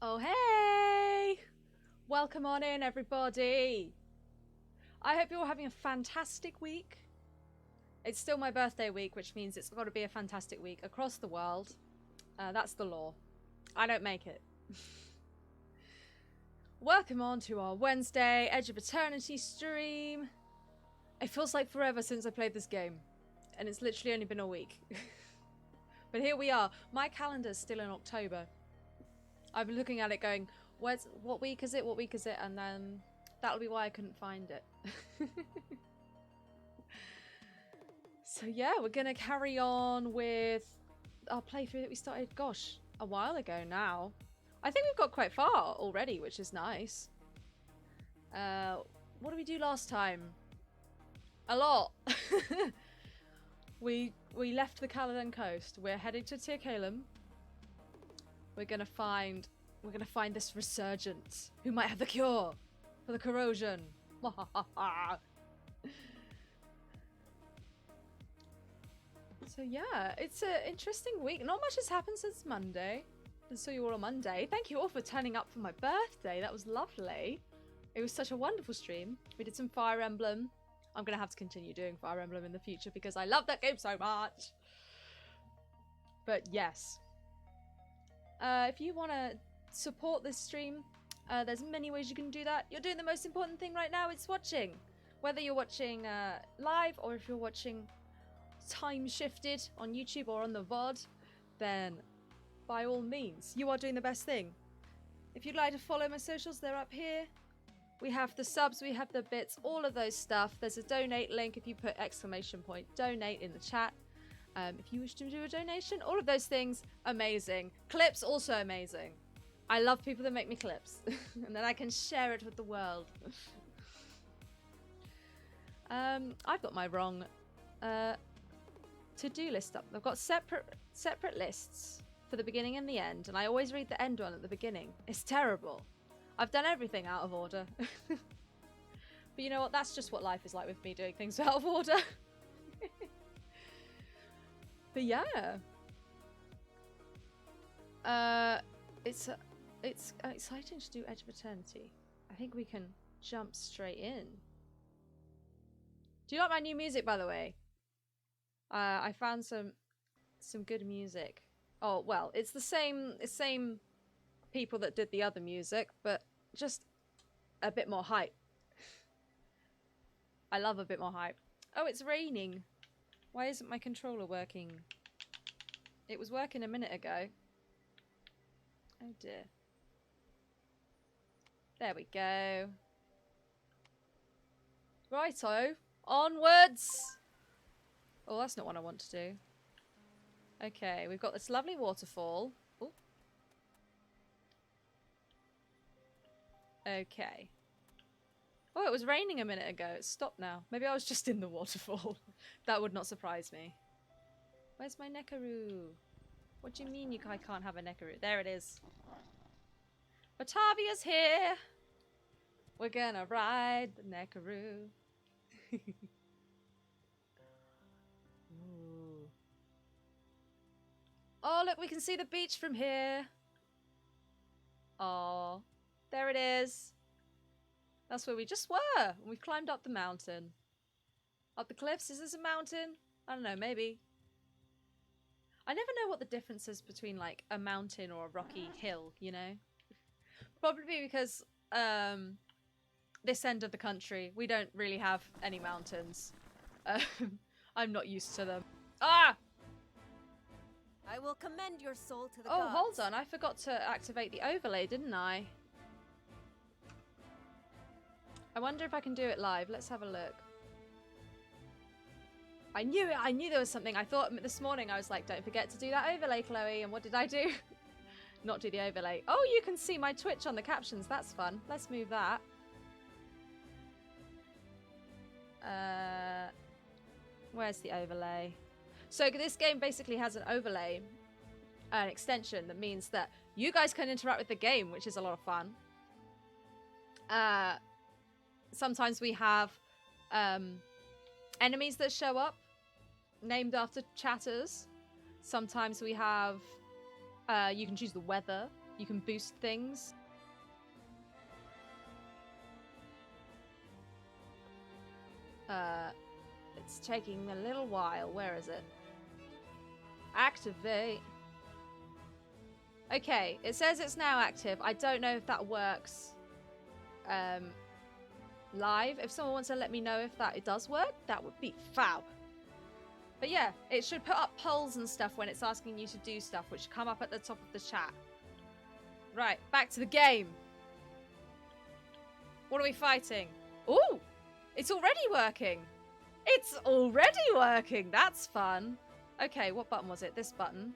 Oh, hey! Welcome on in, everybody. I hope you're all having a fantastic week. It's still my birthday week, which means it's got to be a fantastic week across the world. That's the law. I don't make it. Welcome on to our Wednesday Edge of Eternity stream. It feels like forever since I played this game, and it's literally only been a week. But here we are. My calendar's still in October. I've been looking at it going, what week is it? What week is it? And then that'll be why I couldn't find it. So yeah, we're going to carry on with our playthrough that we started, gosh, a while ago now. I think we've got quite far already, which is nice. What did we do last time? A lot. We left the Caladan coast. We're heading to Tir Kalem. We're gonna find this resurgent who might have the cure for the corrosion. So yeah, it's an interesting week. Not much has happened since Monday. I saw you all on Monday. Thank you all for turning up for my birthday. That was lovely. It was such a wonderful stream. We did some Fire Emblem. I'm gonna have to continue doing Fire Emblem in the future because I love that game so much. But yes. If you want to support this stream, there's many ways you can do that. You're doing the most important thing right now, it's watching. Whether you're watching live or if you're watching time shifted on YouTube or on the VOD, then by all means, you are doing the best thing. If you'd like to follow my socials, they're up here. We have the subs, we have the bits, all of those stuff. There's a donate link if you put > donate in the chat. If you wish to do a donation, all of those things, amazing. Clips, also amazing. I love people that make me clips. And then I can share it with the world. I've got my wrong to-do list up. I've got separate lists for the beginning and the end. And I always read the end one at the beginning. It's terrible. I've done everything out of order. But you know what? That's just what life is like with me doing things out of order. But yeah, it's exciting to do Edge of Eternity. I think we can jump straight in. Do you like my new music, by the way? I found some good music. Oh well, it's the same people that did the other music, but just a bit more hype. I love a bit more hype. Oh, it's raining. Why isn't my controller working? It was working a minute ago. Oh dear. There we go. Righto. Onwards! Oh, that's not what I want to do. Okay, we've got this lovely waterfall. Ooh. Okay. Oh, it was raining a minute ago. It's stopped now. Maybe I was just in the waterfall. That would not surprise me. Where's my Nekaroo? What do you mean I can't have a Nekaroo? There it is. Batavia's here. We're gonna ride the Nekaroo. Ooh. Oh, look, we can see the beach from here. Oh, there it is. That's where we just were. We've climbed up the mountain. Up the cliffs? Is this a mountain? I don't know, maybe. I never know what the difference is between like a mountain or a rocky hill, you know? Probably because this end of the country, we don't really have any mountains. I'm not used to them. Ah! I will commend your soul to the Oh, gods. hold on. I forgot to activate the overlay, didn't I? I wonder if I can do it live. Let's have a look. I knew it. I knew there was something. I thought this morning, I was like, don't forget to do that overlay, Chloe. And what did I do? Not do the overlay. Oh, you can see my Twitch on the captions. That's fun. Let's move that. Where's the overlay? So this game basically has an overlay, an extension that means that you guys can interact with the game, which is a lot of fun. Sometimes we have enemies that show up named after chatters. Sometimes we have you can choose the weather. You can boost things. It's taking a little while. Where is it? Activate. Okay, it says it's now active. I don't know if that works live. If someone wants to let me know if it does work, that would be fab. But yeah, it should put up polls and stuff when it's asking you to do stuff, which come up at the top of the chat. Right, back to the game. What are we fighting? Ooh, it's already working. It's already working. That's fun. Okay, what button was it? This button.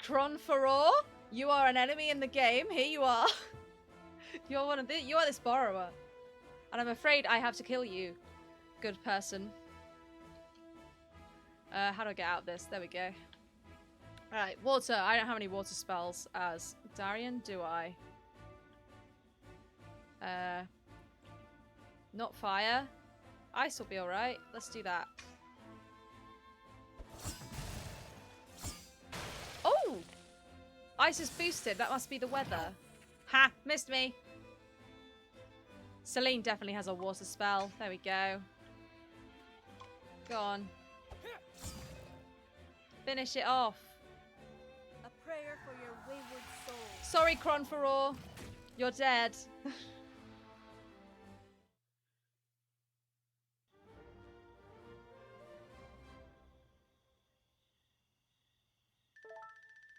Cronferor, you are an enemy in the game. Here you are. You are this borrower. And I'm afraid I have to kill you. Good person. How do I get out of this? There we go. Alright, water. I don't have any water spells as Darian, do I? Not fire. Ice will be alright. Let's do that. Oh! Ice is boosted. That must be the weather. Ha! Missed me. Celine definitely has a water spell. There we go. Go on. Finish it off. A prayer for your wayward soul. Sorry, Cronferor. You're dead.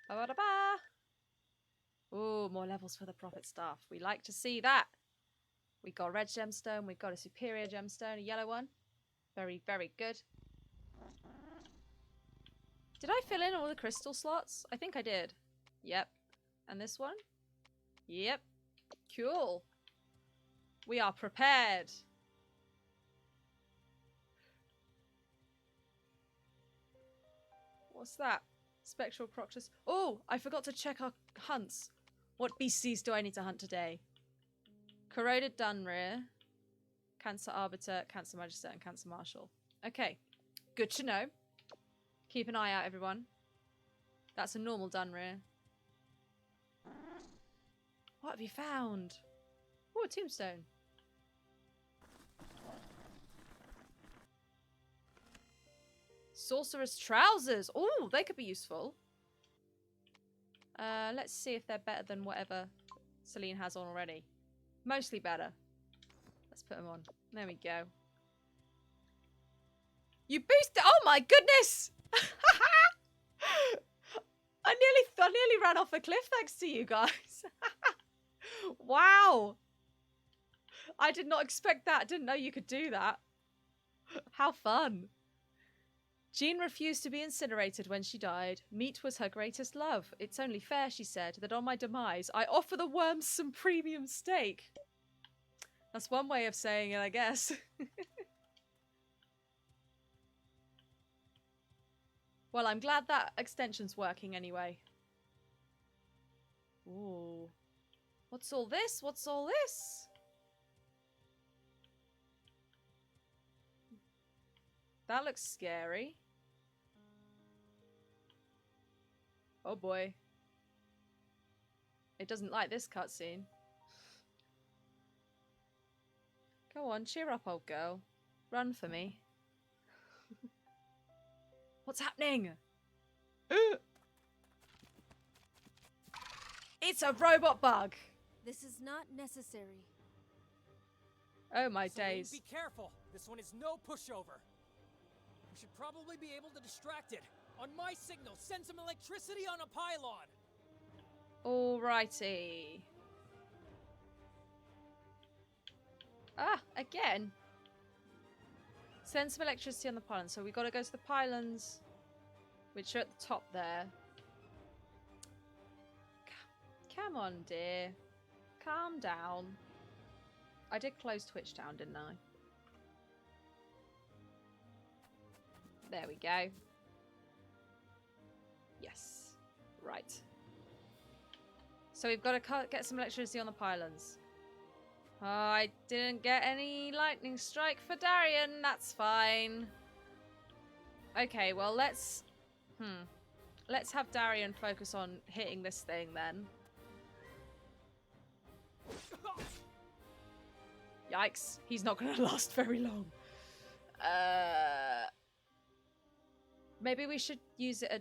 Ba-ba-da-ba. Ooh, more levels for the prophet staff. We like to see that. We got a red gemstone. We've got a superior gemstone, a yellow one. Very, very good. Did I fill in all the crystal slots? I think I did. Yep. And this one? Yep. Cool. We are prepared. What's that? Spectral Proctus. Oh, I forgot to check our hunts. What beasties do I need to hunt today? Corroded Dunrear, Cancer Arbiter, Cancer Magister, and Cancer Marshal. Okay, good to know. Keep an eye out, everyone. That's a normal Dunrear. What have you found? Oh, a tombstone. Sorcerer's Trousers. Oh, they could be useful. Let's see if they're better than whatever Celine has on already. Mostly better. Let's put them on. There we go. You boosted. Oh my goodness! I nearly ran off a cliff thanks to you guys. Wow. I did not expect that. Didn't know you could do that. How fun. Jean refused to be incinerated when she died. Meat was her greatest love. It's only fair, she said, that on my demise, I offer the worms some premium steak. That's one way of saying it, I guess. Well, I'm glad that extension's working anyway. Ooh. What's all this? What's all this? That looks scary. Oh boy. It doesn't like this cutscene. Go on, cheer up, old girl. Run for me. What's happening? It's a robot bug. This is not necessary. Oh my Celine, days. be careful. This one is no pushover. We should probably be able to distract it. On my signal, send some electricity on a pylon. Alrighty. Ah, again. Send some electricity on the pylons. So we've got to go to the pylons, which are at the top there. Come on, dear. Calm down. I did close Twitch down, didn't I? There we go. Yes. Right. So we've got to get some electricity on the pylons. Oh, I didn't get any lightning strike for Darian. That's fine. Okay, well, let's... Let's have Darian focus on hitting this thing then. Yikes. He's not going to last very long. Maybe we should use it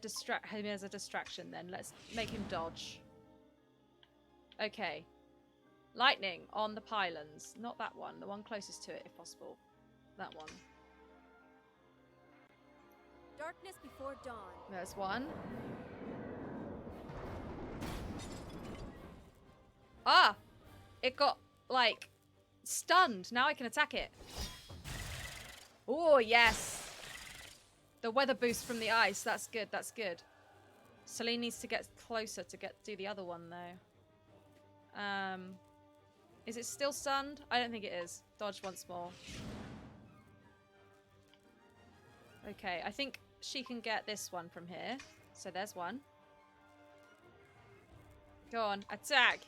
him as a distraction then. Let's make him dodge. Okay. Lightning on the pylons. Not that one. The one closest to it, if possible. That one. Darkness before dawn. There's one. Ah! It got, like, stunned. Now I can attack it. Oh, yes. The weather boost from the ice. That's good. That's good. Celine needs to get closer to do the other one, though. Is it still stunned? I don't think it is. Dodge once more. Okay, I think she can get this one from here. So there's one. Go on, attack!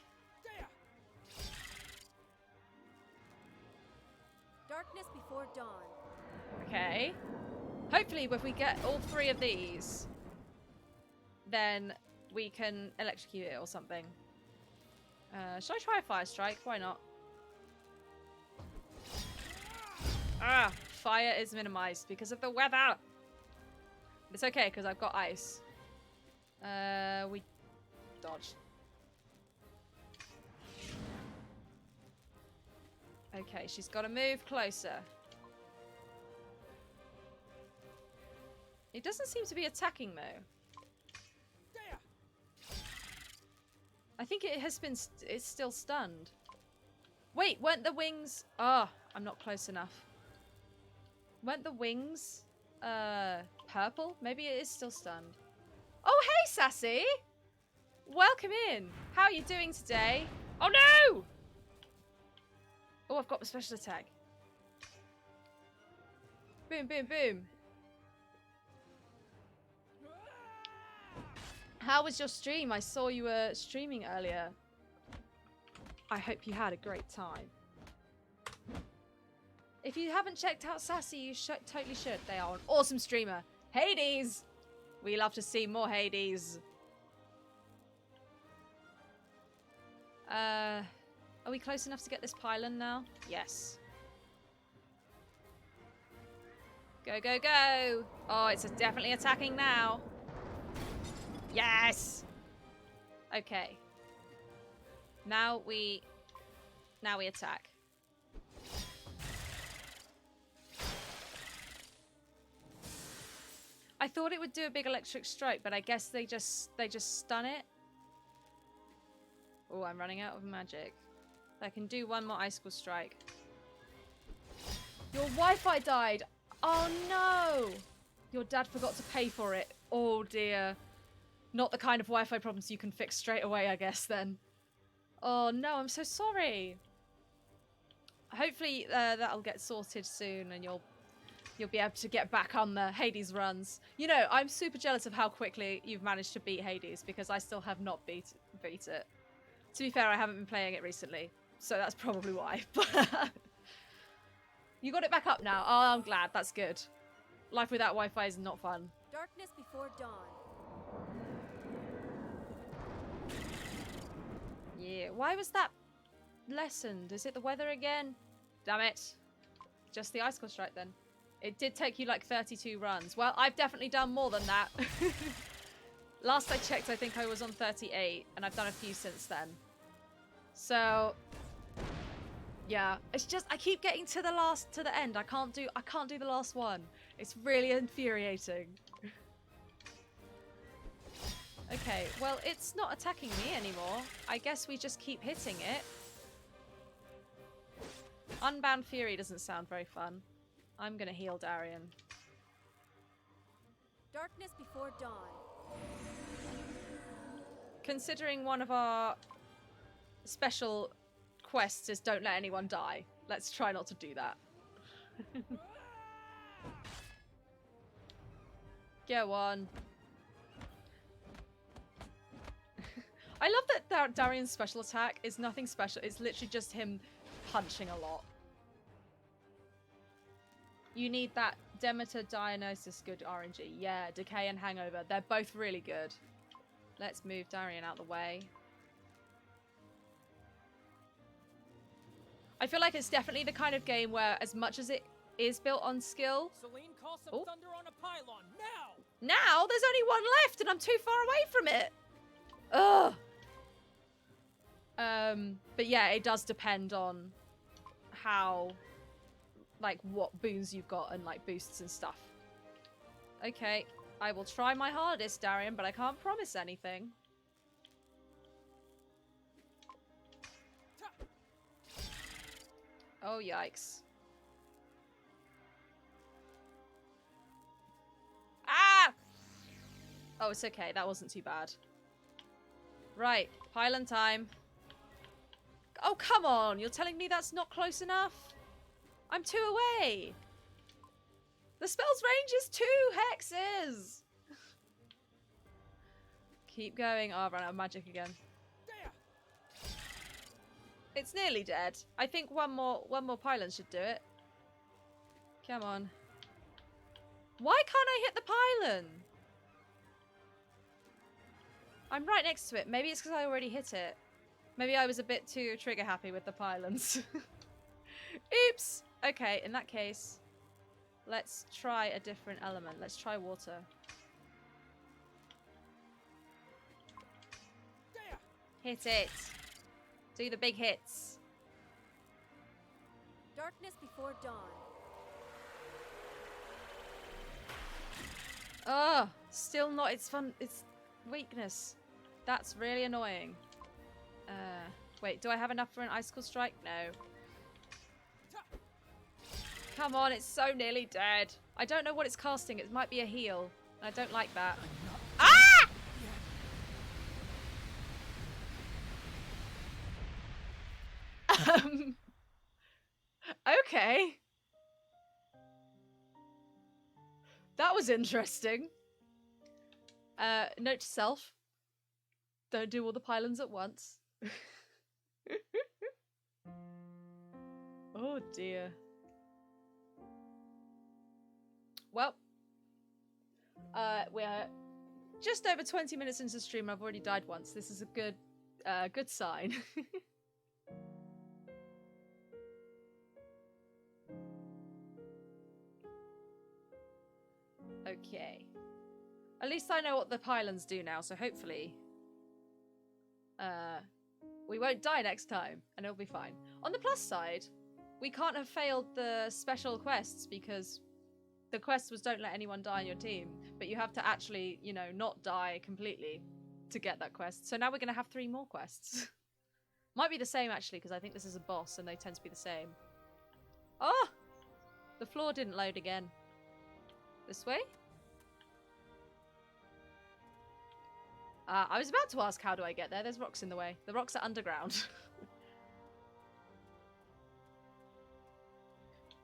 Darkness before dawn. Okay. Hopefully, if we get all 3 of these, then we can electrocute it or something. Should I try a fire strike? Why not? Ah, fire is minimized because of the weather. But it's okay because I've got ice. We dodged. Okay, she's got to move closer. It doesn't seem to be attacking though. I think it has been. It's still stunned. Wait, weren't the wings? Ah, oh, I'm not close enough. Weren't the wings purple? Maybe it is still stunned. Oh, hey, Sassy! Welcome in. How are you doing today? Oh, no! Oh, I've got my special attack. Boom, boom, boom. How was your stream? I saw you were streaming earlier. I hope you had a great time. If you haven't checked out Sassy, you totally should. They are an awesome streamer. Hades! We love to see more Hades. Are we close enough to get this pylon now? Yes. Go, go, go! Oh, it's definitely attacking now. Yes! Okay. Now we attack. I thought it would do a big electric strike, but I guess they just stun it. Oh, I'm running out of magic. I can do one more icicle strike. Your Wi-Fi died. Oh no! Your dad forgot to pay for it. Oh dear. Not the kind of Wi-Fi problems you can fix straight away, I guess, then. Oh no, I'm so sorry. Hopefully that'll get sorted soon and you'll be able to get back on the Hades runs. You know, I'm super jealous of how quickly you've managed to beat Hades because I still have not beat it. To be fair, I haven't been playing it recently, so that's probably why. You got it back up now. Oh, I'm glad. That's good. Life without Wi-Fi is not fun. Darkness before dawn. Yeah, why was that lessened? Is it the weather again? Damn it. Just the icicle strike then. It did take you like 32 runs. Well, I've definitely done more than that. Last I checked, I think I was on 38, and I've done a few since then. So, yeah, it's just I keep getting to the end. I can't do the last one. It's really infuriating. Okay, well, it's not attacking me anymore. I guess we just keep hitting it. Unbound Fury doesn't sound very fun. I'm gonna heal Darian. Darkness before dawn. Considering one of our special quests is don't let anyone die, let's try not to do that. Go on. I love that Darian's special attack is nothing special. It's literally just him punching a lot. You need that Demeter, Dionysus, good RNG. Yeah, Decay and Hangover. They're both really good. Let's move Darian out the way. I feel like it's definitely the kind of game where, as much as it is built on skill... Celine, call some thunder on a pylon, now! Now? There's only one left and I'm too far away from it! Ugh! But yeah, it does depend on how, like, what boons you've got and, like, boosts and stuff. Okay, I will try my hardest, Darian, but I can't promise anything. Oh, yikes. Ah! Oh, it's okay. That wasn't too bad. Right, pylon time. Oh, come on! You're telling me that's not close enough? I'm 2 away! The spell's range is 2 hexes! Keep going. Oh, I've run out of magic again. It's nearly dead. I think one more pylon should do it. Come on. Why can't I hit the pylon? I'm right next to it. Maybe it's because I already hit it. Maybe I was a bit too trigger happy with the pylons. Oops! Okay, in that case, let's try a different element. Let's try water. Hit it. Do the big hits. Darkness before dawn. Oh, still not its fun. Its weakness. That's really annoying. Wait, do I have enough for an icicle strike? No. Come on, it's so nearly dead. I don't know what it's casting. It might be a heal. I don't like that. Ah! Okay. That was interesting. Note to self. Don't do all the pylons at once. Oh dear. Well, we're just over 20 minutes into the stream. I've already died once. This is a good sign. Okay. At least I know what the pylons do now, so hopefully we won't die next time, and it'll be fine. On the plus side, we can't have failed the special quests because the quest was don't let anyone die on your team, but you have to actually, you know, not die completely to get that quest. So now we're going to have 3 more quests. Might be the same, actually, because I think this is a boss, and they tend to be the same. Oh! The floor didn't load again. This way? I was about to ask how do I get there. There's rocks in the way. The rocks are underground.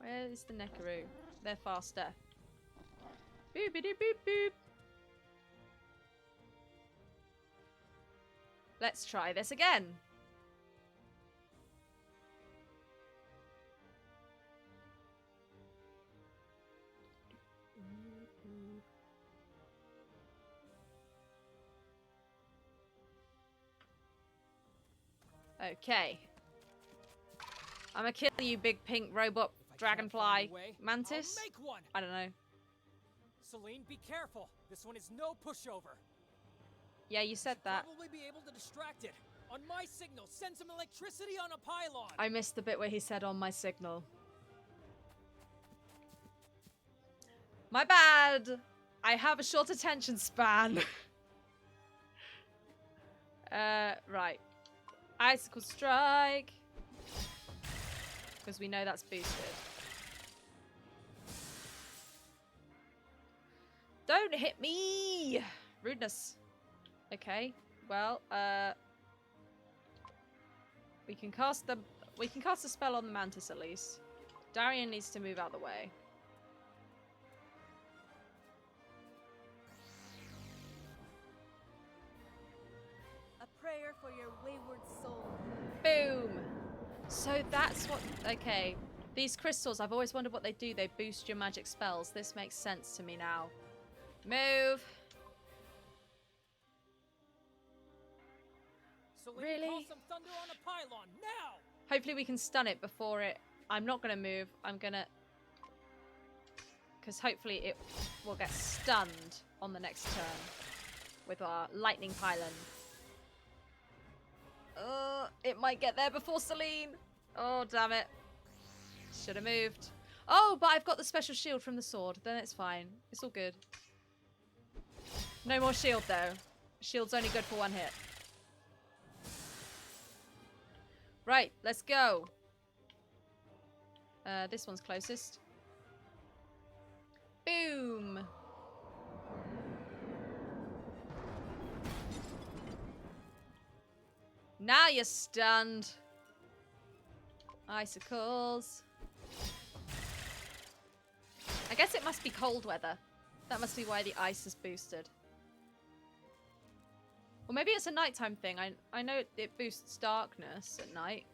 Where is the Nekaru? They're faster. Boopity boop boop. Let's try this again. Okay. I'm gonna kill you, big pink robot dragonfly mantis. I'll make one. I don't know. Celine, be careful. This one is no pushover. Yeah, you said that. Probably be able to distract it. On my signal, send some electricity on a pylon. I missed the bit where he said on my signal. My bad. I have a short attention span. Right. Icicle strike. Because we know that's boosted. Don't hit me! Rudeness. Okay. Well, we can cast a spell on the mantis at least. Darian needs to move out the way. A prayer for your wayward soul. Boom! So that's what... Okay. These crystals, I've always wondered what they do. They boost your magic spells. This makes sense to me now. Move. Celine, Really? call some thunder on a pylon now. Hopefully we can stun it before it... I'm not going to move. I'm going to... Because hopefully it will get stunned on the next turn with our lightning pylon. It might get there before Celine. Oh, damn it. Should have moved. Oh, but I've got the special shield from the sword. Then it's fine. It's all good. No more shield, though. Shield's only good for one hit. Right, let's go. This one's closest. Boom. Now you're stunned. Icicles. I guess it must be cold weather. That must be why the ice is boosted. Or maybe it's a nighttime thing. I know it boosts darkness at night.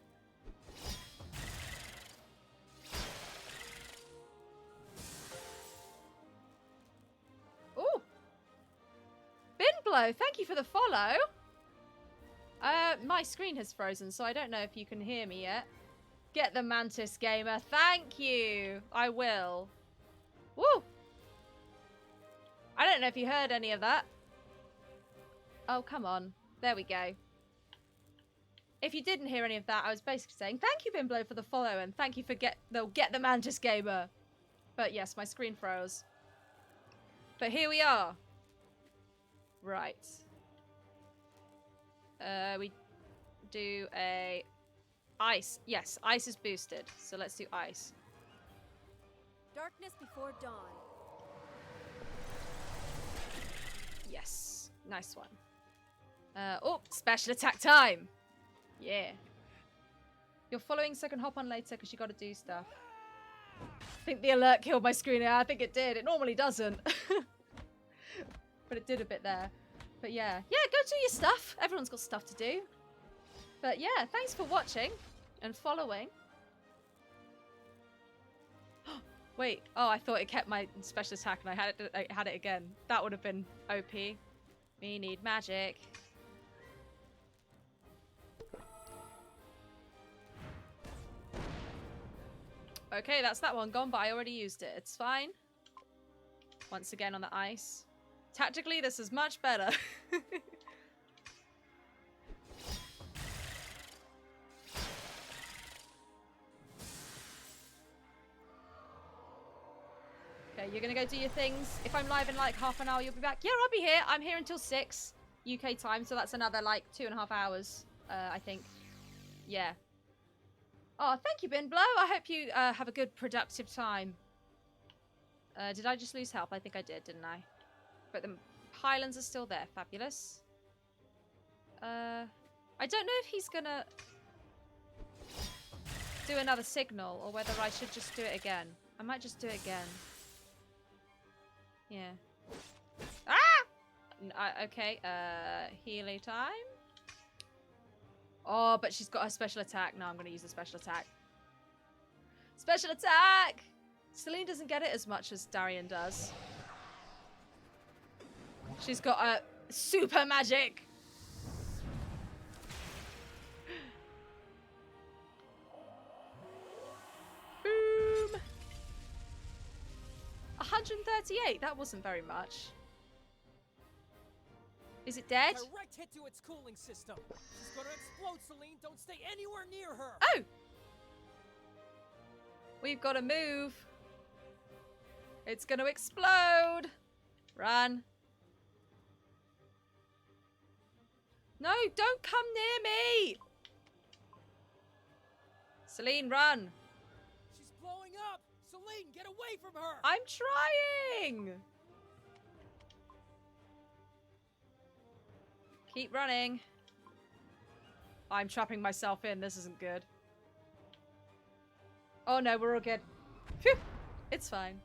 Ooh! Binblow, thank you for the follow. My screen has frozen, so I don't know if you can hear me yet. Get the Mantis Gamer. Thank you. I will. Woo! I don't know if you heard any of that. Oh, come on. There we go. If you didn't hear any of that, I was basically saying thank you, Binblow, for the follow, and thank you for get the Mantis Gamer. But yes, my screen froze. But here we are. Right. We do a ice. Yes, ice is boosted. So let's do ice. Darkness before dawn. Yes. Nice one. Oh, special attack time. Yeah. You're following, so I can hop on later because you got to do stuff. I think the alert killed my screen. Yeah, I think it did. It normally doesn't. But it did a bit there. But yeah. Yeah, go do your stuff. Everyone's got stuff to do. But yeah, thanks for watching and following. Wait. Oh, I thought it kept my special attack and I had it again. That would have been OP. We need magic. Okay, that's that one gone, but I already used it. It's fine. Once again on the ice. Tactically, this is much better. Okay, you're gonna go do your things. If I'm live in like half an hour, you'll be back. Yeah, I'll be here. I'm here until 6 UK time, so that's another like 2.5 hours, I think. Yeah. Oh, thank you, Binblow. I hope you have a good, productive time. Did I just lose health? I think I did, didn't I? But the pylons are still there. Fabulous. I don't know if he's gonna do another signal or whether I should just do it again. I might just do it again. Yeah. Ah! Okay, Healy time. Oh, but she's got her special attack. No, I'm going to use the special attack. Special attack! Celine doesn't get it as much as Darian does. She's got a super magic. Boom! 138. That wasn't very much. Is it dead? Direct hit to its cooling system. She's gonna explode, Celine. Don't stay anywhere near her. Oh! We've got to move. It's going to explode. Run. No, don't come near me. Celine, run. She's blowing up. Celine, get away from her. I'm trying. Keep running. I'm trapping myself in. This isn't good. Oh no, we're all good. Phew. It's fine.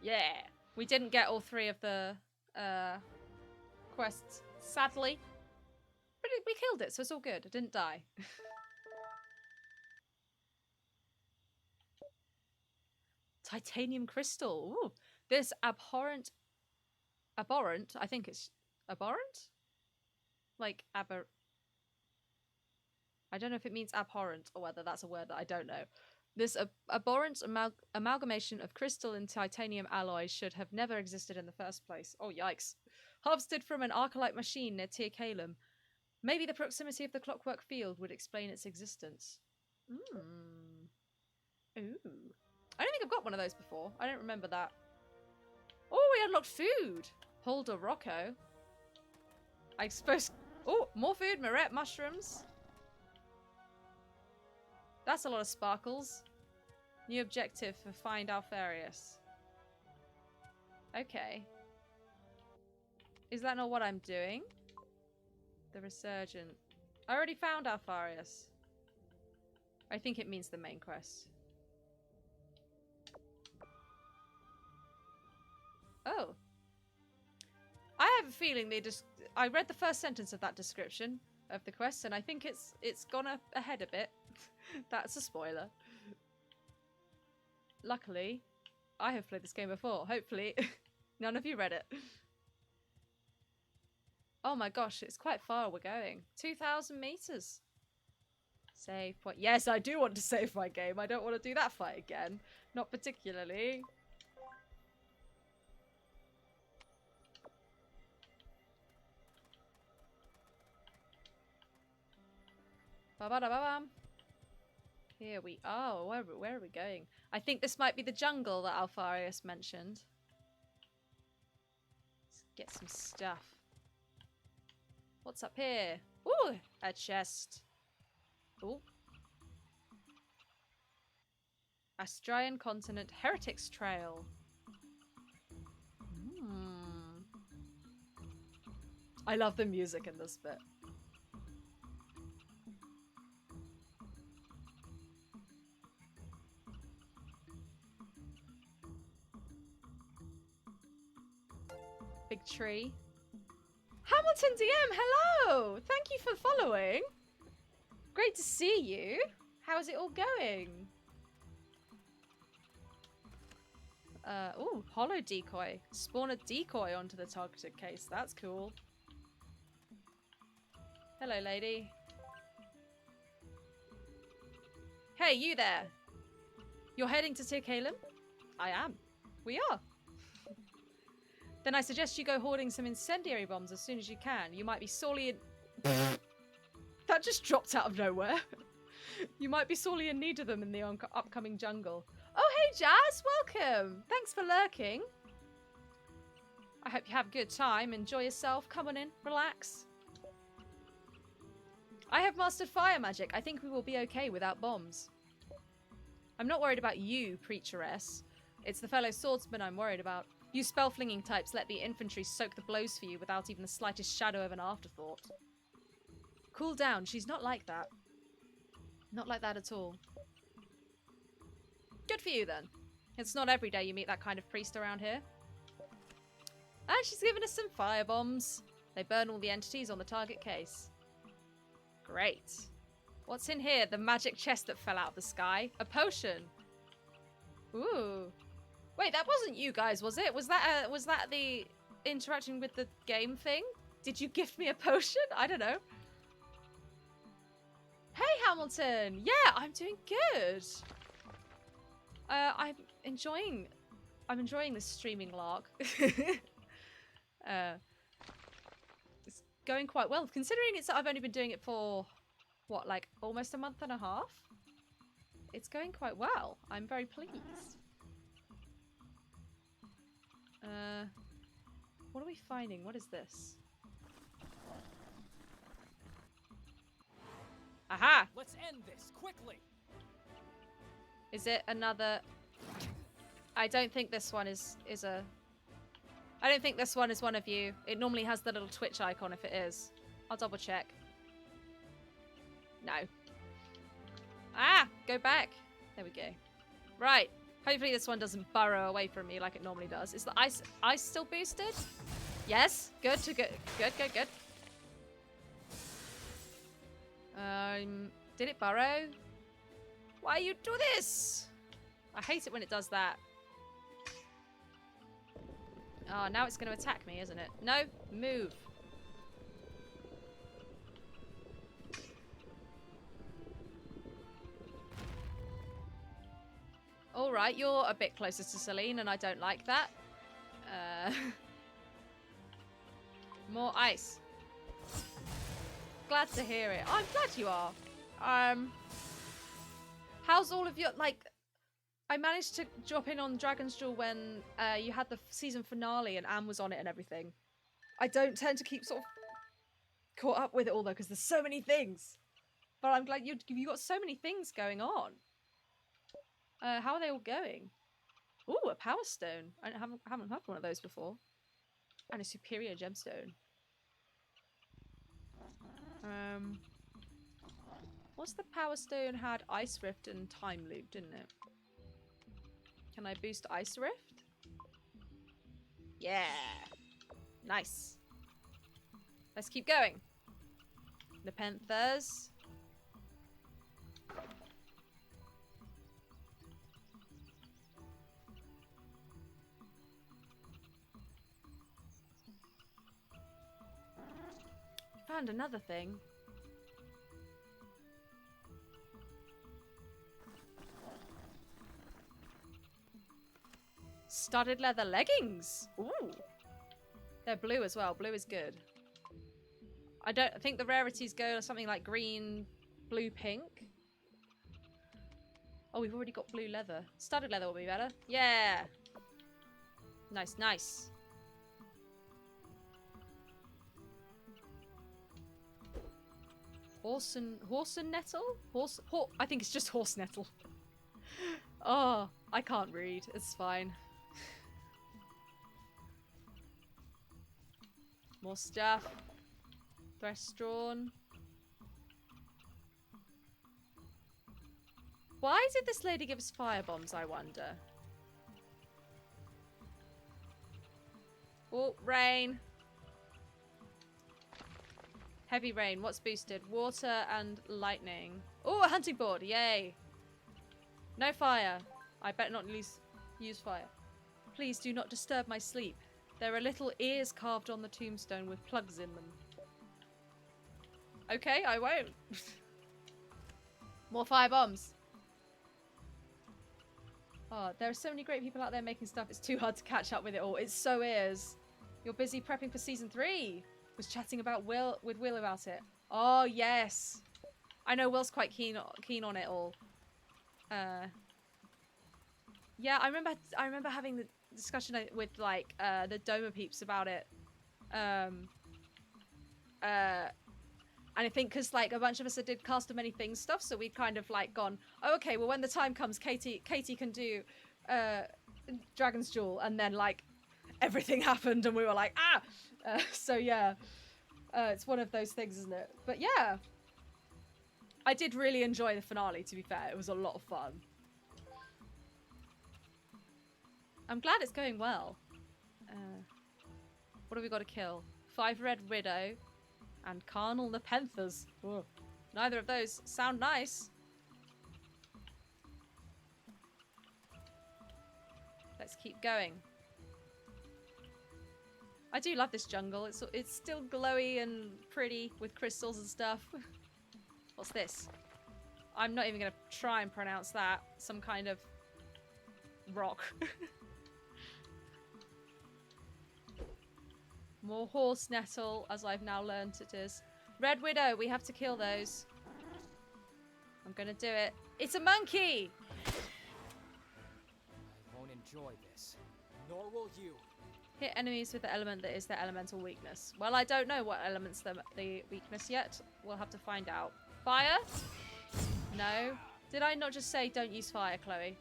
Yeah. We didn't get all 3 of the quests, sadly. But we killed it, so it's all good. It didn't die. Titanium crystal. Ooh. This abhorrent, I think it's abhorrent? Like, I don't know if it means abhorrent or whether that's a word that I don't know. This abhorrent amalgamation of crystal and titanium alloys should have never existed in the first place. Oh, yikes. Harvested from an arcalite machine near Tir Kalem. Maybe the proximity of the clockwork field would explain its existence. Ooh. I don't think I've got one of those before. I don't remember that. Oh, we unlocked food. Polder Rocco. I suppose... Oh, more food. Moret mushrooms. That's a lot of sparkles. New objective for Find Alfarius. Okay. Is that not what I'm doing? The Resurgent. I already found Alfarius. I think it means the main quest. Oh. I have a feeling they just... I read the first sentence of that description of the quest, and I think it's gone ahead a bit. That's a spoiler. Luckily, I have played this game before. Hopefully, none of you read it. Oh my gosh, it's quite far we're going. 2,000 meters. Save point. Yes, I do want to save my game. I don't want to do that fight again. Not particularly. Ba-ba-da-ba-bam. Here we are. Where are we going? I think this might be the jungle that Alfarius mentioned. Let's get some stuff. What's up here? Ooh, a chest. Ooh. Astraean Continent Heretics Trail. I love the music in this bit. Big tree. Hamilton DM, hello! Thank you for following. Great to see you. How's it all going? Ooh, hollow decoy. Spawn a decoy onto the targeted case. That's cool. Hello, lady. Hey, you there. You're heading to Tir Kalem? I am. We are. Then I suggest you go hoarding some incendiary bombs as soon as you can. You might be sorely in... That just dropped out of nowhere. You might be sorely in need of them in the upcoming jungle. Oh, hey, Jazz! Welcome! Thanks for lurking. I hope you have a good time. Enjoy yourself. Come on in. Relax. I have mastered fire magic. I think we will be okay without bombs. I'm not worried about you, preacheress. It's the fellow swordsman I'm worried about. You spell-flinging types let the infantry soak the blows for you without even the slightest shadow of an afterthought. Cool down. She's not like that. Not like that at all. Good for you, then. It's not every day you meet that kind of priest around here. And she's given us some firebombs. They burn all the entities on the target case. Great. What's in here? The magic chest that fell out of the sky? A potion. Ooh. Wait, that wasn't you guys, was it? Was that the interacting with the game thing? Did you gift me a potion? I don't know. Hey, Hamilton! Yeah, I'm doing good. I'm enjoying this streaming lark. It's going quite well, considering I've only been doing it for what, like almost a month and a half. It's going quite well. I'm very pleased. What are we finding? What is this? Aha! Let's end this quickly. Is it another? I don't think this one is a. I don't think this one is one of you. It normally has the little Twitch icon if it is. I'll double check. No. Ah! Go back. There we go. Right. Hopefully this one doesn't burrow away from me like it normally does. Is the ice still boosted? Yes. Good to good. Good. Did it burrow? Why you do this? I hate it when it does that. Oh, now it's going to attack me, isn't it? No, move. All right, you're a bit closer to Celine, and I don't like that. More ice. Glad to hear it. I'm glad you are. How's all of your, like, I managed to drop in on Dragon's Jewel when you had the season finale and Anne was on it and everything. I don't tend to keep sort of caught up with it all though, because there's so many things. But I'm glad you got so many things going on. How are they all going? Ooh, a power stone. I haven't had one of those before. And a superior gemstone. What's the power stone had? Ice Rift and Time Loop, didn't it? Can I boost Ice Rift? Yeah. Nice. Let's keep going. The Panthers. Found another thing. Studded leather leggings. Ooh. They're blue as well. Blue is good. I think the rarities go something like green, blue, pink. Oh, we've already got blue leather. Studded leather will be better. Yeah. Nice, nice. Horse and nettle? I think it's just horse nettle. Oh, I can't read. It's fine. More stuff. Threstrawn. Why did this lady give us fire bombs, I wonder? Oh, rain. Heavy rain. What's boosted? Water and lightning. Oh, a hunting board. Yay. No fire. I better not use fire. Please do not disturb my sleep. There are little ears carved on the tombstone with plugs in them. Okay, I won't. More fire bombs. Oh, there are so many great people out there making stuff. It's too hard to catch up with it all. It so is. You're busy prepping for season 3. Was chatting about with Will about it. Oh yes, I know Will's quite keen on it all. Yeah, I remember having the discussion with like the Doma peeps about it. And I think because like a bunch of us did Cast of Many Things stuff, so we'd kind of like gone, oh, okay, well when the time comes, Katie can do Dragon's Jewel, and then like everything happened, and we were like, ah. So yeah, it's one of those things, isn't it? But yeah, I did really enjoy the finale, to be fair. It was a lot of fun. I'm glad it's going well. What have we got to kill? 5 Red Widow and Carnal Nepenthers. Ugh. Neither of those sound nice. Let's keep going. I do love this jungle. It's still glowy and pretty with crystals and stuff. What's this? I'm not even going to try and pronounce that. Some kind of rock. More horse nettle, as I've now learned it is. Red Widow, we have to kill those. I'm going to do it. It's a monkey! I won't enjoy this. Nor will you. Hit enemies with the element that is their elemental weakness. Well, I don't know what element's the weakness yet. We'll have to find out. Fire? No. Did I not just say don't use fire, Chloe?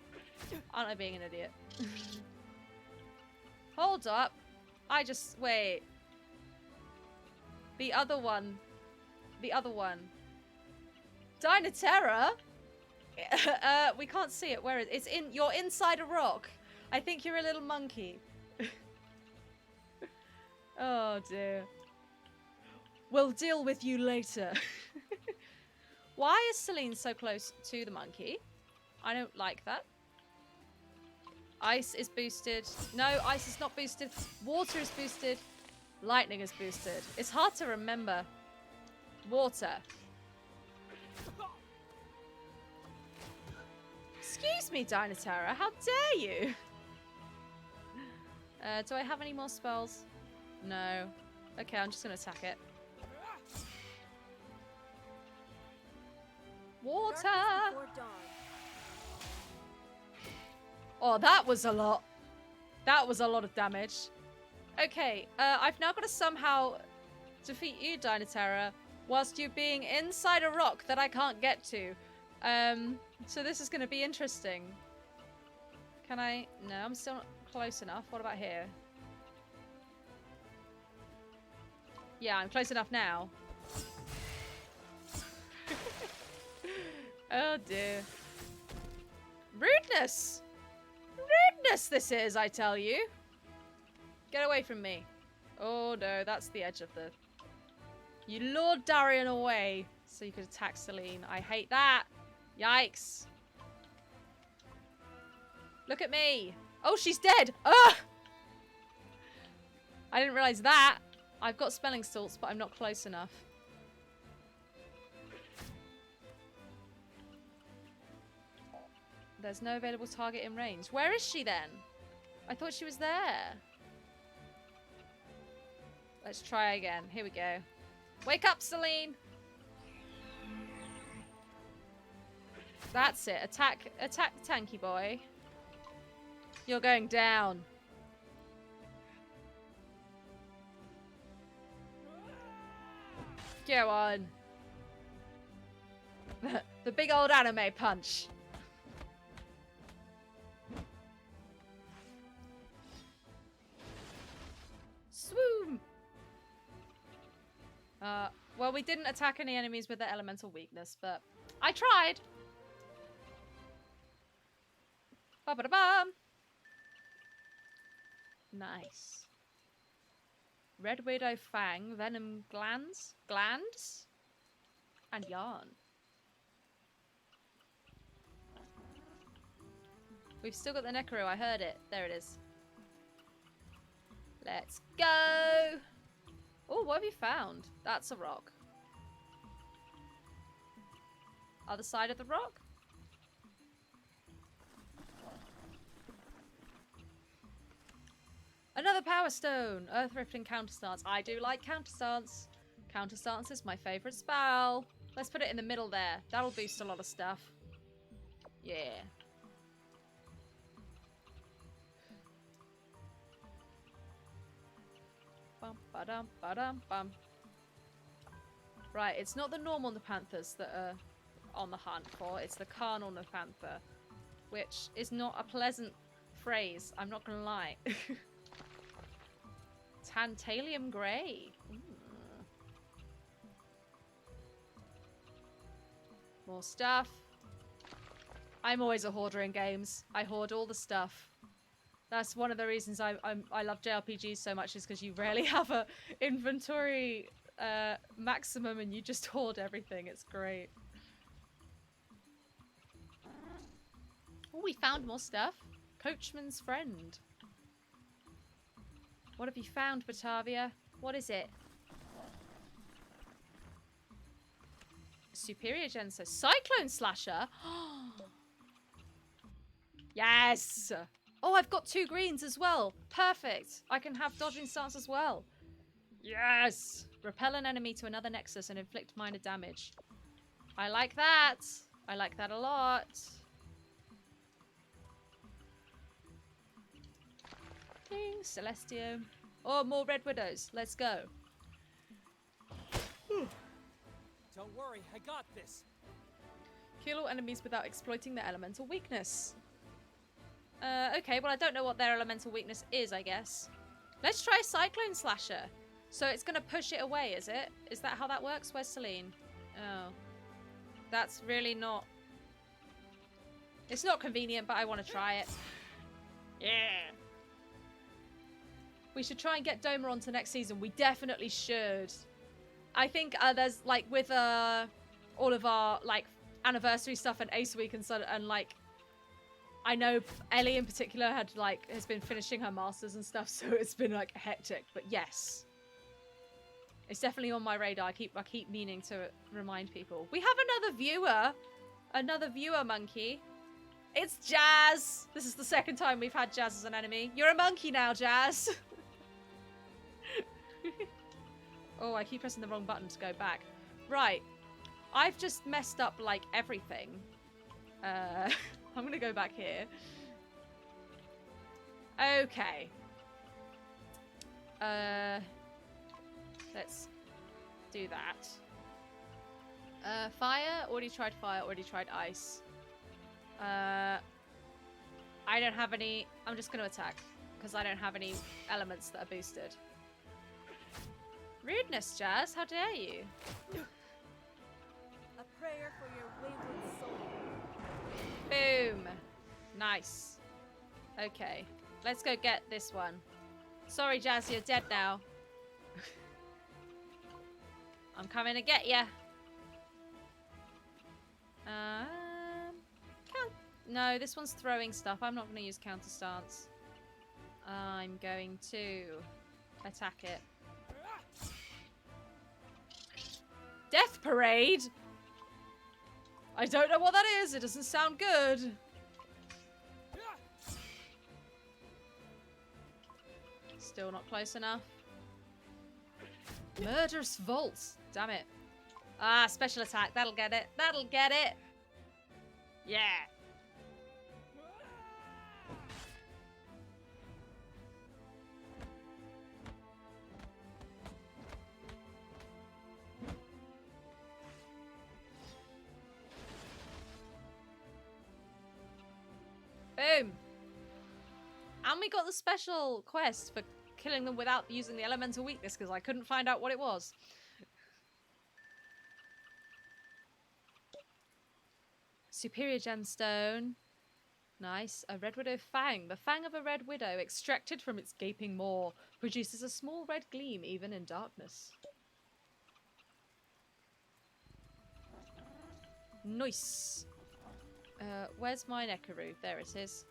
Aren't I being an idiot? Hold up. Wait. The other one. Dynaterra? We can't see it. Where is it? You're inside a rock. I think you're a little monkey. Oh dear. We'll deal with you later. Why is Celine so close to the monkey? I don't like that. Ice is boosted. No, ice is not boosted. Water is boosted. Lightning is boosted. It's hard to remember. Water. Excuse me, Dinoterra. How dare you? Do I have any more spells? No. Okay, I'm just going to attack it. Water! Darkness before dawn. Oh, that was a lot. That was a lot of damage. Okay, I've now got to somehow defeat you, Dinoterra, whilst you being inside a rock that I can't get to. So this is going to be interesting. Can I? No, I'm still not close enough. What about here? Yeah, I'm close enough now. Oh dear. Rudeness! Rudeness this is, I tell you. Get away from me. Oh no, that's the edge of the... You lured Darian away so you could attack Celine. I hate that. Yikes. Look at me. Oh, she's dead. Ugh! I didn't realize that. I've got spelling salts, but I'm not close enough. There's no available target in range. Where is she then? I thought she was there. Let's try again. Here we go. Wake up, Celine. That's it. Attack the tanky boy. You're going down. Go on. The big old anime punch. Swoom! Well, we didn't attack any enemies with their elemental weakness, but I tried. Ba-ba-da-bum. Nice. Red Widow Fang, Venom Glands, and Yarn. We've still got the Necro, I heard it. There it is. Let's go! Oh, what have you found? That's a rock. Other side of the rock? Another Power Stone! Earth Rift and Counterstance. I do like Counterstance. Counterstance is my favourite spell. Let's put it in the middle there. That'll boost a lot of stuff. Yeah. Bum, ba-dum, ba-dum, bum. Right, it's not the normal Nepanthers that are on the hunt for. It's the carnal Nepanther, which is not a pleasant phrase. I'm not gonna lie. Tantalium Grey. More stuff. I'm always a hoarder in games. I hoard all the stuff. That's one of the reasons I love JRPGs so much, is because you rarely have a inventory maximum and you just hoard everything. It's great. Oh, we found more stuff. Coachman's Friend. What have you found, Batavia? What is it? Superior Genso. Cyclone Slasher? Yes! Oh, I've got 2 greens as well. Perfect. I can have dodging stance as well. Yes! Repel an enemy to another nexus and inflict minor damage. I like that. I like that a lot. Ding, Celestio. Oh, more Red Widows. Let's go. Don't worry, I got this. Kill all enemies without exploiting their elemental weakness. Okay, well I don't know what their elemental weakness is, I guess. Let's try Cyclone Slasher. So it's going to push it away, is it? Is that how that works? Where's Celine? Oh. That's really not... It's not convenient, but I want to try it. Yeah. We should try and get Doma onto next season. We definitely should. I think there's, like, with all of our like anniversary stuff and Ace Week and so, and like I know Ellie in particular has been finishing her masters and stuff, so it's been like hectic. But yes, it's definitely on my radar. I keep meaning to remind people. We have another viewer monkey. It's Jazz. This is the second time we've had Jazz as an enemy. You're a monkey now, Jazz. Oh, I keep pressing the wrong button to go back. Right. I've just messed up, like, everything. I'm gonna go back here. Okay. Let's do that. Fire. Already tried fire. Already tried ice. I don't have any... I'm just gonna attack. Because I don't have any elements that are boosted. Rudeness, Jazz. How dare you? A prayer for your wayward soul. Boom. Nice. Okay. Let's go get this one. Sorry, Jazz, you're dead now. I'm coming to get ya. No, this one's throwing stuff. I'm not going to use counter stance. I'm going to attack it. Death Parade? I don't know what that is. It doesn't sound good. Still not close enough. Murderous Vaults. Damn it. Ah, special attack. That'll get it. That'll get it. Yeah. Boom. And we got the special quest for killing them without using the elemental weakness because I couldn't find out what it was. Superior gemstone. Nice. A red widow fang. The fang of a red widow extracted from its gaping maw produces a small red gleam even in darkness. Nice. Where's my Nekaru? There it is.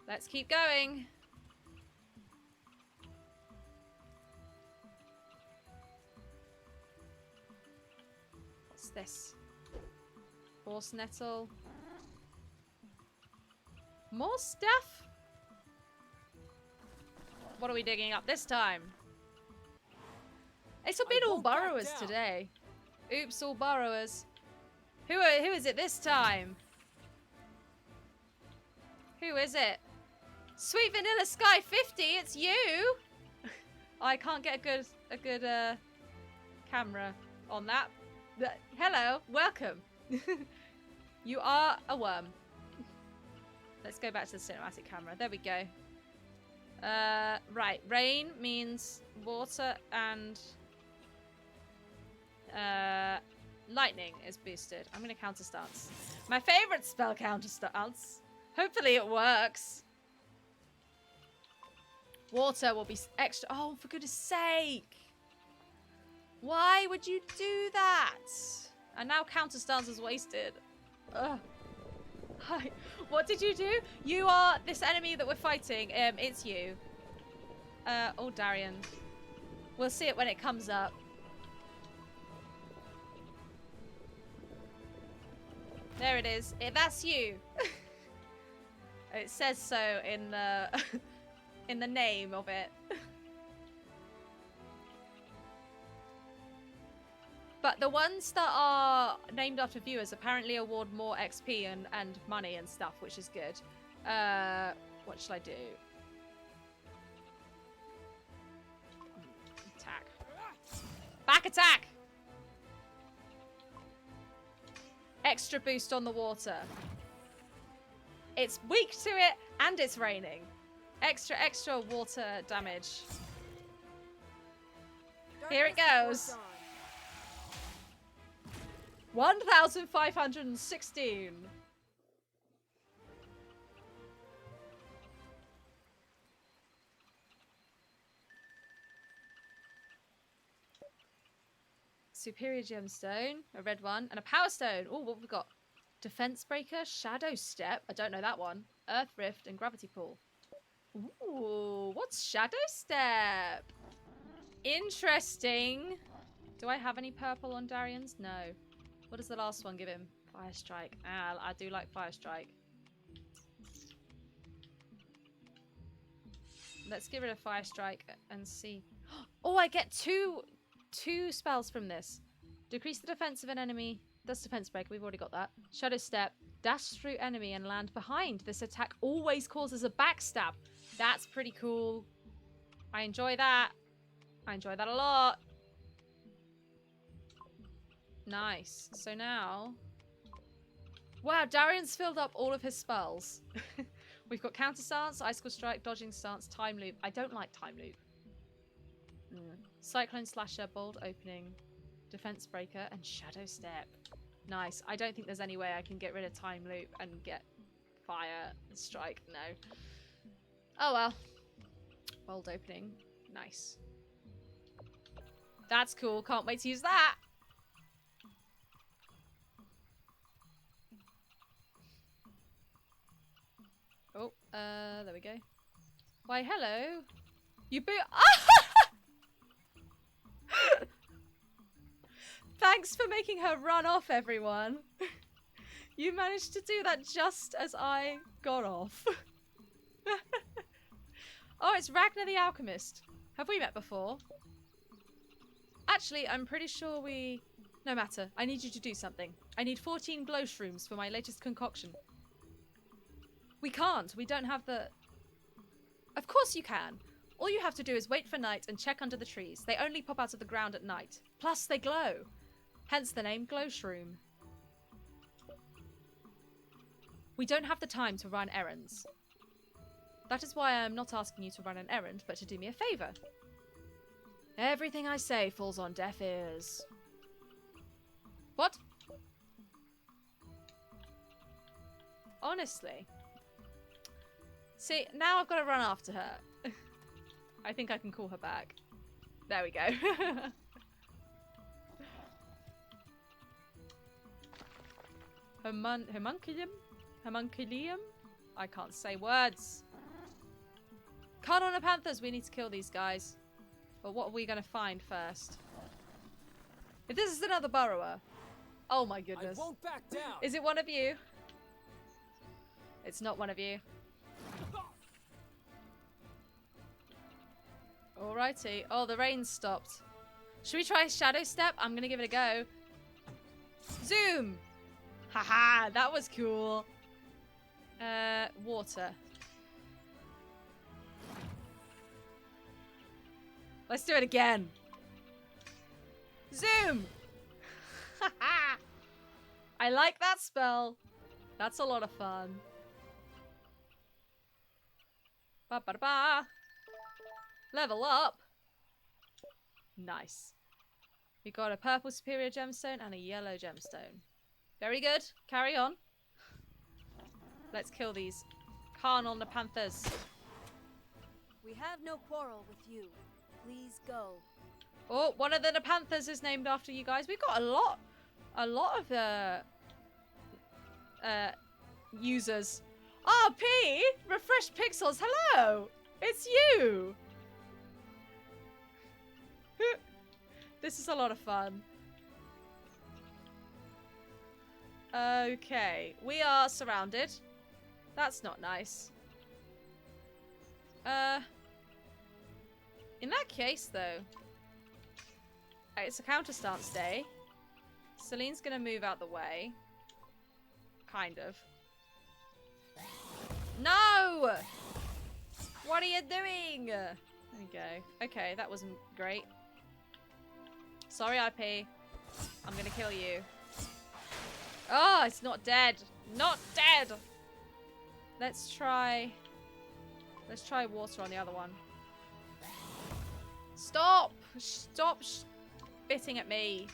Let's keep going. What's this? Horse nettle. More stuff? What are we digging up this time? It's been all burrowers today. Oops, all burrowers. Who is it this time? Who is it? Sweet Vanilla Sky 50, it's you! I can't get a good camera on that. Hello, welcome. You are a worm. Let's go back to the cinematic camera. There we go. Right, rain means water and lightning is boosted. I'm gonna counter stance. My favorite spell, counter stance. Hopefully it works. Water will be extra. Oh, for goodness sake! Why would you do that? And now counter stance is wasted. Ugh. Hi. What did you do? You are this enemy that we're fighting. It's you. Oh, Darian. We'll see it when it comes up. There it is. That's you. It says so in the in the name of it. But the ones that are named after viewers apparently award more XP and money and stuff, which is good. What shall I do? Attack. Back attack! Extra boost on the water. It's weak to it and it's raining. Extra water damage. Here it goes. 1,516. Superior gemstone, a red one, and a power stone. Oh, what have we got? Defense breaker, shadow step. I don't know that one. Earth rift and gravity pull. Ooh, what's shadow step? Interesting. Do I have any purple on Darian's? No. What does the last one give him? Fire strike. Ah, I do like fire strike. Let's get rid of fire strike and see. Oh, I get two spells from this. Decrease the defense of an enemy. That's defense break. We've already got that. Shadow step. Dash through enemy and land behind. This attack always causes a backstab. That's pretty cool. I enjoy that. I enjoy that a lot. Nice. So now... Wow, Darian's filled up all of his spells. We've got counter stance, icicle strike, dodging stance, time loop. I don't like time loop. Cyclone slasher, bold opening, defense breaker, and shadow step. Nice. I don't think there's any way I can get rid of time loop and get fire strike. No. Oh well. Bold opening. Nice. That's cool. Can't wait to use that. Oh, there we go. Why, hello. You boot. Thanks for making her run off, everyone. You managed to do that just as I got off. Oh, it's Ragnar the Alchemist. Have we met before? Actually, I'm pretty sure we... No matter. I need you to do something. I need 14 glow shrooms for my latest concoction. We can't. We don't have the... Of course you can. All you have to do is wait for night and check under the trees. They only pop out of the ground at night. Plus, they glow. Hence the name Glow Shroom. We don't have the time to run errands. That is why I am not asking you to run an errand, but to do me a favour. Everything I say falls on deaf ears. What? Honestly. See, now I've got to run after her. I think I can call her back. There we go. Homunculum? Homunculium? I can't say words. Carnona Panthers, we need to kill these guys. But what are we going to find first? If this is another burrower. Oh my goodness. I won't back down. Is it one of you? It's not one of you. Alrighty. Oh, the rain stopped. Should we try Shadow Step? I'm going to give it a go. Zoom! Haha, that was cool. Water. Let's do it again. Zoom! Haha! I like that spell. That's a lot of fun. Ba-ba-da-ba. Level up. Nice. We got a purple superior gemstone and a yellow gemstone. Very good. Carry on. Let's kill these carnal Nepanthers. We have no quarrel with you. Please go. Oh, one of the Nepanthers is named after you guys. We've got a lot of users. Oh, P! Refresh Pixels, hello! It's you! This is a lot of fun. Okay, we are surrounded. That's not nice. In that case, though, it's a counter stance day. Celine's gonna move out the way. Kind of. No! What are you doing? There we go. Okay, that wasn't great. Sorry, IP. I'm gonna kill you. Oh, it's not dead. Not dead! Let's try water on the other one. Stop! Stop spitting at me.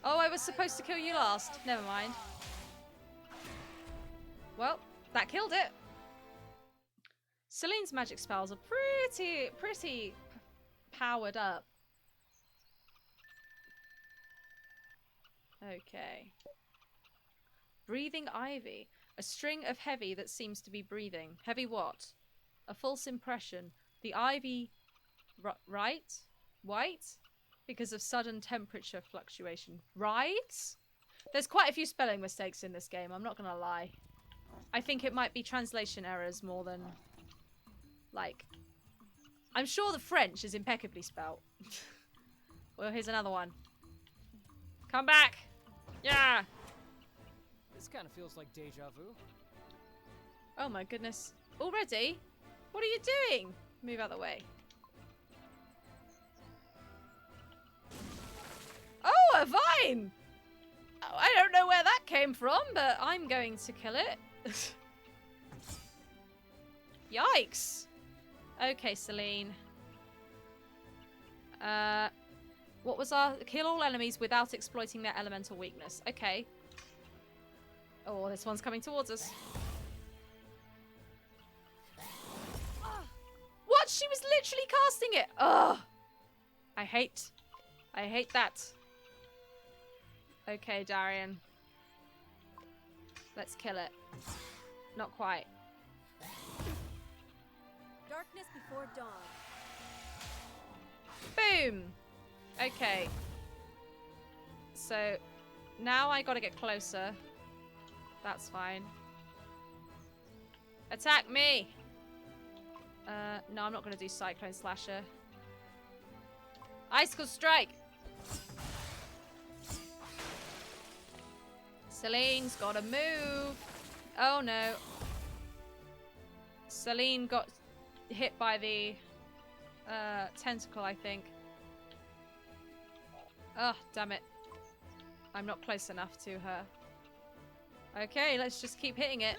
Oh, I was supposed to kill you last. Never mind. Well, that killed it. Celine's magic spells are pretty powered up. Okay. Breathing ivy. A string of heavy that seems to be breathing. Heavy what? A false impression. The ivy... right? White? Because of sudden temperature fluctuation. Right? There's quite a few spelling mistakes in this game, I'm not gonna lie. I think it might be translation errors more than... like... I'm sure the French is impeccably spelt. Well, here's another one. Come back! Yeah! This kind of feels like deja vu. Oh my goodness. Already? What are you doing? Move out the way. Oh, a vine! Oh, I don't know where that came from, but I'm going to kill it. Yikes! Okay, Celine. What was our... kill all enemies without exploiting their elemental weakness. Okay. Oh, this one's coming towards us. What? She was literally casting it! Ugh! I hate that. Okay, Darian. Let's kill it. Not quite. Darkness before dawn. Boom! Okay. So, now I gotta get closer. That's fine. Attack me! No, I'm not gonna do Cyclone Slasher. Icicle Strike! Celine's gotta move! Oh no. Celine got hit by the tentacle, I think. Oh, damn it. I'm not close enough to her. Okay, let's just keep hitting it.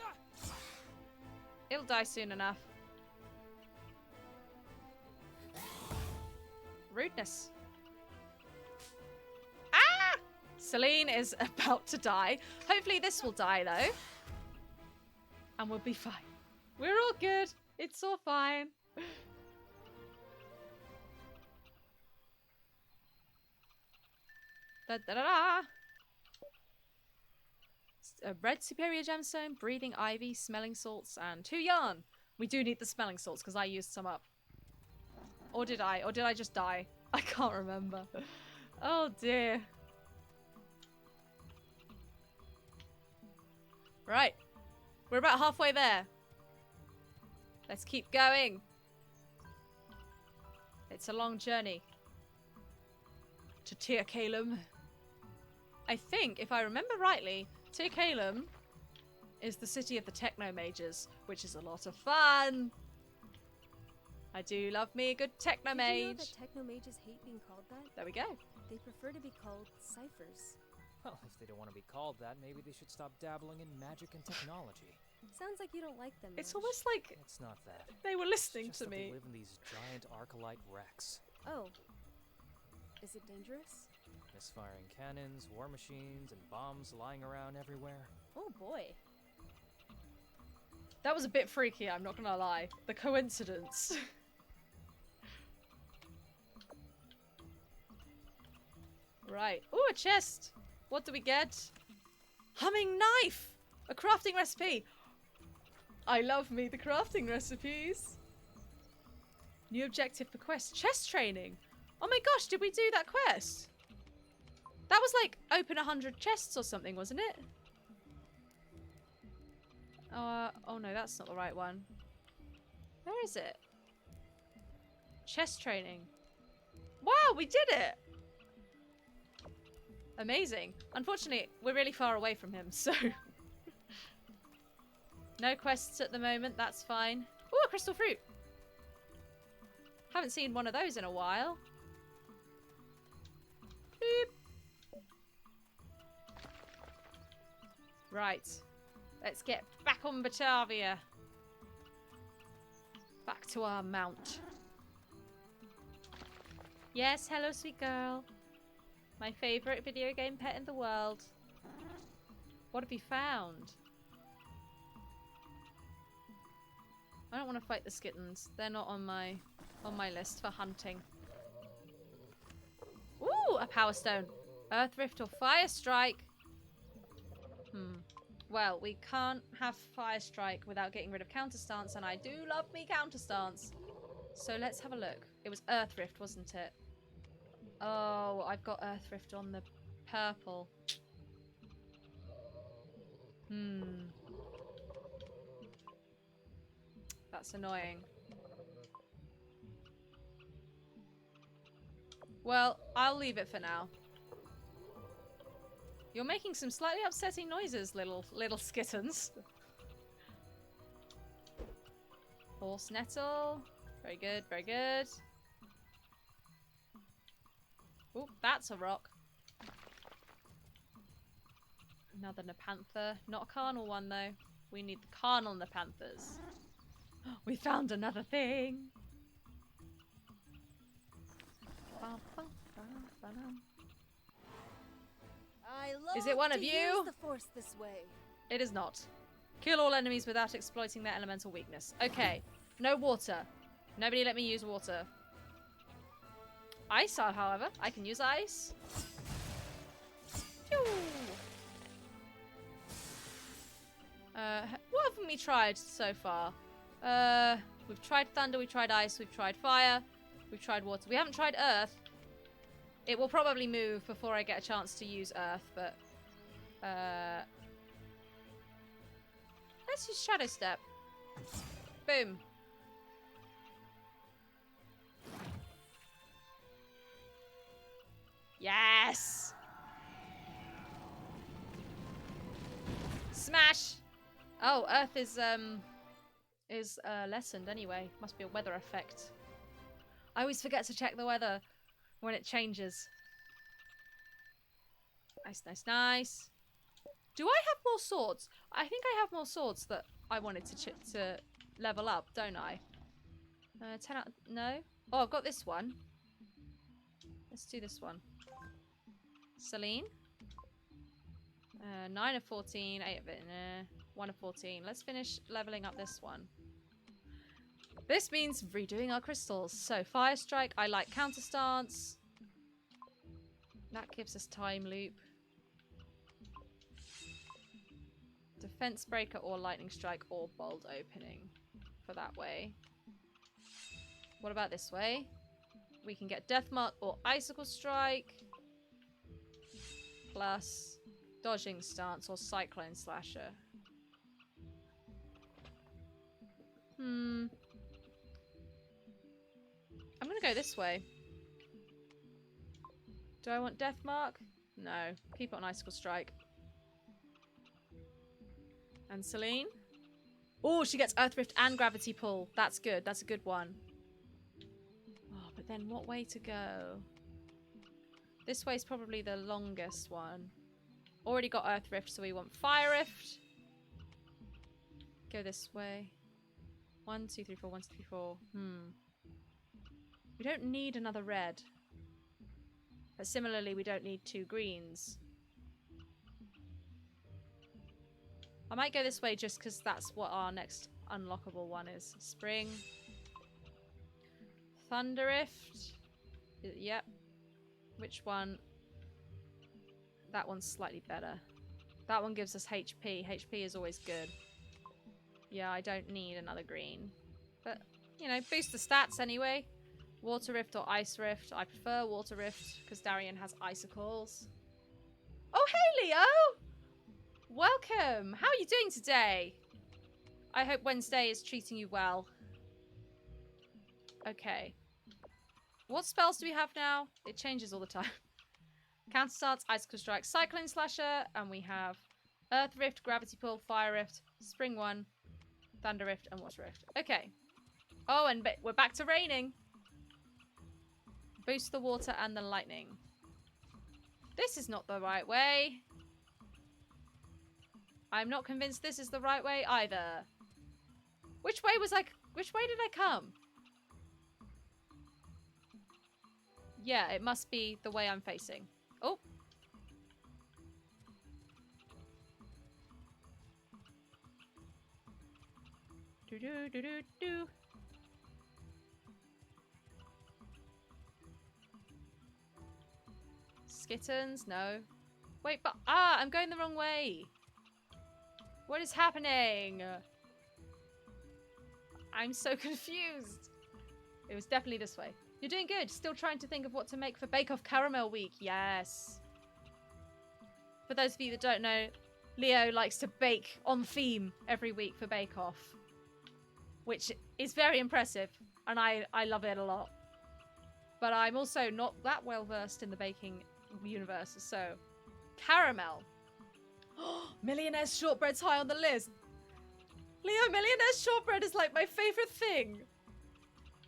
It'll die soon enough. Rudeness. Ah! Celine is about to die. Hopefully this will die, though. And we'll be fine. We're all good. It's all fine. Da da da da. A red superior gemstone, breathing ivy, smelling salts, and 2 yarn. We do need the smelling salts because I used some up. Or did I? Or did I just die? I can't remember. Oh dear. Right. We're about halfway there. Let's keep going. It's a long journey. To Tir Kalum. I think, if I remember rightly, Tir Kalum is the city of the Techno Mages, which is a lot of fun. I do love me a good Techno Did you know Mage. that techno mages hate being called that? There we go. They prefer to be called ciphers. Well, if they don't want to be called that, maybe they should stop dabbling in magic and technology. Sounds like you don't like them It's much. almost like It's not that. they were listening It's to just that me. they live in these giant arcalite wrecks. Oh. Is it dangerous? Misfiring cannons, war machines, and bombs lying around everywhere. Oh boy. That was a bit freaky, I'm not gonna lie. The coincidence. Right. Ooh, a chest! What do we get? Humming knife! A crafting recipe! I love me the crafting recipes! New objective for quest. Chest training! Oh my gosh, did we do that quest? That was like open 100 chests or something, wasn't it? Oh no, that's not the right one. Where is it? Chest training. Wow, we did it! Amazing. Unfortunately, we're really far away from him, so... No quests at the moment, that's fine. Ooh, a crystal fruit! Haven't seen one of those in a while. Boop. Right. Let's get back on Batavia. Back to our mount. Yes, hello, sweet girl. My favourite video game pet in the world. What have you found? I don't want to fight the skittens. They're not on my list for hunting. Ooh, a power stone. Earth Rift or Fire Strike? Well, we can't have Fire Strike without getting rid of Counter Stance, and I do love me Counter Stance. So let's have a look. It was Earth Rift, wasn't it? Oh, I've got Earth Rift on the purple. That's annoying. Well, I'll leave it for now. You're making some slightly upsetting noises, little skittens. Horse nettle. Very good, very good. Oh, that's a rock. Another Nepanther. Not a carnal one, though. We need the carnal Nepanthers. We found another thing. I love Is it one of to you? use the force this way. It is not. Kill all enemies without exploiting their elemental weakness. Okay. No water. Nobody let me use water. Ice, however. I can use ice. Phew. What haven't we tried so far? We've tried thunder, we've tried ice, we've tried fire, we've tried water. We haven't tried earth. It will probably move before I get a chance to use earth, but... let's use Shadow Step. Boom. Yes! Smash! Oh, earth is lessened anyway. Must be a weather effect. I always forget to check the weather when it changes. Nice, nice, nice. Do I have more swords? I think I have more swords that I wanted to level up, don't I? 10 out... No? Oh, I've got this one. Let's do this one. Celine. 9 of 14, 8 of it. 1 of 14. Let's finish leveling up this one. This means redoing our crystals. So, Fire Strike. I like Counter Stance. That gives us Time Loop. Defense Breaker or Lightning Strike or Bold Opening for that way. What about this way? We can get Death Mark or Icicle Strike. Plus Dodging Stance or Cyclone Slasher. I'm gonna go this way. Do I want Death Mark? No. Keep it on Icicle Strike. And Celine? Oh, she gets Earth Rift and Gravity Pull. That's good. That's a good one. Oh, but then what way to go? This way's probably the longest one. Already got Earth Rift, so we want Fire Rift. Go this way. 1, 2, 3, 4. 1, 2, 3, 4. We don't need another red. But similarly, we don't need 2 greens. I might go this way just because that's what our next unlockable one is. Spring. Thunder Rift. Yep. Which one? That one's slightly better. That one gives us HP. HP is always good. Yeah, I don't need another green. But, you know, boost the stats anyway. Water Rift or Ice Rift. I prefer Water Rift because Darian has icicles. Oh, hey, Leo! Welcome! How are you doing today? I hope Wednesday is treating you well. Okay. What spells do we have now? It changes all the time. Counter Stance, Icicle Strike, Cyclone Slasher, and we have Earth Rift, Gravity Pull, Fire Rift, Spring 1, Thunder Rift, and Water Rift. Okay. Oh, and we're back to raining. Boost the water and the lightning. This is not the right way. I'm not convinced this is the right way either. Which way did I come? Yeah, it must be the way I'm facing. Oh. Do do do do do. Skittens? No. Wait, but I'm going the wrong way. What is happening? I'm so confused. It was definitely this way. You're doing good. Still trying to think of what to make for Bake Off Caramel Week. Yes. For those of you that don't know, Leo likes to bake on theme every week for Bake Off, which is very impressive, and I love it a lot. But I'm also not that well versed in the baking universe, so caramel. Millionaire's shortbread's high on the list. Leo, Millionaire's shortbread is like my favorite thing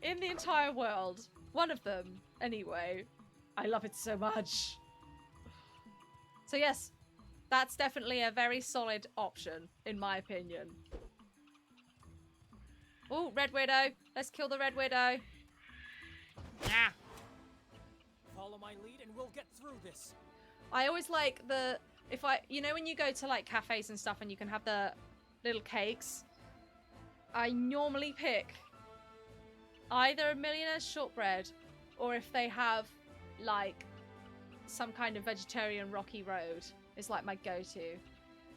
in the entire world. One of them, anyway. I love it so much. So yes, that's definitely a very solid option, in my opinion. Oh, Red Widow. Let's kill the Red Widow. Ah. Follow my lead and we'll get through this. I always like you know when you go to like cafes and stuff and you can have the little cakes? I normally pick either a Millionaire's shortbread or if they have like some kind of vegetarian rocky road is like my go-to.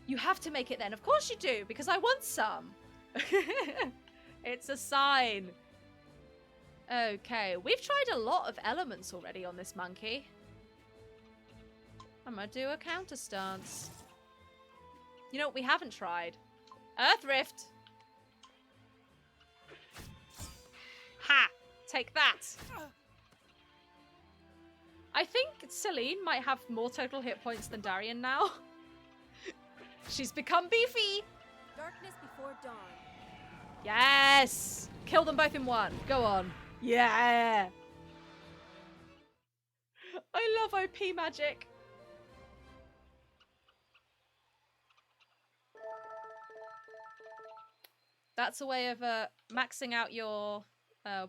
You have to make it then. Of course you do, because I want some. It's a sign. Okay, we've tried a lot of elements already on this monkey. I'm gonna do a counter stance. You know what we haven't tried? Earth Rift. Ha! Take that. I think Celine might have more total hit points than Darian now. She's become beefy. Darkness before dawn. Yes! Kill them both in one. Go on. Yeah! I love OP magic. That's a way of maxing out your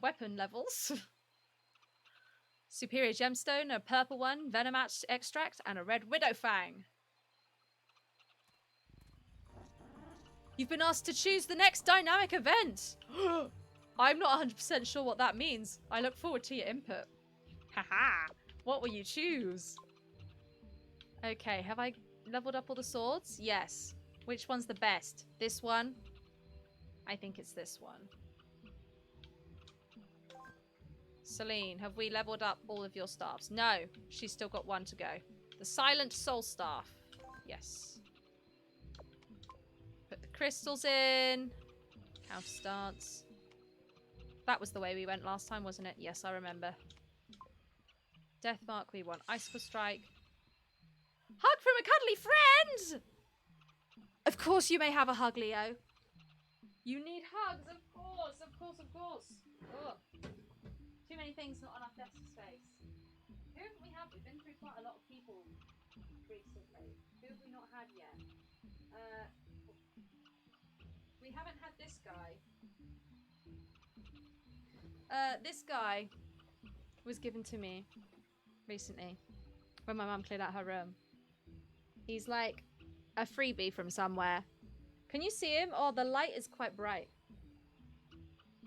weapon levels. Superior gemstone, a purple one, venom extract, and a red widow fang. You've been asked to choose the next dynamic event. I'm not 100% sure what that means. I look forward to your input. Haha. What will you choose? Okay, have I leveled up all the swords? Yes. Which one's the best? This one? I think it's this one. Celine, have we leveled up all of your staffs? No, she's still got one to go. The Silent Soul Staff. Yes. Put the crystals in. Counter stance. That was the way we went last time, wasn't it? Yes, I remember. Death Mark, we want Icicle Strike. Hug from a cuddly friend! Of course you may have a hug, Leo. You need hugs, of course, of course, of course. Ugh. Too many things, not enough desk space. Who haven't we had? We've been through quite a lot of people recently. Who have we not had yet? We haven't had this guy. This guy was given to me recently when my mum cleared out her room. He's like a freebie from somewhere. Can you see him? Oh, the light is quite bright.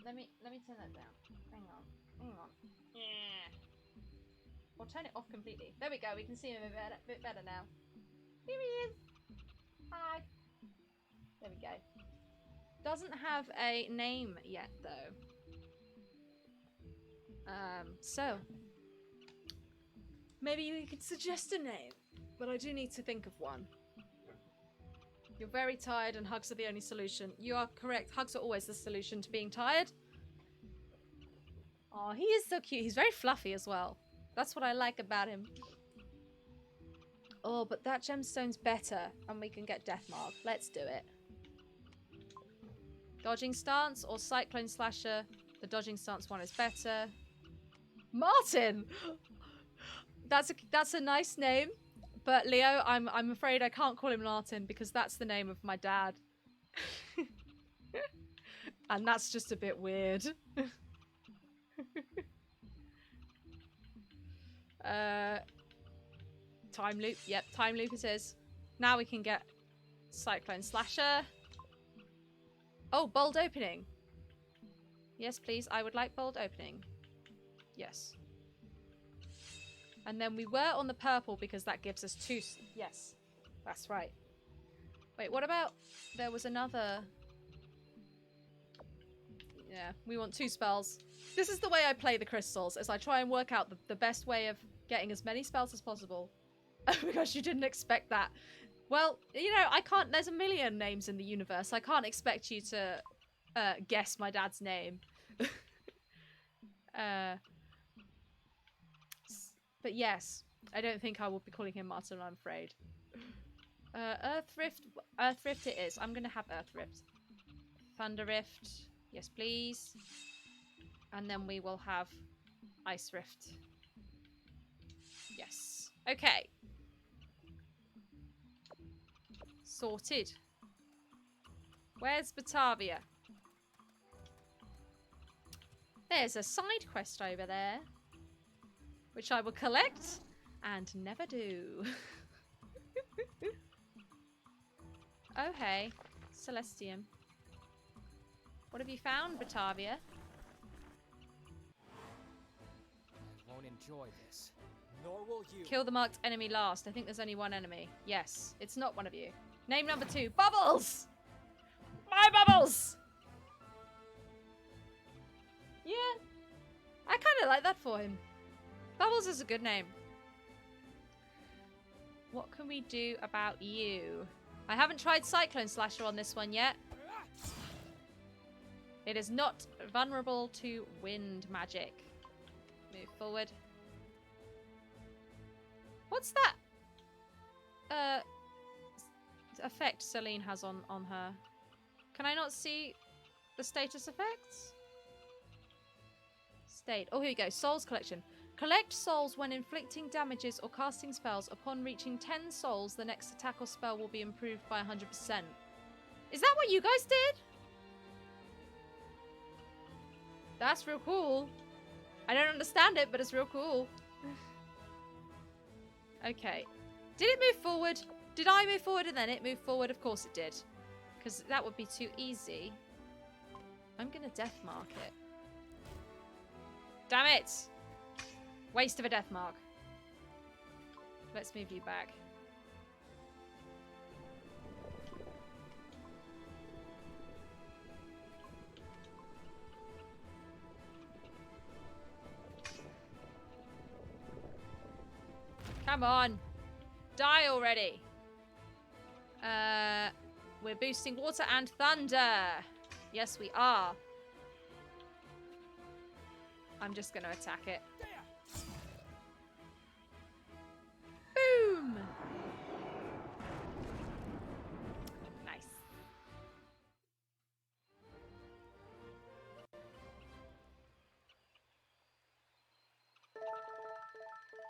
Let me turn that down. Hang on. Yeah. Or turn it off completely. There we go. We can see him a bit better now. Here he is. Hi. There we go. Doesn't have a name yet though. So maybe you could suggest a name, but I do need to think of one. You're very tired and hugs are the only solution. You are correct. Hugs are always the solution to being tired. Oh, he is so cute. He's very fluffy as well. That's what I like about him. Oh, but that gemstone's better and we can get Deathmark. Let's do it. Dodging stance or Cyclone Slasher. The dodging stance one is better. Martin! That's a nice name. But Leo, I'm afraid I can't call him Martin because that's the name of my dad. And that's just a bit weird. Time loop. Yep, time loop it is. Now we can get Cyclone Slasher. Oh, bold opening. Yes, please. I would like bold opening. Yes. And then we were on the purple because that gives us 2... Yes, that's right. Wait, what about... There was another... Yeah, we want 2 spells. This is the way I play the crystals, as I try and work out the best way of getting as many spells as possible. Because you didn't expect that. Well, you know, I can't... There's a million names in the universe. I can't expect you to guess my dad's name. But yes, I don't think I will be calling him Martin, I'm afraid. Earth Rift. Earth Rift it is. I'm going to have Earth Rift. Thunder Rift. Yes, please. And then we will have Ice Rift. Yes. Okay. Sorted. Where's Batavia? There's a side quest over there, which I will collect and never do. Oh, hey. Celestium. What have you found, Batavia? I won't enjoy this. Nor will you. Kill the marked enemy last. I think there's only one enemy. Yes, it's not one of you. Name number 2. Bubbles! My Bubbles! Yeah. I kind of like that for him. Bubbles is a good name. What can we do about you? I haven't tried Cyclone Slasher on this one yet. It is not vulnerable to wind magic. Move forward. What's that effect Celine has on her? Can I not see the status effects? State. Oh, here we go. Souls collection. Collect souls when inflicting damages or casting spells. Upon reaching 10 souls, the next attack or spell will be improved by 100%. Is that what you guys did? That's real cool. I don't understand it, but it's real cool. Okay. Did it move forward? Did I move forward and then it moved forward? Of course it did. Because that would be too easy. I'm going to death mark it. Damn it! Waste of a death mark. Let's move you back. Come on. Die already. We're boosting water and thunder. Yes, we are. I'm just going to attack it. Boom! Nice.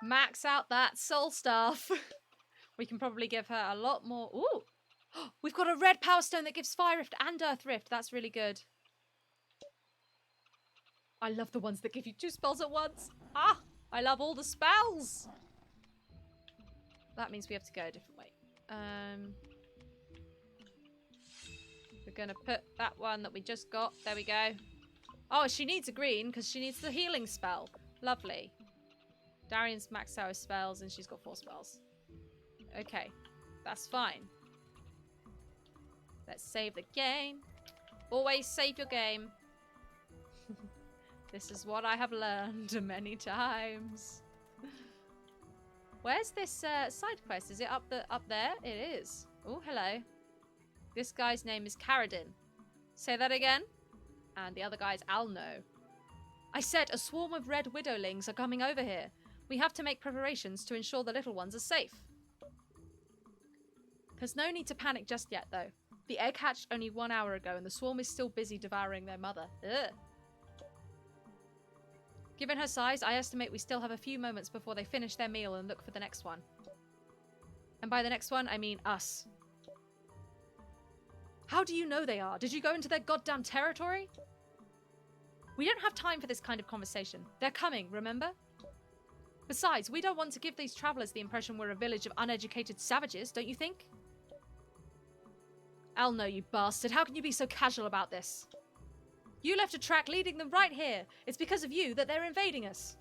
Max out that soul staff. We can probably give her a lot more. Ooh! We've got a red power stone that gives Fire Rift and Earth Rift. That's really good. I love the ones that give you 2 spells at once. Ah! I love all the spells! That means we have to go a different way. We're going to put that one that we just got. There we go. Oh, she needs a green because she needs the healing spell. Lovely. Darian's maxed out her spells and she's got 4 spells. Okay. That's fine. Let's save the game. Always save your game. This is what I have learned many times. Where's this side quest? Is it up there? It is. Oh, hello. This guy's name is Caradin. Say that again. And the other guy's Alno. I said a swarm of red widowlings are coming over here. We have to make preparations to ensure the little ones are safe. There's no need to panic just yet, though. The egg hatched only 1 hour ago, and the swarm is still busy devouring their mother. Ugh. Given her size, I estimate we still have a few moments before they finish their meal and look for the next one. And by the next one, I mean us. How do you know they are? Did you go into their goddamn territory? We don't have time for this kind of conversation. They're coming, remember? Besides, we don't want to give these travelers the impression we're a village of uneducated savages, don't you think? Alno, you bastard. How can you be so casual about this? You left a track leading them right here. It's because of you that they're invading us.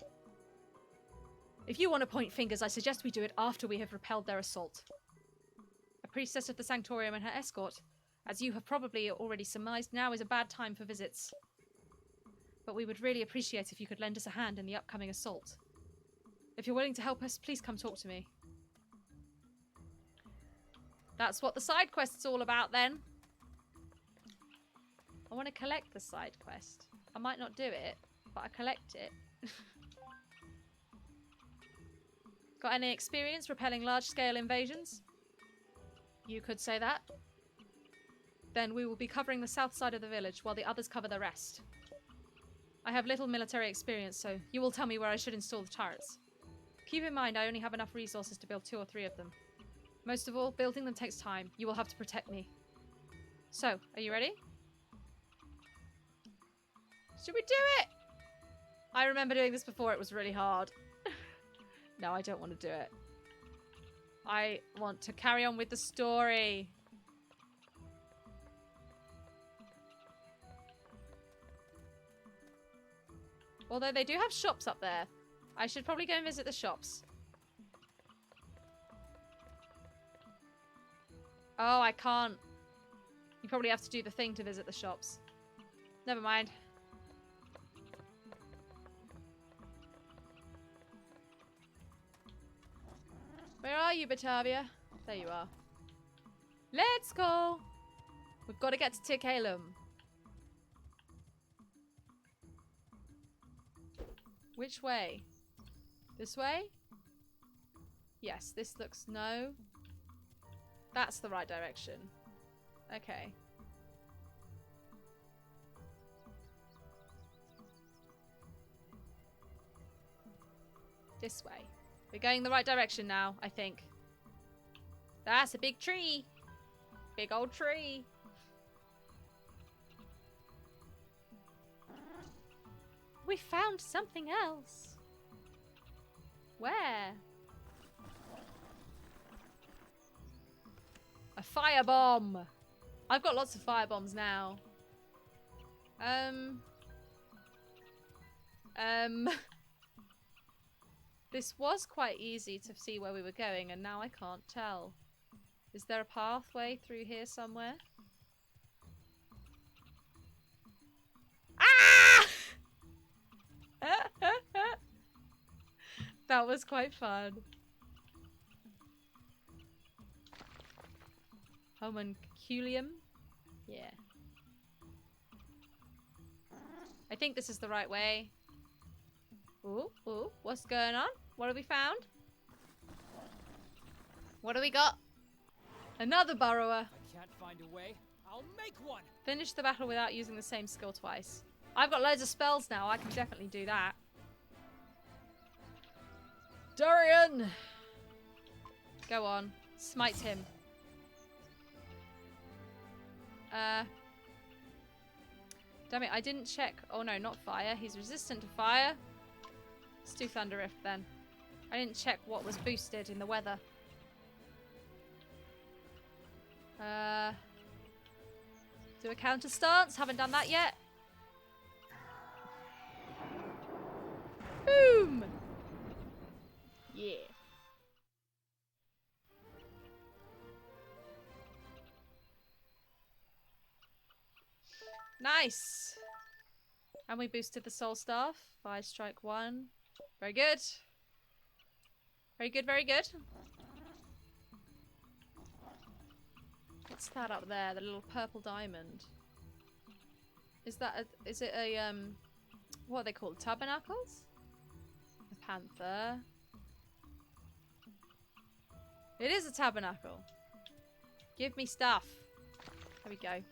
If you want to point fingers, I suggest we do it after we have repelled their assault. A priestess of the Sanctorium and her escort, as you have probably already surmised, now is a bad time for visits. But we would really appreciate if you could lend us a hand in the upcoming assault. If you're willing to help us, please come talk to me. That's what the side quest's all about, then. I want to collect the side quest. I might not do it, but I collect it. Got any experience repelling large-scale invasions? You could say that. Then we will be covering the south side of the village, while the others cover the rest. I have little military experience, so you will tell me where I should install the turrets. Keep in mind, I only have enough resources to build 2 or 3 of them. Most of all, building them takes time. You will have to protect me. So, are you ready? Should we do it? I remember doing this before. It was really hard. No, I don't want to do it. I want to carry on with the story. Although they do have shops up there. I should probably go and visit the shops. Oh, I can't. You probably have to do the thing to visit the shops. Never mind. Where are you, Batavia? There you are. Let's go! We've got to get to Tikhalum. Which way? This way? Yes, this looks no. That's the right direction. Okay. This way. We're going the right direction now, I think. That's a big tree. Big old tree. We found something else. Where? A firebomb. I've got lots of firebombs now. This was quite easy to see where we were going, and now I can't tell. Is there a pathway through here somewhere? Ah! That was quite fun. Homunculum? Yeah. I think this is the right way. Ooh, ooh, what's going on? What have we found? What do we got? Another burrower. I can't find a way. I'll make one. Finish the battle without using the same skill twice. I've got loads of spells now. I can definitely do that. Durian! Go on. Smite him. Damn it, I didn't check. Oh no, not fire. He's resistant to fire. Let's do Thunder Rift then. I didn't check what was boosted in the weather. Do a counter stance. Haven't done that yet. Boom! Yeah. Nice. And we boosted the soul staff. Fire strike 1. Very good. Very good, very good. What's that up there? The little purple diamond. Is that a, is it a what are they called? Tabernacles? A panther. It is a tabernacle. Give me stuff. There we go.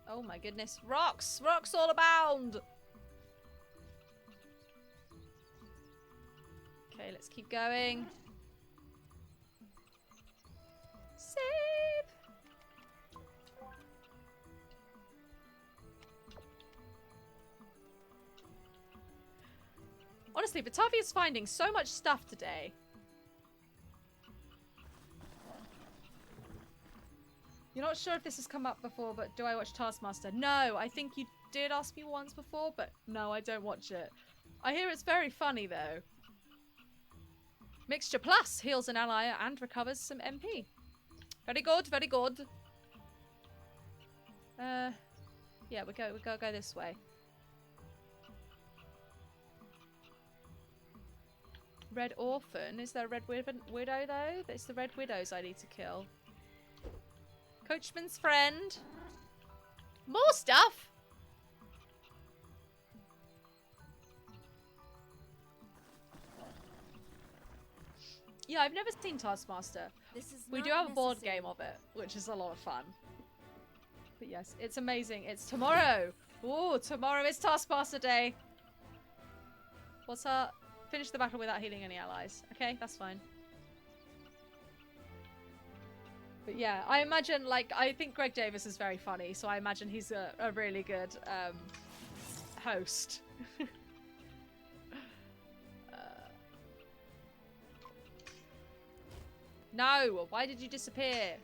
Oh my goodness. Rocks! Rocks all abound! Okay, let's keep going. Save! Honestly, Batavia's finding so much stuff today. You're not sure if this has come up before, but do I watch Taskmaster? No, I think you did ask me once before, but no, I don't watch it. I hear it's very funny though. Mixture Plus heals an ally and recovers some MP. Very good, very good. Yeah, we gotta go this way. Red Orphan? Is there a Red Widow though? It's the Red Widows I need to kill. Coachman's friend. More stuff! Yeah, I've never seen Taskmaster. We do have a board game of it, which is a lot of fun. But yes, it's amazing. It's tomorrow. Ooh, tomorrow is Taskmaster Day. What's up? Finish the battle without healing any allies. Okay, that's fine. But yeah, I imagine, like, I think Greg Davis is very funny, so I imagine he's a really good host. No! Why did you disappear?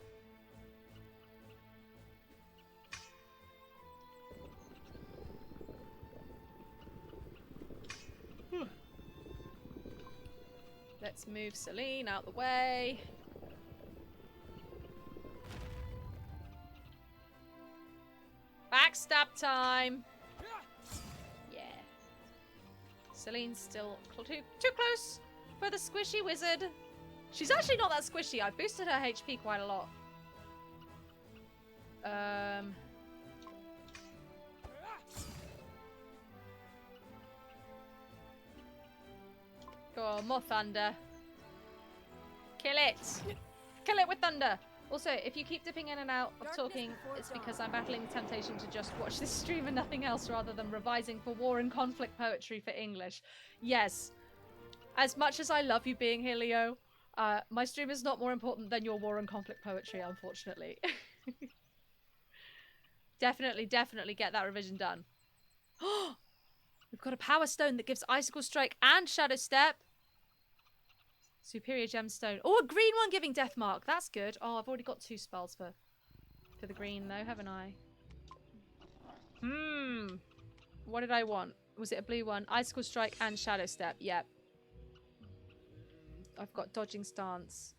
Let's move Celine out the way. Backstab time! Yeah. Celine's still too close for the squishy wizard. She's actually not that squishy. I've boosted her HP quite a lot. Go on, more thunder. Kill it! Kill it with thunder! Also, if you keep dipping in and out of talking, it's because I'm battling the temptation to just watch this stream and nothing else rather than revising for war and conflict poetry for English. Yes. As much as I love you being here, Leo, my stream is not more important than your war and conflict poetry, unfortunately. Definitely get that revision done. We've got a power stone that gives Icicle Strike and Shadow Step. Superior Gemstone. Oh, a green one giving Death Mark. That's good. Oh, I've already got 2 spells for the green though, haven't I? What did I want? Was it a blue one? Icicle Strike and Shadow Step. Yep. I've got Dodging Stance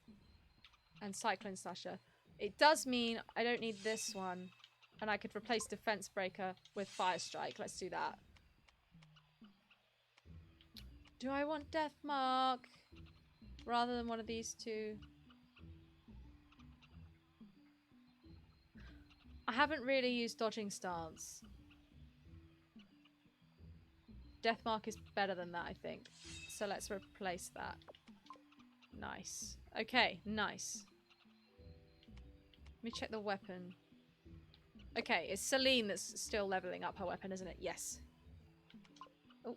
and Cyclone Slasher. It does mean I don't need this one. And I could replace Defense Breaker with Fire Strike. Let's do that. Do I want Death Mark? Rather than one of these two. I haven't really used Dodging Stance. Death Mark is better than that, I think. So let's replace that. Nice. Okay, nice. Let me check the weapon. Okay, it's Celine that's still leveling up her weapon, isn't it? Yes. Oh.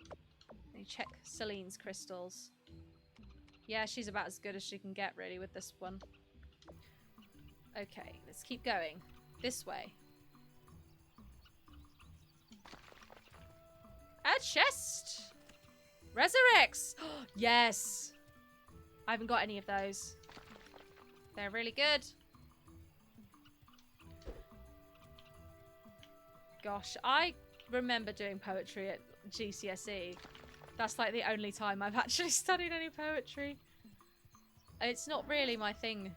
Let me check Celine's crystals. Yeah, she's about as good as she can get, really, with this one. Okay, let's keep going. This way. A chest! Resurrects! Yes! I haven't got any of those. They're really good. Gosh, I remember doing poetry at GCSE. That's like the only time I've actually studied any poetry. It's not really my thing.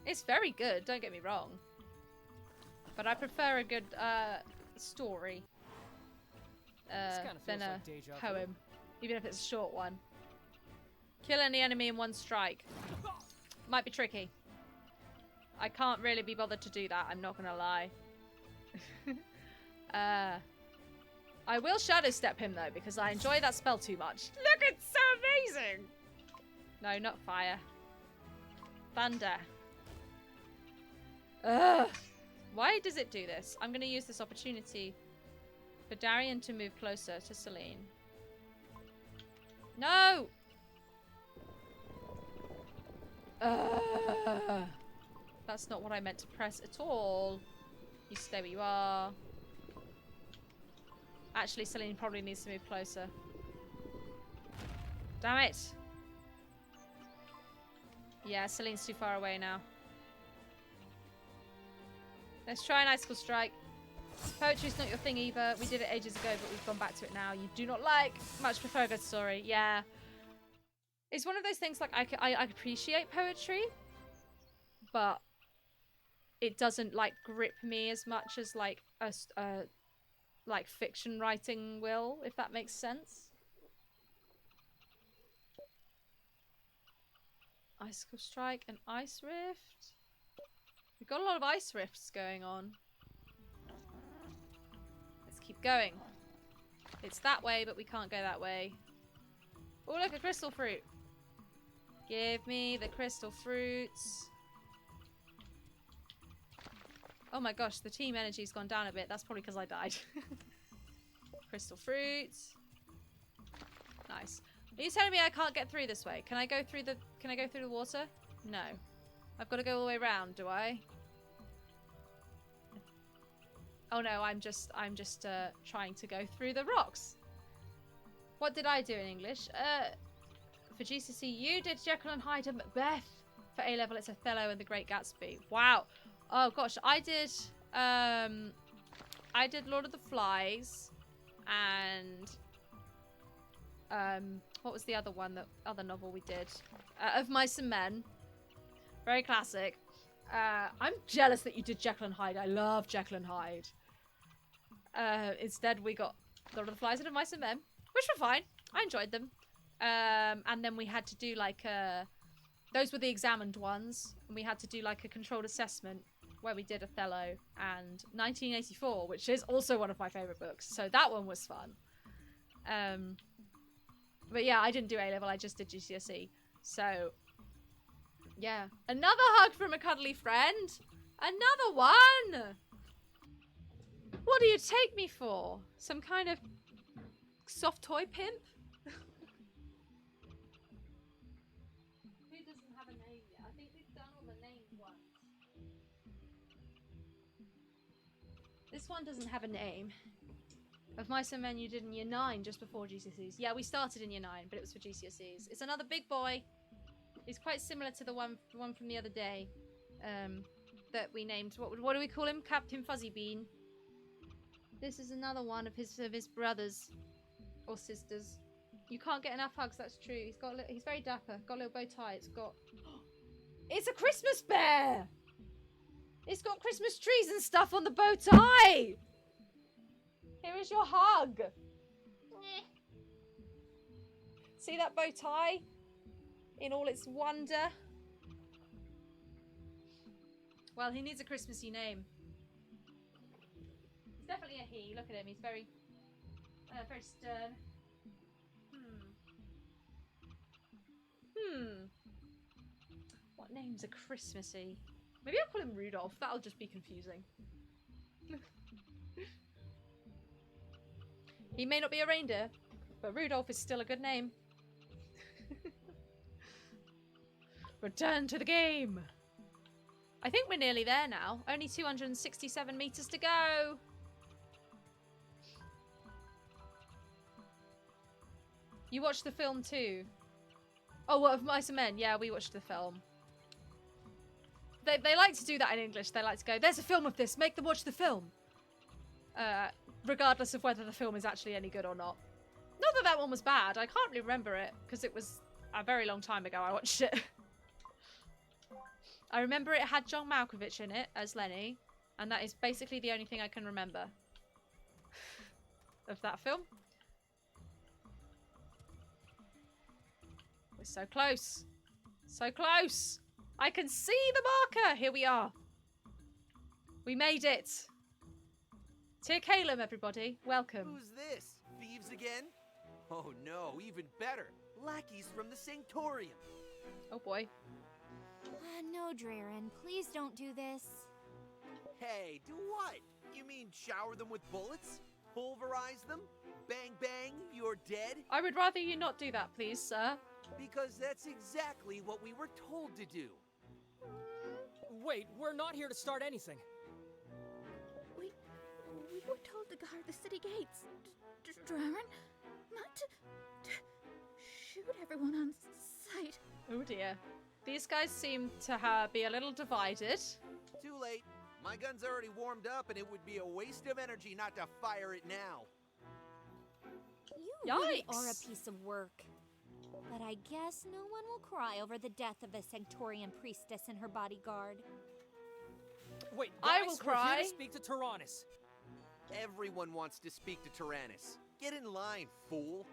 It's very good, don't get me wrong. But I prefer a good story than a poem. Even if it's a short one. Kill any enemy in one strike. Might be tricky. I can't really be bothered to do that, I'm not gonna lie. I will Shadow Step him though, because I enjoy that spell too much. Look, it's so amazing! No, not fire. Thunder. Ugh. Why does it do this? I'm going to use this opportunity for Darian to move closer to Celine. No! That's not what I meant to press at all. You stay where you are. Actually, Celine probably needs to move closer. Damn it! Yeah, Celine's too far away now. Let's try an Icicle Strike. Poetry's not your thing either. We did it ages ago, but we've gone back to it now. You do not like. Much prefer Good Story. Yeah. It's one of those things, like, I appreciate poetry, but it doesn't, like, grip me as much as, like, like, fiction writing will, if that makes sense. Icicle Strike and Ice Rift. We've got a lot of Ice Rifts going on. Let's keep going. It's that way, but we can't go that way. Oh, look, a crystal fruit. Give me the crystal fruits. Oh my gosh, the team energy's gone down a bit. That's probably because I died. Crystal fruits. Nice. Are you telling me I can't get through this way? Can I go through the water? No. I've got to go all the way around, do I? Oh no, I'm just trying to go through the rocks. What did I do in English? For GCSE, you did Jekyll and Hyde and Macbeth. For A-level, it's Othello and The Great Gatsby. Wow. Oh gosh, I did Lord of the Flies and what was the other one, the other novel we did? Of Mice and Men. Very classic. I'm jealous that you did Jekyll and Hyde. I love Jekyll and Hyde. Instead, we got Lord of the Flies and Of Mice and Men, which were fine. I enjoyed them. And then we had to do like those were the examined ones, and we had to do like a controlled assessment where we did Othello and 1984, which is also one of my favorite books. So that one was fun. But yeah, I didn't do A-level. I just did GCSE. So yeah, another hug from a cuddly friend. Another one. What do you take me for? Some kind of soft toy pimp? Who doesn't have a name yet? I think we've done all the named ones. This one doesn't have a name. Of Mice and Men you did in year 9 just before GCSEs. Yeah, we started in year 9, but it was for GCSEs. It's another big boy. He's quite similar to the one from the other day. That we named. What do we call him? Captain Fuzzybean. This is another one of his brothers or sisters. You can't get enough hugs. That's true. He's very dapper. Got a little bow tie. It's a Christmas bear. It's got Christmas trees and stuff on the bow tie. Here is your hug. See that bow tie in all its wonder? Well, he needs a Christmassy name. He's definitely a he. Look at him. He's very stern. What name's a Christmassy? Maybe I'll call him Rudolph. That'll just be confusing. He may not be a reindeer, but Rudolph is still a good name. Return to the game. I think we're nearly there now. Only 267 meters to go. You watched the film too? Oh, what, of Mice and Men? Yeah, we watched the film. They like to do that in English. They like to go, there's a film of this, make them watch the film. Regardless of whether the film is actually any good or not. Not that that one was bad. I can't really remember it because it was a very long time ago I watched it. I remember it had John Malkovich in it as Lenny, and that is basically the only thing I can remember of that film. We're so close. So close. I can see the marker. Here we are. We made it. Tir Calum, everybody. Welcome. Who's this? Thieves again? Oh no, even better. Lackeys from the Sanctorium. Oh boy. No, Draren, please don't do this. Hey, do what? You mean shower them with bullets? Pulverize them? Bang bang, you're dead? I would rather you not do that, please, sir. Because that's exactly what we were told to do. Wait, we're not here to start anything. We were told to guard the city gates, Draren, not to shoot everyone on sight. Oh dear. These guys seem to be a little divided. Too late. My gun's already warmed up, and it would be a waste of energy not to fire it now. You really are a Yikes. piece of work. But I guess no one will cry over the death of the Sanctorian priestess and her bodyguard. Wait, I guys, will we're here cry. to speak to Tyrannus. Everyone wants to speak to Tyrannus. Get in line, fool.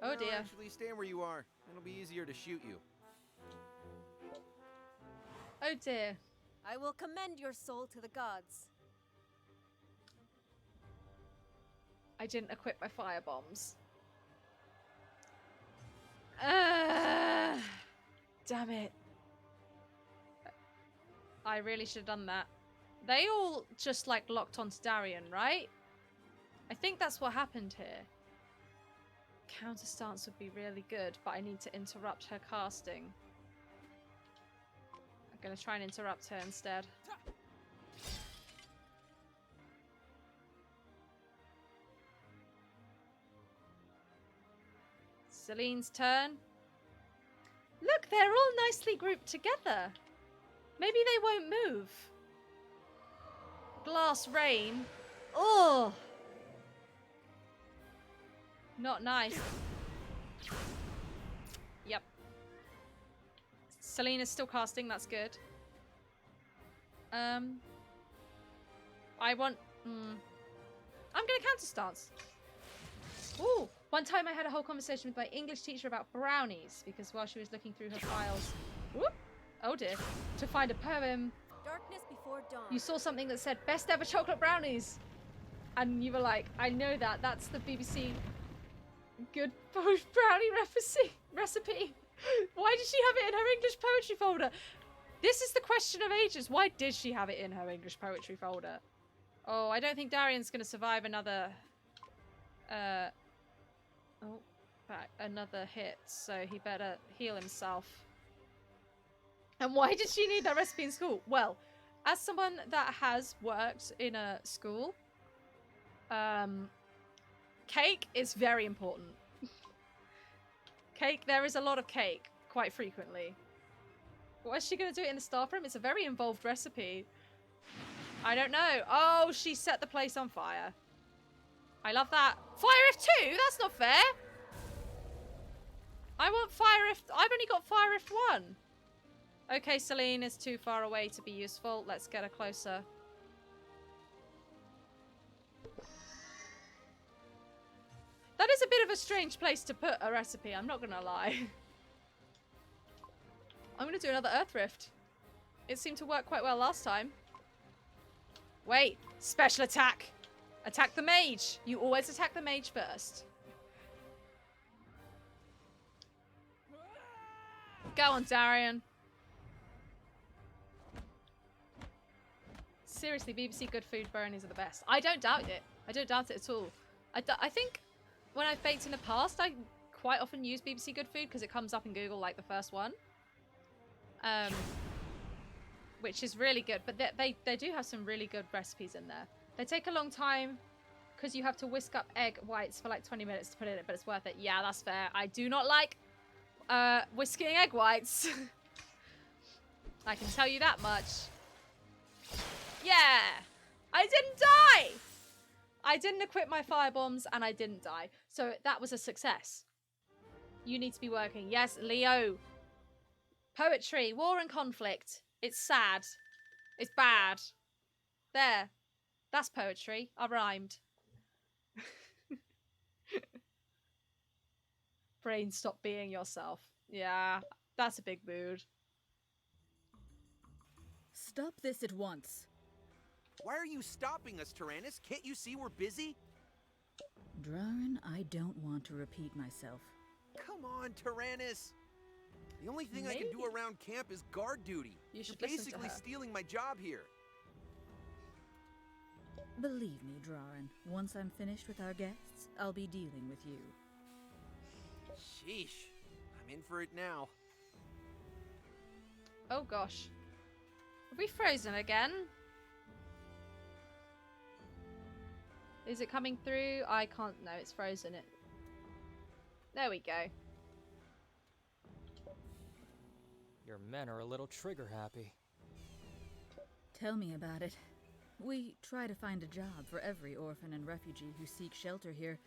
Oh No, dear. Actually, stand where you are. It'll be easier to shoot you. Oh dear. I will commend your soul to the gods. I didn't equip my fire bombs. Damn it. I really should have done that. They all just like locked onto Darian, right? I think that's what happened here. Counter stance would be really good, but I need to interrupt her casting. I'm gonna try and interrupt her instead. Celine's turn. Look, they're all nicely grouped together. Maybe they won't move. Glass rain. Oh! Not nice. Yep. Celine is still casting, that's good. I want... I'm gonna counter stance. Ooh! One time I had a whole conversation with my English teacher about brownies, because while she was looking through her files... Whoop! Oh dear. To find a poem, Darkness before dawn. you saw something that said, best ever chocolate brownies! And you were like, I know that, that's the BBC good brownie recipe. Why did she have it in her English poetry folder? This is the question of ages. Why did she have it in her English poetry folder? Oh, I don't think Darian's gonna survive another... another hit, so he better heal himself. And why did she need that recipe in school? Well, as someone that has worked in a school, cake is very important. Cake, there is a lot of cake, quite frequently. What is she going to do it in the staff room? It's a very involved recipe. I don't know. Oh, she set the place on fire. I love that. Fire F2? That's not fair. I want Fire F... I've only got Fire F1. Okay, Celine is too far away to be useful. Let's get her closer. That is a bit of a strange place to put a recipe, I'm not gonna lie. I'm gonna do another Earth Rift. It seemed to work quite well last time. Wait, special attack! Attack the mage! You always attack the mage first. Go on, Darian. Seriously, BBC Good Food brownies are the best. I don't doubt it. I don't doubt it at all. I think when I've baked in the past, I quite often use BBC Good Food because it comes up in Google like the first one. Which is really good. But they do have some really good recipes in there. They take a long time because you have to whisk up egg whites for like 20 minutes to put in it, but it's worth it. Yeah, that's fair. I do not like whisking egg whites. I can tell you that much. Yeah! I didn't die! I didn't equip my firebombs and I didn't die. So that was a success. You need to be working. Yes, Leo. Poetry, war and conflict. It's sad. It's bad. There. That's poetry. I rhymed. Brain, stop being yourself. Yeah, that's a big mood. Stop this at once. Why are you stopping us, Tyrannus? Can't you see we're busy? Drarin, I don't want to repeat myself. Come on, Tyrannus. The only thing I can do Maybe. around camp is guard duty. You should You're listen to basically her. stealing my job here. Believe me, Drarin, once I'm finished with our guests, I'll be dealing with you. Sheesh. I'm in for it now. Oh gosh. Have we frozen again? Is it coming through? I can't. No, it's frozen. There we go. Your men are a little trigger happy. Tell me about it. We try to find a job for every orphan and refugee who seek shelter here,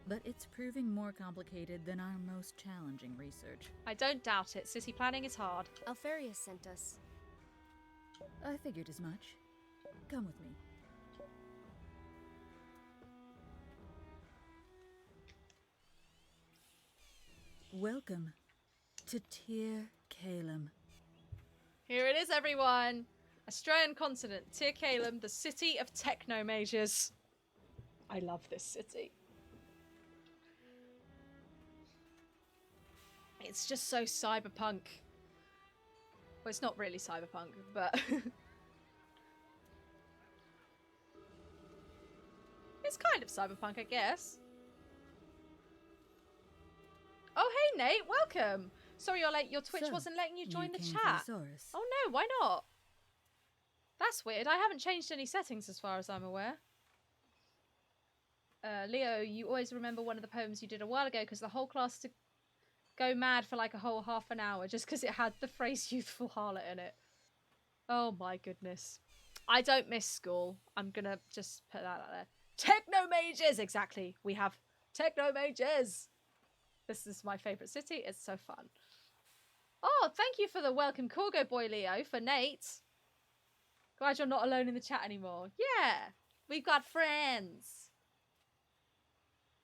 but it's proving more complicated than our most challenging research. I don't doubt it. City planning is hard. Alfarius sent us. I figured as much. Come with me. Welcome to Tir Calum. Here it is, everyone. Australian continent, Tir Calum, the city of technomages. I love this city. It's just so cyberpunk. Well, it's not really cyberpunk, but it's kind of cyberpunk, I guess. Oh, hey, Nate, welcome. Sorry you're late. Your Twitch So, wasn't letting you join the came chat. for Isaurus. Oh no, why not? That's weird. I haven't changed any settings as far as I'm aware. Leo, you always remember one of the poems you did a while ago because the whole class to go mad for like a whole half an hour just because it had the phrase youthful harlot in it. Oh my goodness. I don't miss school. I'm gonna just put that out there. Technomages! Exactly. We have technomages. This is my favourite city. It's so fun. Oh, thank you for the welcome Corgo boy, Leo, for Nate. Glad you're not alone in the chat anymore. Yeah, we've got friends.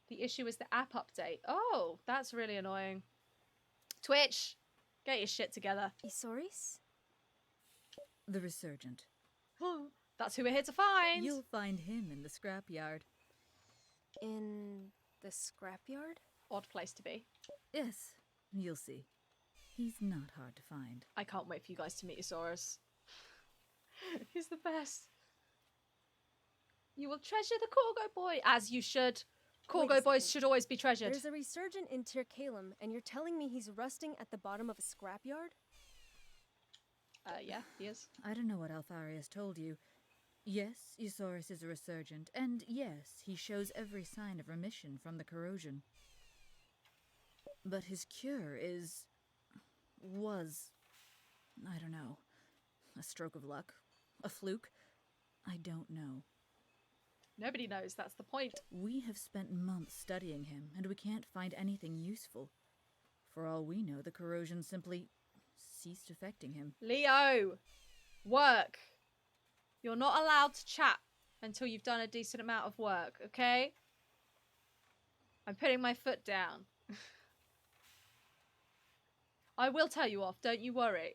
The issue is the app update. Oh, that's really annoying. Twitch, get your shit together. Isaurus? The Resurgent. That's who we're here to find. You'll find him in the scrapyard. In the scrapyard? Odd place to be. Yes, you'll see. He's not hard to find. I can't wait for you guys to meet Isaurus. He's the best. You will treasure the Corgo boy, as you should. Wait a Corgo boys second. should always be treasured. There's a resurgent in Tir Calum, and you're telling me he's rusting at the bottom of a scrapyard? Yeah, he is. I don't know what Alfarius told you. Yes, Isaurus is a resurgent, and yes, he shows every sign of remission from the corrosion. But his cure was, I don't know, a stroke of luck, a fluke. I don't know. Nobody knows, that's the point. We have spent months studying him, and we can't find anything useful. For all we know, the corrosion simply ceased affecting him. Leo! Work! You're not allowed to chat until you've done a decent amount of work, okay? I'm putting my foot down. I will tell you off, don't you worry.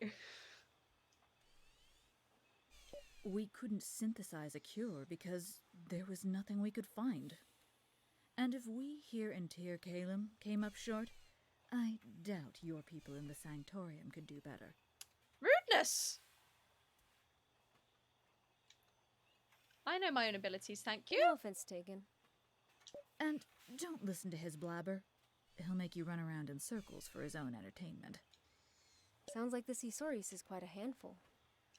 We couldn't synthesize a cure because there was nothing we could find. And if we here in Tir Calum came up short, I doubt your people in the Sanctorium could do better. Rudeness! I know my own abilities, thank you. No offense taken. And don't listen to his blabber. He'll make you run around in circles for his own entertainment. Sounds like this Isaurus is quite a handful.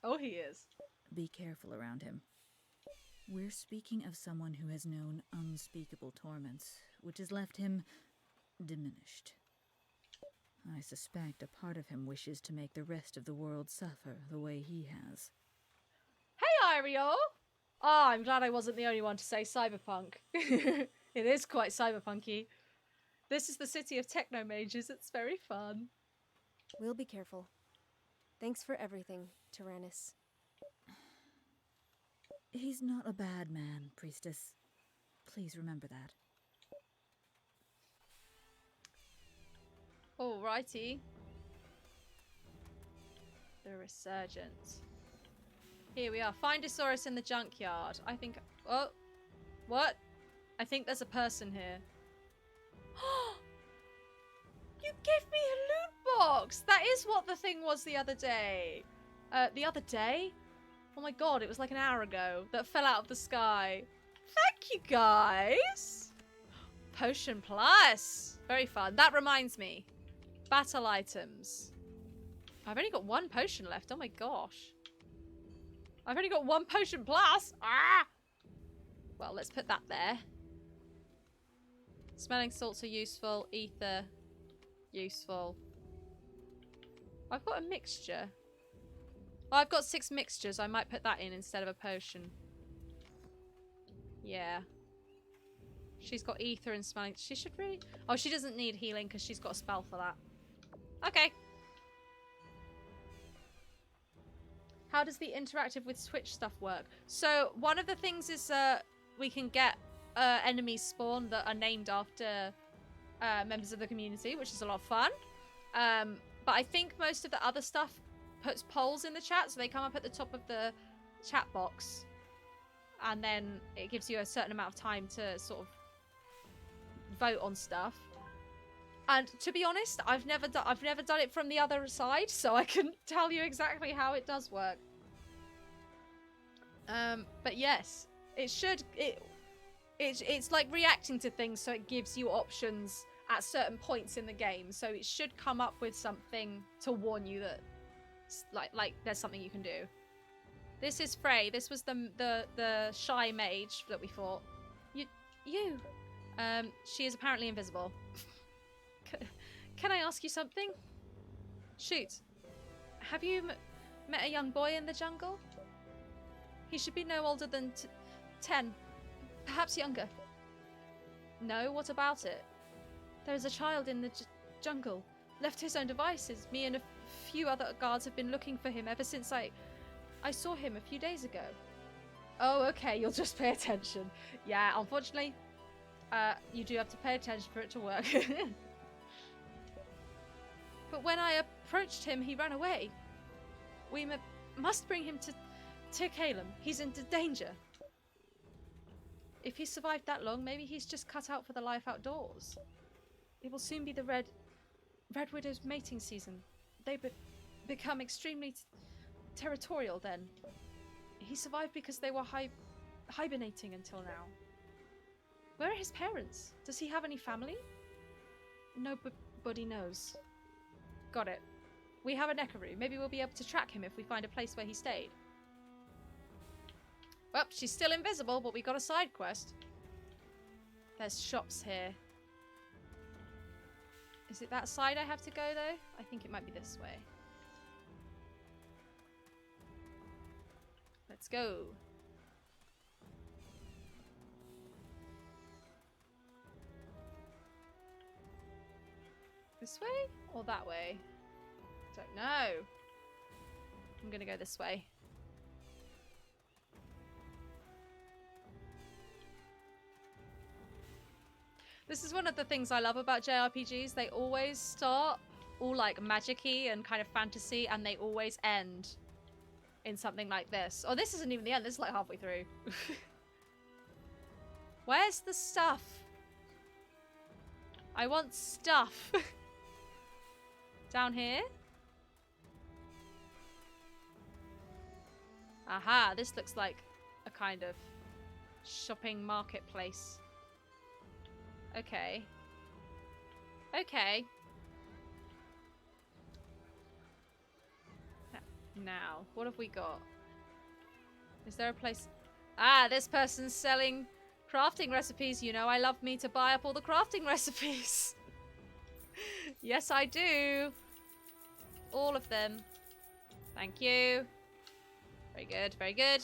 Oh, he is. Be careful around him. We're speaking of someone who has known unspeakable torments, which has left him diminished. I suspect a part of him wishes to make the rest of the world suffer the way he has. Hey, Ariel! Oh, I'm glad I wasn't the only one to say cyberpunk. It is quite cyberpunky. This is the city of technomages. It's very fun. We'll be careful. Thanks for everything, Tyrannus. He's not a bad man, Priestess. Please remember that. Alrighty. The Resurgent. Here we are. Find Isaurus in the junkyard. I think... Oh. What? I think there's a person here. You gave me a loot box! That is what the thing was the other day. The other day? Oh my god, it was like an hour ago. That fell out of the sky. Thank you, guys! Potion Plus. Very fun. That reminds me. Battle items. I've only got one potion left. Oh my gosh. I've only got one potion plus. Ah! Well, let's put that there. Smelling salts are useful. Ether. Useful. I've got a mixture. Oh, I've got 6 mixtures. I might put that in instead of a potion. Yeah. She's got ether and smelling. She should really... Oh, she doesn't need healing because she's got a spell for that. Okay. How does the interactive with Switch stuff work? So, one of the things is we can get enemies spawn that are named after members of the community, which is a lot of fun. But I think most of the other stuff puts polls in the chat, so they come up at the top of the chat box. And then it gives you a certain amount of time to sort of vote on stuff. And to be honest, I've never done it from the other side, so I can tell you exactly how it does work. But yes, it's like reacting to things, so it gives you options at certain points in the game. So it should come up with something to warn you that like there's something you can do. This is Frey. This was the shy mage that we fought. You. She is apparently invisible. Can I ask you something? Shoot. Have you met a young boy in the jungle? He should be no older than 10. Perhaps younger. No? What about it? There is a child in the jungle. Left to his own devices. Me and a few other guards have been looking for him ever since I saw him a few days ago. Oh, okay. You'll just pay attention. Yeah, unfortunately, you do have to pay attention for it to work. But when I approached him, he ran away. We must bring him to Calum. He's in danger. If he survived that long, maybe he's just cut out for the life outdoors. It will soon be the Red Widow's mating season. They become extremely territorial then. He survived because they were hibernating until now. Where are his parents? Does he have any family? Nobody knows. Got it. We have a Neckaroo. Maybe we'll be able to track him if we find a place where he stayed. Well, she's still invisible, but we got a side quest. There's shops here. Is it that side I have to go, though? I think it might be this way. Let's go. This way or that way? Don't know. I'm gonna go this way. This is one of the things I love about JRPGs. They always start all like magic-y and kind of fantasy, and they always end in something like this. Oh, this isn't even the end. This is like halfway through. Where's the stuff? I want stuff. Down here? Aha, this looks like a kind of shopping marketplace. Okay. Okay. Now, what have we got? Is there a place... Ah, this person's selling crafting recipes. You know, I love me to buy up all the crafting recipes. Yes, I do. All of them. Thank you. Very good, very good.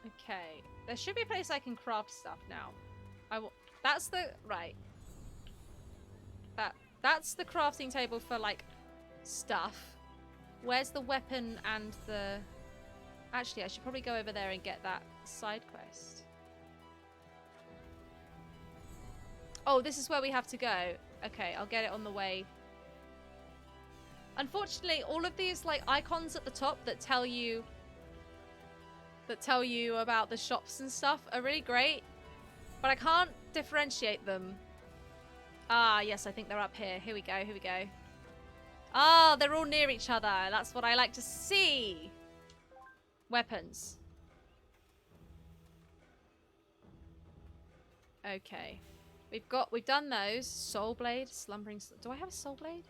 Okay. There should be a place I can craft stuff now. That's the... Right. That's the crafting table for, like, stuff. Where's the weapon and the... Actually, I should probably go over there and get that side quest. Oh, this is where we have to go. Okay, I'll get it on the way. Unfortunately, all of these, like, icons at the top that tell you about the shops and stuff are really great, but I can't differentiate them. Ah, yes, I think they're up here. Here we go, here we go. Ah, they're all near each other. That's what I like to see. Weapons. Okay. We've done those. Soul Blade, Slumbering... Do I have a Soul Blade?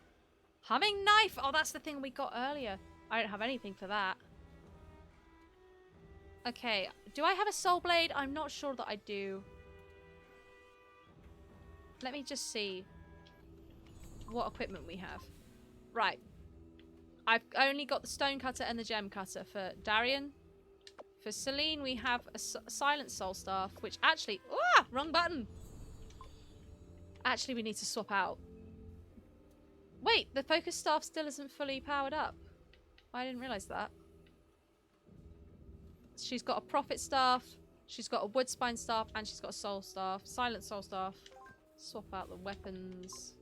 Humming Knife! Oh, that's the thing we got earlier. I don't have anything for that. Okay, do I have a Soul Blade? I'm not sure that I do. Let me just see what equipment we have. Right. I've only got the Stone Cutter and the Gem Cutter for Darian. For Celine, we have a Silent Soul Staff, which actually... wrong button! Actually, we need to swap out. Wait, the Focus Staff still isn't fully powered up. I didn't realise that. She's got a Prophet Staff, she's got a Wood Spine Staff, and she's got a Soul Staff. Silent Soul Staff. Swap out the weapons.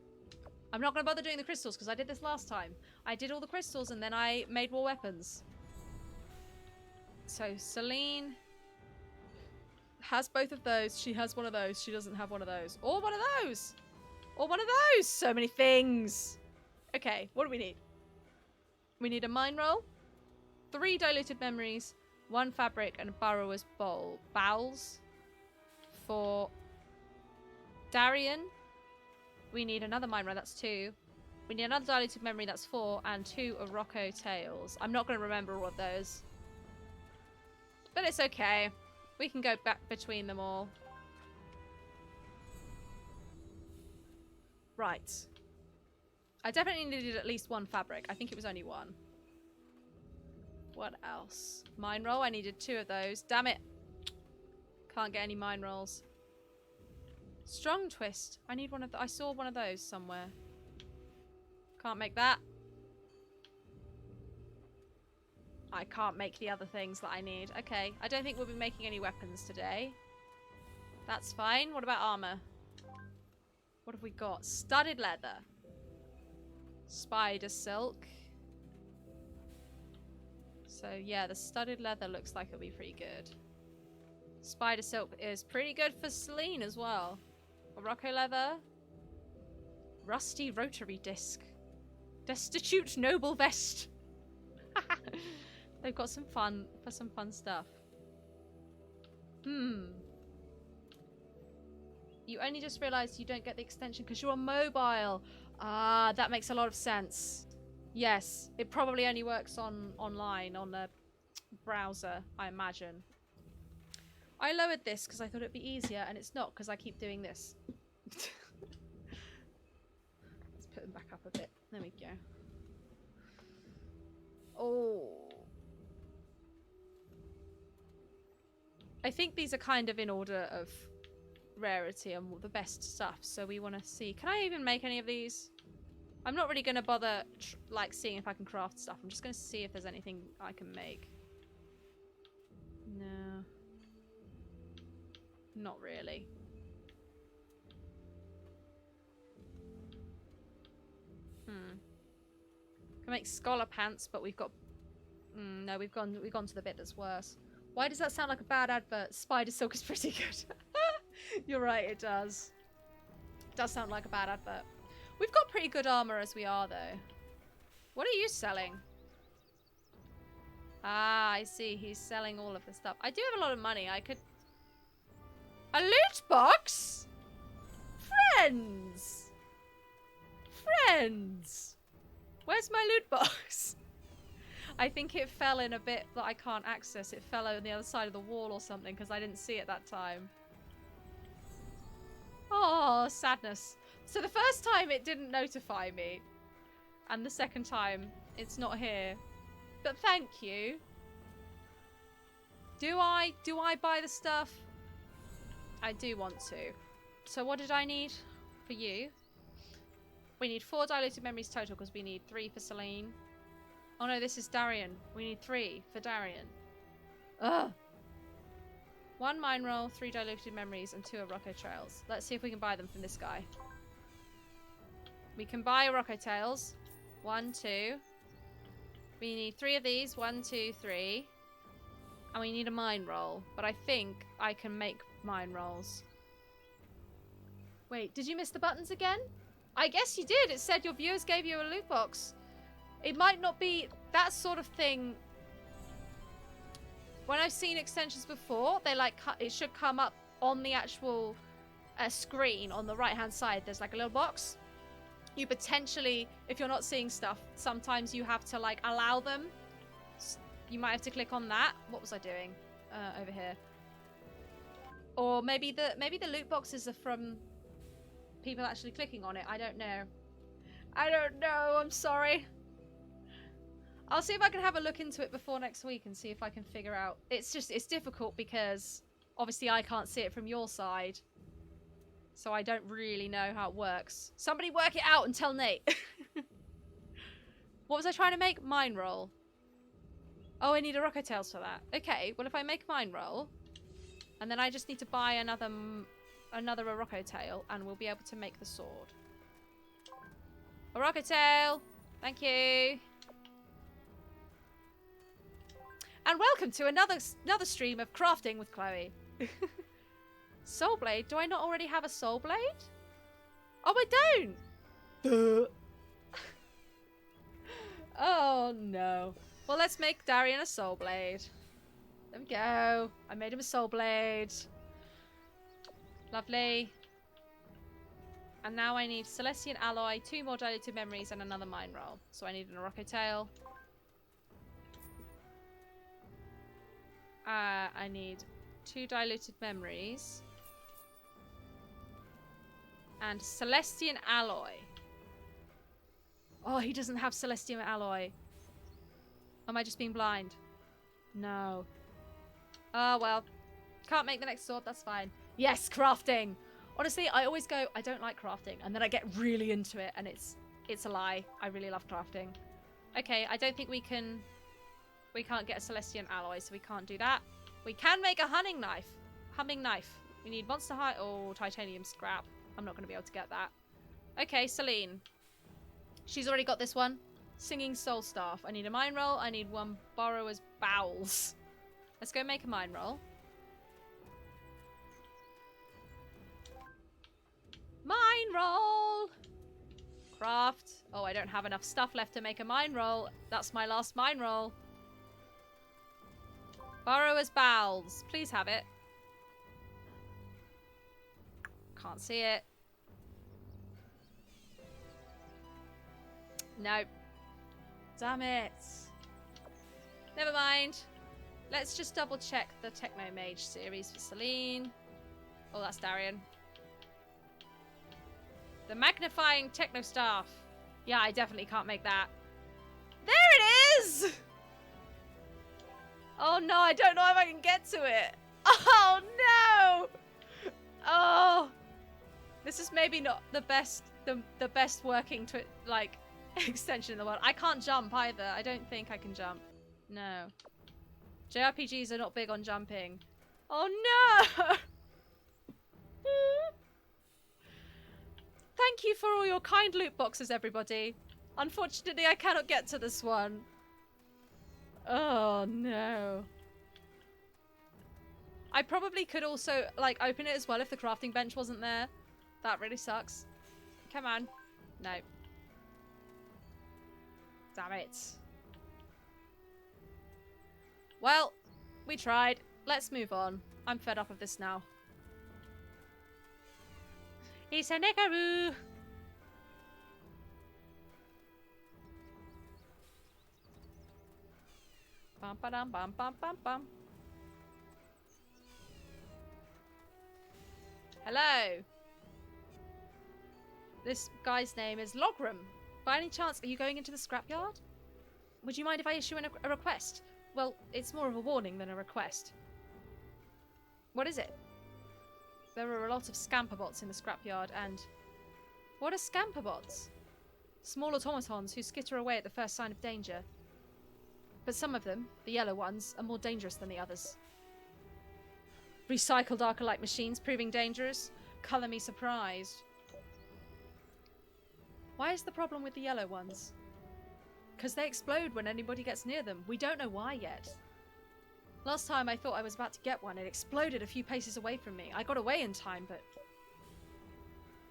I'm not going to bother doing the crystals, because I did this last time. I did all the crystals, and then I made more weapons. So, Celine has both of those. She has one of those. She doesn't have one of those. Or one of those! Or one of those! So many things! Okay, what do we need? We need a mine roll, 3 diluted memories, 1 fabric, and a burrower's bowls. For Darian, we need another mine roll, that's 2. We need another diluted memory, that's 4, and 2 Orocco tails. I'm not going to remember all of those. But it's okay. We can go back between them all. Right. I definitely needed at least 1 fabric. I think it was only 1. What else? Mine roll. I needed 2 of those. Damn it. Can't get any mine rolls. Strong twist. I need one of I saw one of those somewhere. Can't make that. I can't make the other things that I need. Okay. I don't think we'll be making any weapons today. That's fine. What about armor? What have we got? Studded leather. Spider silk. So yeah, the studded leather looks like it'll be pretty good. Spider silk is pretty good for Celine as well. Orocco leather. Rusty rotary disc. Destitute noble vest. They've got some fun stuff. You only just realised you don't get the extension because you're on mobile. Ah, that makes a lot of sense. Yes, it probably only works online on a browser, I imagine. I lowered this because I thought it'd be easier, and it's not because I keep doing this. Let's put them back up a bit. There we go. Oh. I think these are kind of in order of rarity and the best stuff, so we want to see. Can I even make any of these? I'm not really going to bother like seeing if I can craft stuff. I'm just going to see if there's anything I can make. No. Not really. Can make scholar pants, but we've got no, we've gone to the bit that's worse. Why does that sound like a bad advert? Spider silk is pretty good. You're right, it does. It does sound like a bad advert. We've got pretty good armor as we are, though. What are you selling? Ah, I see. He's selling all of the stuff. I do have a lot of money. I could... A loot box? Friends! Friends! Where's my loot box? I think it fell in a bit that I can't access. It fell on the other side of the wall or something because I didn't see it that time. Oh, sadness. So the first time it didn't notify me. And the second time it's not here. But thank you. Do I buy the stuff? I do want to. So what did I need for you? We need 4 diluted memories total because we need 3 for Celine. Oh no, this is Darian. We need 3 for Darian. Ugh. 1 mine roll, 3 diluted memories, and 2 Orocco trails. Let's see if we can buy them from this guy. We can buy Orocco tails. 1, 2. We need 3 of these. 1, 2, 3. And we need a mine roll. But I think I can make mine rolls. Wait, did you miss the buttons again? I guess you did. It said your viewers gave you a loot box. It might not be that sort of thing. When I've seen extensions before, they like it should come up on the actual screen on the right hand side. There's like a little box. You potentially, if you're not seeing stuff, sometimes you have to like allow them. You might have to click on that. What was I doing over here? Or maybe the loot boxes are from people actually clicking on it. I don't know. I don't know. I'm sorry. I'll see if I can have a look into it before next week and see if I can figure out. It's difficult because obviously I can't see it from your side. So I don't really know how it works. Somebody work it out and tell Nate. What was I trying to make? Mine roll. Oh, I need a Rocco Tails for that. Okay, well if I make mine roll, and then I just need to buy another Rocco Tail, and we'll be able to make the sword. A Rocco Tail! Thank you! And welcome to another stream of crafting with Chloe. Soul Blade? Do I not already have a Soul Blade? Oh, I don't! Oh, no. Well, let's make Darian a Soul Blade. There we go. I made him a Soul Blade. Lovely. And now I need Celestian Alloy, 2 more Diluted Memories, and another Mine Roll. So I need an Rocco Tail. I need 2 Diluted Memories. And Celestian Alloy. Oh, he doesn't have Celestian Alloy. Am I just being blind? No. Oh, well. Can't make the next sword, that's fine. Yes, crafting! Honestly, I always go, I don't like crafting. And then I get really into it, and it's a lie. I really love crafting. Okay, I don't think we can... We can't get a Celestian Alloy, so we can't do that. We can make a humming knife. Humming knife. We need Monster High... Oh, titanium scrap. I'm not going to be able to get that. Okay, Celine. She's already got this one. Singing Soul Staff. I need a mine roll. I need 1 Borrower's Bowels. Let's go make a mine roll. Mine roll! Craft. Oh, I don't have enough stuff left to make a mine roll. That's my last mine roll. Borrower's Bowels. Please have it. Can't see it. Nope. Damn it. Never mind. Let's just double check the Techno Mage series for Celine. Oh, that's Darian. The Magnifying Techno Staff. Yeah, I definitely can't make that. There it is! Oh no, I don't know if I can get to it. Oh no! Oh. This is maybe not the best working extension in the world. I can't jump either. I don't think I can jump. No. JRPGs are not big on jumping. Oh no! Thank you for all your kind loot boxes, everybody. Unfortunately, I cannot get to this one. Oh no. I probably could also open it as well if the crafting bench wasn't there. That really sucks. Come on. No. Damn it. Well, we tried. Let's move on. I'm fed up of this now. Isenegaru! Bum ba dum bum bum bum bum. Hello. This guy's name is Logram. By any chance, are you going into the scrapyard? Would you mind if I issue a request? Well, it's more of a warning than a request. What is it? There are a lot of scamperbots in the scrapyard, and... What are scamperbots? Small automatons who skitter away at the first sign of danger. But some of them, the yellow ones, are more dangerous than the others. Recycled Arcolite machines proving dangerous? Colour me surprised. Why is the problem with the yellow ones? Because they explode when anybody gets near them. We don't know why yet. Last time I thought I was about to get one, it exploded a few paces away from me. I got away in time, but...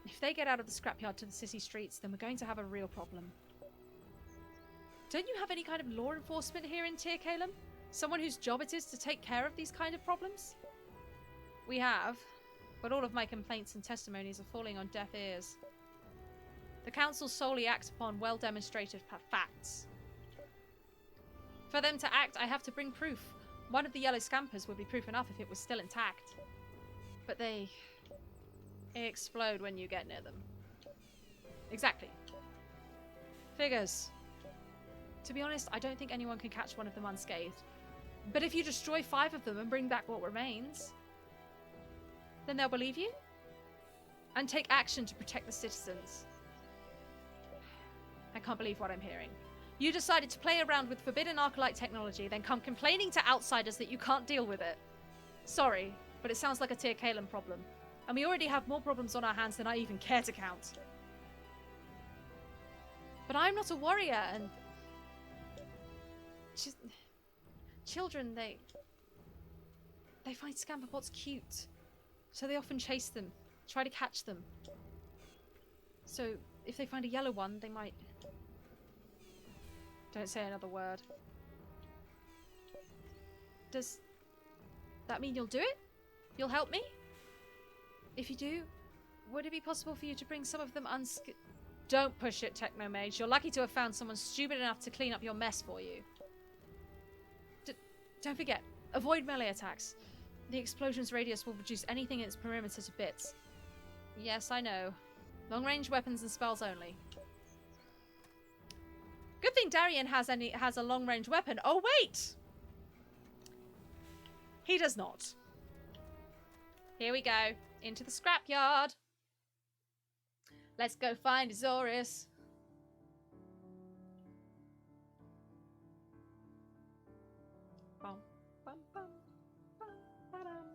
If they get out of the scrapyard to the city streets, then we're going to have a real problem. Don't you have any kind of law enforcement here in Tir Kalem? Someone whose job it is to take care of these kind of problems? We have, but all of my complaints and testimonies are falling on deaf ears. The council solely acts upon well-demonstrated facts. For them to act, I have to bring proof. One of the yellow scampers would be proof enough if it was still intact. But they explode when you get near them. Exactly. Figures. To be honest, I don't think anyone can catch one of them unscathed. But if you destroy 5 of them and bring back what remains, then they'll believe you and take action to protect the citizens. I can't believe what I'm hearing. You decided to play around with forbidden Arcalite technology, then come complaining to outsiders that you can't deal with it. Sorry, but it sounds like a Tyr Kalin problem. And we already have more problems on our hands than I even care to count. But I'm not a warrior, and... children, they find Scamperbots cute. So they often chase them, try to catch them. So if they find a yellow one, they might... Don't say another word. Does that mean you'll do it? You'll help me? If you do, would it be possible for you to bring some of them Don't push it, Technomage. You're lucky to have found someone stupid enough to clean up your mess for you. Don't forget, avoid melee attacks. The explosion's radius will reduce anything in its perimeter to bits. Yes, I know. Long-range weapons and spells only. Good thing Darien has a long-range weapon. Oh, wait! He does not. Here we go. Into the scrapyard. Let's go find Azorius.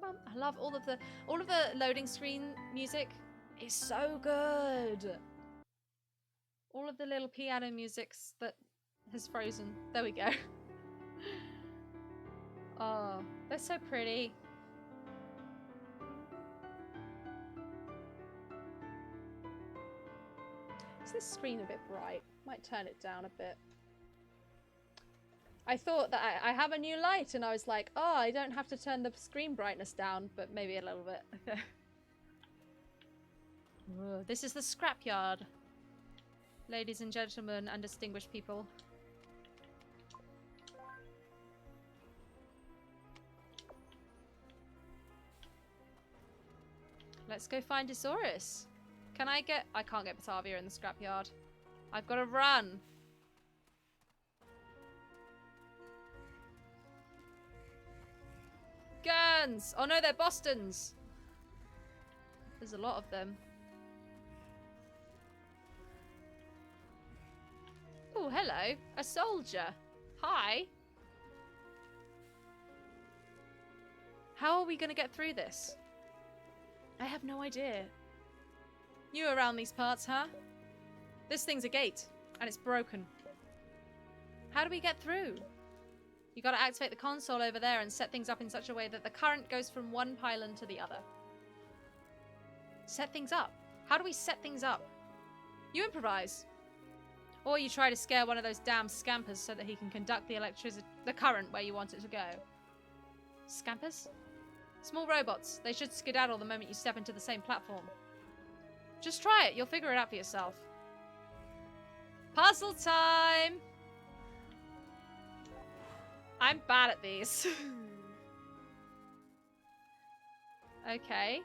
I love all of the loading screen music. Is so good. All of the little piano musics that has frozen. There we go. Oh, they're so pretty. Is this screen a bit bright? Might turn it down a bit. I thought that I have a new light and I was like, oh, I don't have to turn the screen brightness down, but maybe a little bit. Whoa, this is the scrapyard. Ladies and gentlemen and distinguished people. Let's go find Isaurus. Can I get... I can't get Batavia in the scrapyard. I've got to run. Guns! Oh no, they're Bostons. There's a lot of them. Oh, hello. A soldier. Hi. How are we going to get through this? I have no idea. You around these parts, huh? This thing's a gate, and it's broken. How do we get through? You gotta activate the console over there and set things up in such a way that the current goes from one pylon to the other. Set things up? How do we set things up? You improvise. Or you try to scare one of those damn scampers so that he can conduct the current where you want it to go. Scampers? Small robots. They should skedaddle the moment you step into the same platform. Just try it. You'll figure it out for yourself. Puzzle time! I'm bad at these. Okay.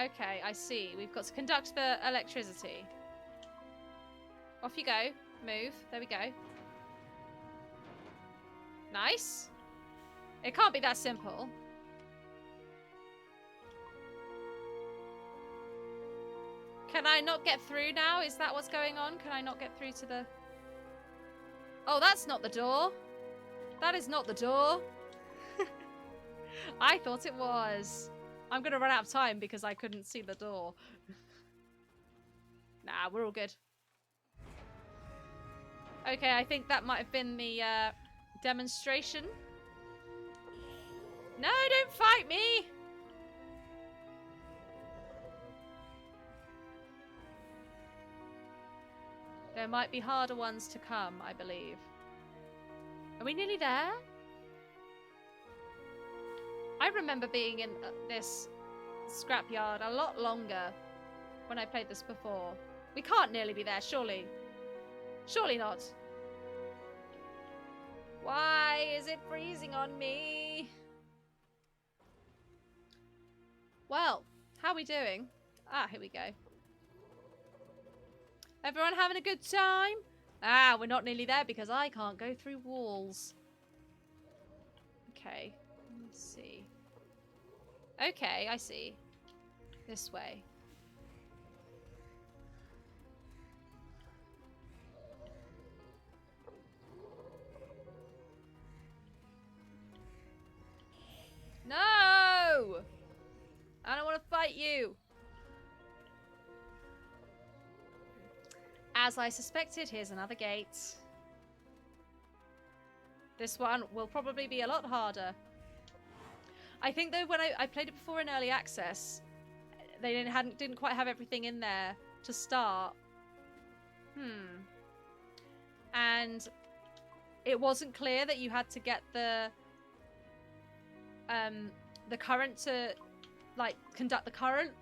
Okay, I see. We've got to conduct the electricity. Off you go. Move. There we go. Nice. It can't be that simple. Can I not get through now? Is that what's going on? Can I not get through to the... Oh, that's not the door. That is not the door. I thought it was. I'm going to run out of time because I couldn't see the door. Nah, we're all good. Okay, I think that might have been the demonstration. No, don't fight me! There might be harder ones to come, I believe. Are we nearly there? I remember being in this scrapyard a lot longer when I played this before. We can't nearly be there, surely. Surely not. Why is it freezing on me? Well, how are we doing? Ah, here we go. Everyone having a good time? Ah, we're not nearly there because I can't go through walls. Okay, let's see. Okay, I see. This way. No! I don't want to fight you. As I suspected, here's another gate. This one will probably be a lot harder. I think though when I played it before in early access, they didn't quite have everything in there to start. And it wasn't clear that you had to get the current to like conduct the current.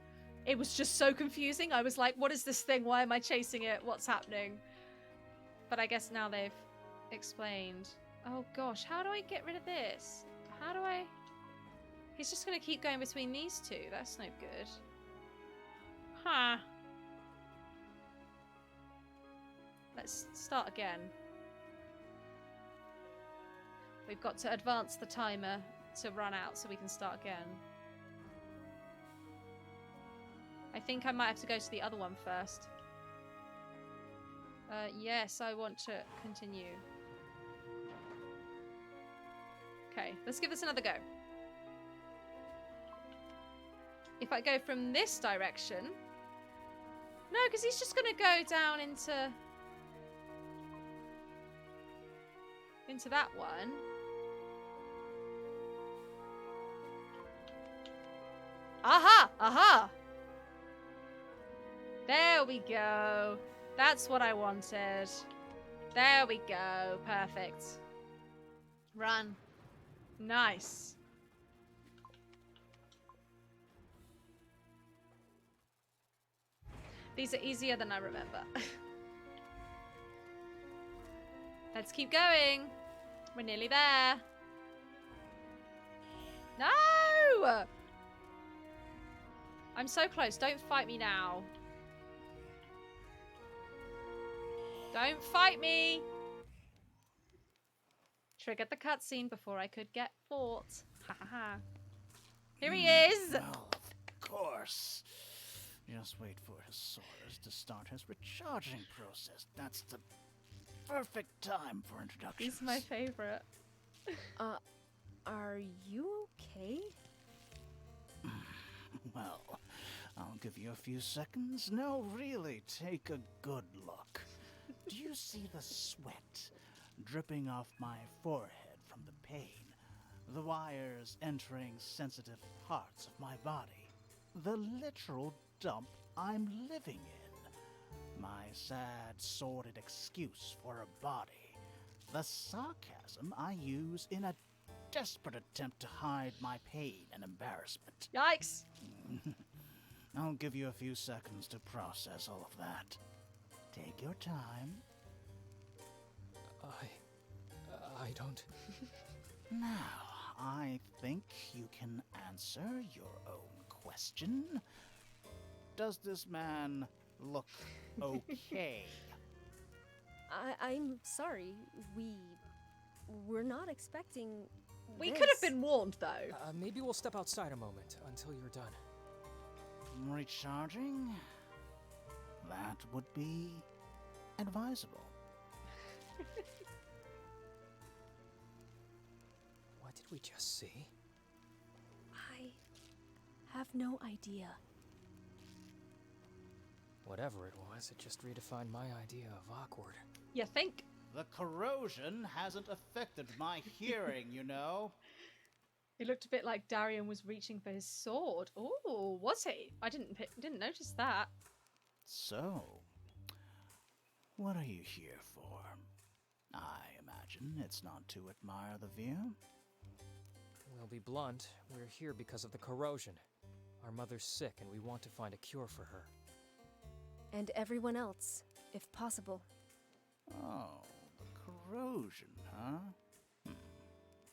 It was just so confusing. I was like, what is this thing? Why am I chasing it? What's happening? But I guess now they've explained. Oh gosh, how do I get rid of this? How do I... He's just going to keep going between these two. That's no good. Huh. Let's start again. We've got to advance the timer to run out so we can start again. I think I might have to go to the other one first. Yes, I want to continue. Okay, let's give this another go. If I go from this direction... No, because he's just going to go down into that one. Aha! Aha! There we go. That's what I wanted. There we go. Perfect. Run. Nice. These are easier than I remember. Let's keep going. We're nearly there. No! I'm so close. Don't fight me now. Don't fight me! Triggered the cutscene before I could get fought. Ha ha ha. Here he is! Well, of course. Just wait for his swords to start his recharging process. That's the perfect time for introductions. He's my favorite. Are you okay? Well, I'll give you a few seconds. No, really, take a good look. Do you see the sweat dripping off my forehead from the pain? The wires entering sensitive parts of my body? The literal dump I'm living in? My sad, sordid excuse for a body? The sarcasm I use in a desperate attempt to hide my pain and embarrassment? Yikes! I'll give you a few seconds to process all of that. Take your time. I don't... Now, I think you can answer your own question. Does this man look okay? I'm sorry. We're not expecting. We this. could have been warned, though. maybe we'll step outside a moment until you're done. Recharging? That would be advisable. What did we just see? I have no idea. Whatever it was, it just redefined my idea of awkward. You think? The corrosion hasn't affected my hearing, you know. It looked a bit like Darian was reaching for his sword. Oh, was he? I didn't notice that. So, what are you here for? I imagine it's not to admire the view. We'll be blunt, we're here because of the corrosion. Our mother's sick and we want to find a cure for her. And everyone else, if possible. Oh, the corrosion, huh?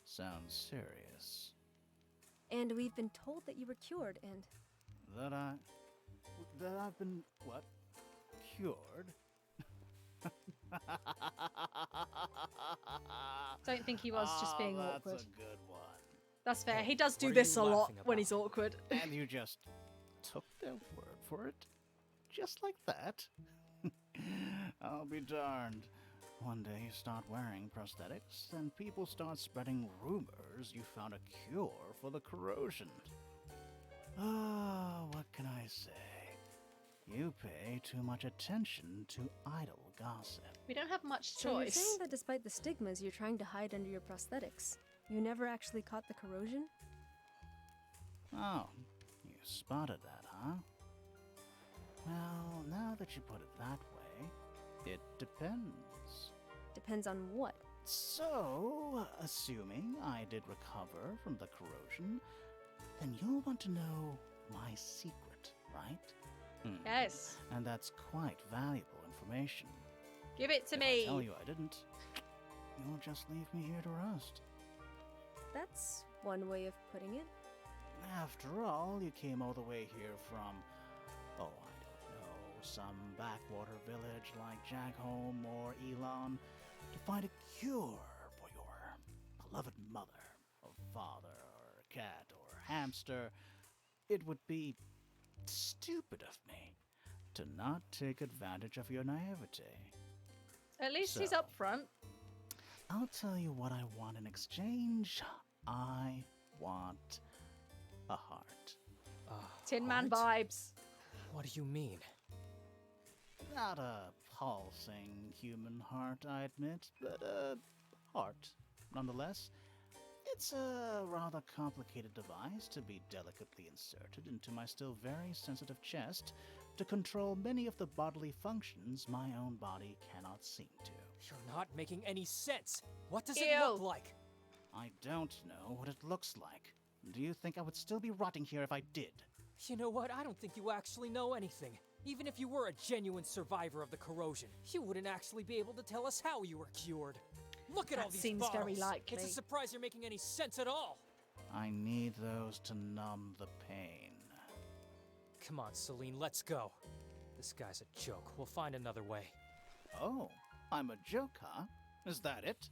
Sounds serious. And we've been told that you were cured and... That I've been, what? Cured? Don't think he was just being awkward. That's a good one. That's fair. Hey, He does do what are this you a lot laughing when about? he's awkward. And you just took their word for it? Just like that? I'll be darned. One day you start wearing prosthetics, and people start spreading rumors you found a cure for the corrosion. Oh, what can I say? You pay too much attention to idle gossip. We don't have much So you're choice. saying that despite the stigmas you're trying to hide under your prosthetics, you never actually caught the corrosion? Oh, you spotted that, huh? Well, now that you put it that way, it depends. Depends on what. So, assuming I did recover from the corrosion, then you'll want to know my secret, right? Yes. And that's quite valuable information. Give it to If me. I tell you I didn't, you'll just leave me here to rust. That's one way of putting it. After all, you came all the way here from, oh, I don't know, some backwater village like Jackholm or Elon to find a cure for your beloved mother, or father, or cat, or hamster. It would be stupid of me to not take advantage of your naivete. At least he's So- up front. I'll tell you what I want in exchange. I want a heart. Tin Man Heart? vibes. What do you mean? Not a pulsing human heart, I admit, but a heart, nonetheless. It's a rather complicated device to be delicately inserted into my still very sensitive chest to control many of the bodily functions my own body cannot seem to. You're not making any sense. What does it Ew. look like? I don't know what it looks like. Do you think I would still be rotting here if I did? You know what? I don't think you actually know anything. Even if you were a genuine survivor of the corrosion, you wouldn't actually be able to tell us how you were cured. Look at all That these seems bottles. very likely. It's a surprise you're making any sense at all. I need those to numb the pain. Come on, Celine, let's go. This guy's a joke. We'll find another way. Oh, I'm a joke, huh? Is that it?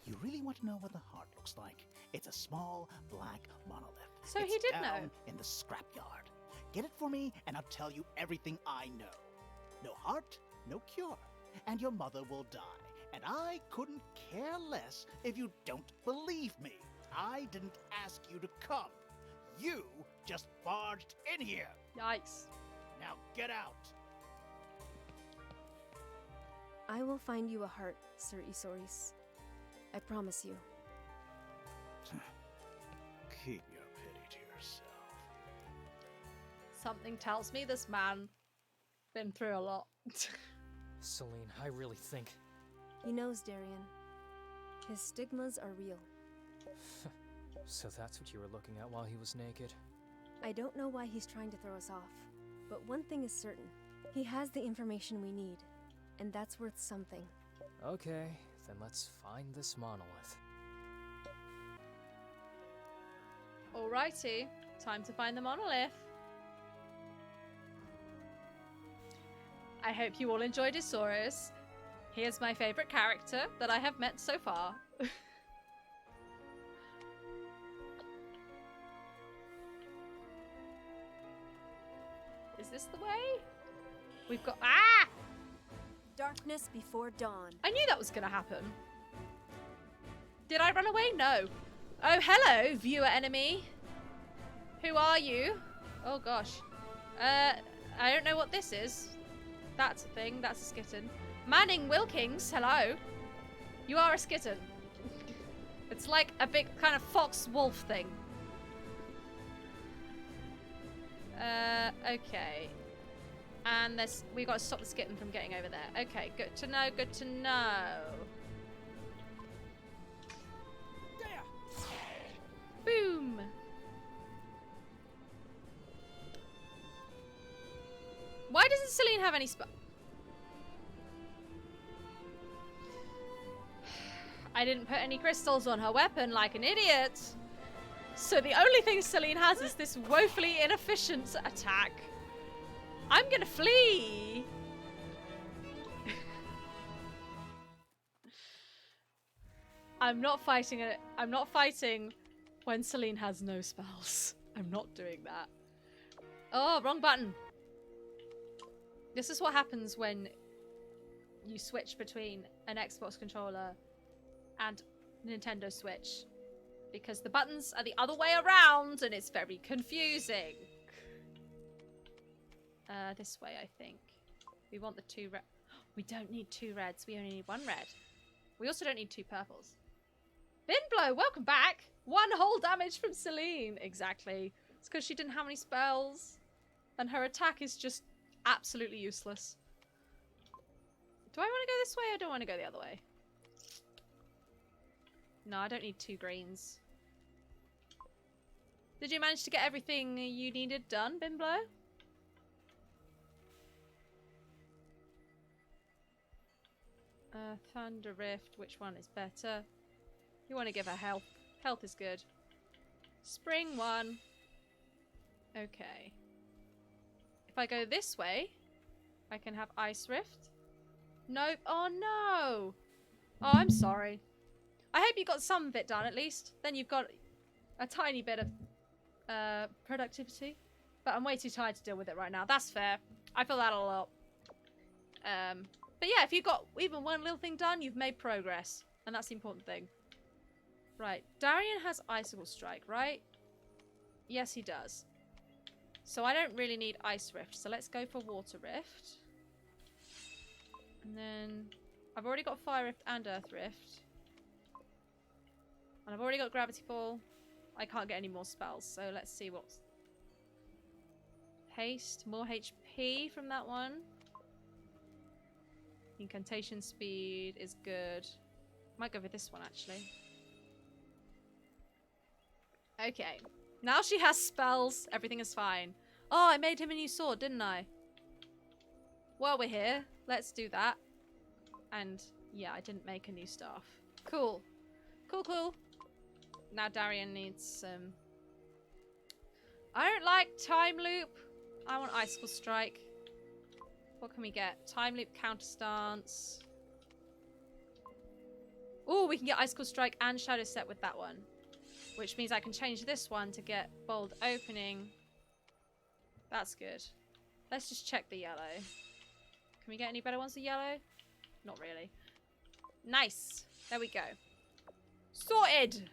You really want to know what the heart looks like? It's a small black monolith. So It's he did down know. in the scrapyard. Get it for me, and I'll tell you everything I know. No heart, no cure, and your mother will die. And I couldn't care less if you don't believe me. I didn't ask you to come. You just barged in here. Yikes. Now get out. I will find you a heart, Sir Isoris. I promise you. Keep your pity to yourself. Something tells me this man been through a lot. Celine, I really think... He knows, Darian. His stigmas are real. So that's what you were looking at while he was naked? I don't know why he's trying to throw us off, but one thing is certain. He has the information we need, and that's worth something. Okay, then let's find this monolith. Alrighty, time to find the monolith. I hope you all enjoyed Isaurus. He is my favourite character that I have met so far. Is this the way? We've got— ah! Darkness before dawn. I knew that was going to happen. Did I run away? No. Oh, hello, viewer enemy. Who are you? Oh, gosh. I don't know what this is. That's a thing. That's a skitten. Manning Wilkins, hello. You are a skitten. It's like a big kind of fox wolf thing. Okay. And we got to stop the skitten from getting over there. Okay, good to know, good to know. Boom! Why doesn't Celine have any I didn't put any crystals on her weapon like an idiot. So the only thing Celine has is this woefully inefficient attack. I'm gonna flee. I'm not fighting it. I'm not fighting when Celine has no spells. I'm not doing that. Oh, wrong button. This is what happens when you switch between an Xbox controller and Nintendo Switch. Because the buttons are the other way around and it's very confusing. This way, I think. We want the 2 red. We don't need 2 reds. We only need 1 red. We also don't need 2 purples. Binblow, welcome back. 1 whole damage from Celine. Exactly. It's because she didn't have any spells. And her attack is just absolutely useless. Do I want to go this way or do I want to go the other way? No, I don't need 2 greens. Did you manage to get everything you needed done, Binblow? Thunder Rift, which one is better? You want to give her health. Health is good. Spring 1. Okay. If I go this way, I can have Ice Rift. Nope. Oh no! Oh, I'm sorry. I hope you got some bit done at least. Then you've got a tiny bit of productivity. But I'm way too tired to deal with it right now. That's fair. I feel that a lot. But yeah, if you got even one little thing done, you've made progress. And that's the important thing. Right. Darian has Icicle Strike, right? Yes, he does. So I don't really need Ice Rift. So let's go for Water Rift. And then I've already got Fire Rift and Earth Rift. And I've already got Gravity Fall. I can't get any more spells. So let's see what's... Haste. More HP from that one. Incantation speed is good. Might go with this one, actually. Okay. Now she has spells. Everything is fine. Oh, I made him a new sword, didn't I? While we're here, let's do that. And, yeah, I didn't make a new staff. Cool. Cool, cool. Now Darian needs some... I don't like Time Loop. I want Icicle Strike. What can we get? Time Loop, Counter Stance. Oh, we can get Icicle Strike and Shadow Step with that one. Which means I can change this one to get Bold Opening. That's good. Let's just check the yellow. Can we get any better ones with yellow? Not really. Nice. There we go. Sorted!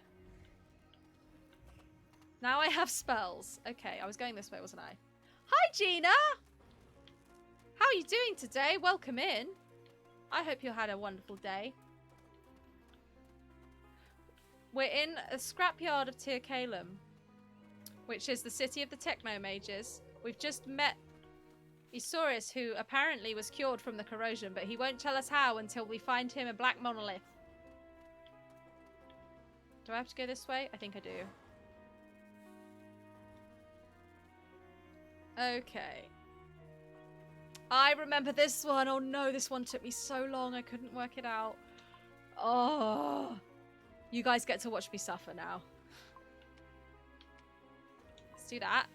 Now I have spells. Okay, I was going this way, wasn't I? Hi, Gina! How are you doing today? Welcome in. I hope you had a wonderful day. We're in a scrapyard of Tir Kalem, which is the city of the Techno Mages. We've just met Isaurus, who apparently was cured from the corrosion, but he won't tell us how until we find him a black monolith. Do I have to go this way? I think I do. Okay. I remember this one. Oh no, this one took me so long. I couldn't work it out. Oh. You guys get to watch me suffer now. Let's do that.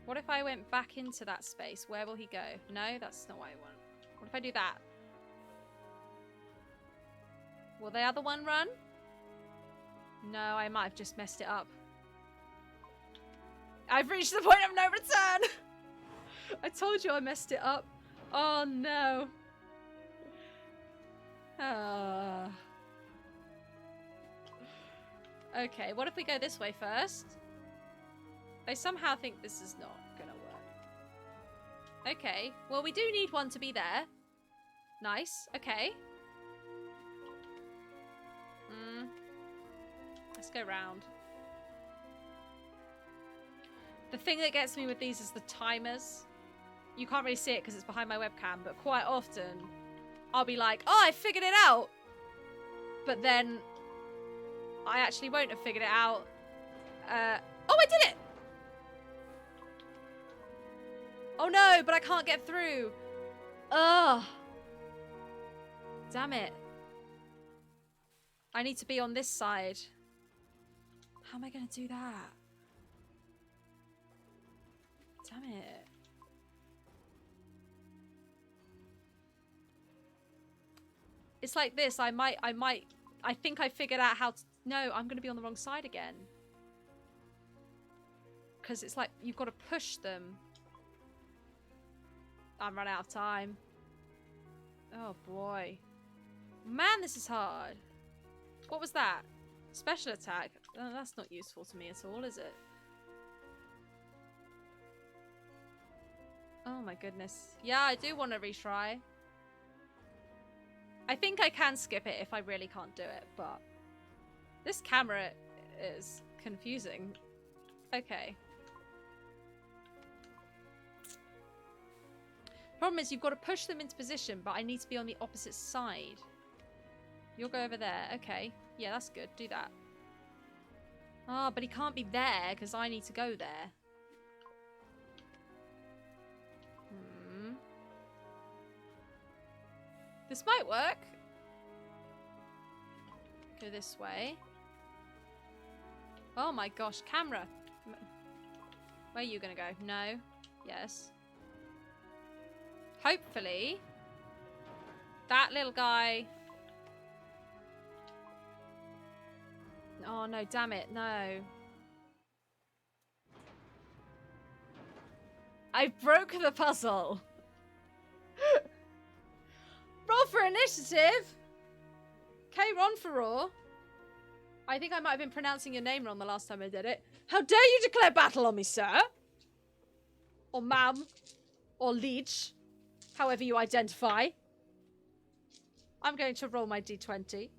What if I went back into that space? Where will he go? No, that's not what I want. What if I do that? Will the other one run? No, I might have just messed it up. I've reached the point of no return! I told you I messed it up. Oh no. Okay, what if we go this way first? I somehow think this is not gonna work. Okay, well we do need one to be there. Nice, okay. Let's go round. The thing that gets me with these is the timers. You can't really see it because it's behind my webcam, but quite often I'll be like, oh, I figured it out. But then I actually won't have figured it out. Oh, I did it! Oh no, but I can't get through. Ugh. Damn it. I need to be on this side. How am I going to do that? Damn it. It's like this. I think I figured out how to... No, I'm going to be on the wrong side again. Because it's like, you've got to push them. I'm running out of time. Oh, boy. Man, this is hard. What was that? Special attack? Oh, that's not useful to me at all, is it? Oh, my goodness. Yeah, I do want to retry. I think I can skip it if I really can't do it, but... This camera is confusing. Okay. Problem is, you've got to push them into position, but I need to be on the opposite side. You'll go over there. Okay. Yeah, that's good. Do that. Ah, but he can't be there because I need to go there. This might work. Go this way. Oh my gosh, camera. Where are you gonna go? No. Yes. Hopefully, that little guy... Oh no, damn it, no. I broke the puzzle. Roll for initiative. K. Ronferor. I think I might have been pronouncing your name wrong the last time I did it. How dare you declare battle on me, sir? Or ma'am. Or leech. However you identify. I'm going to roll my d20. Here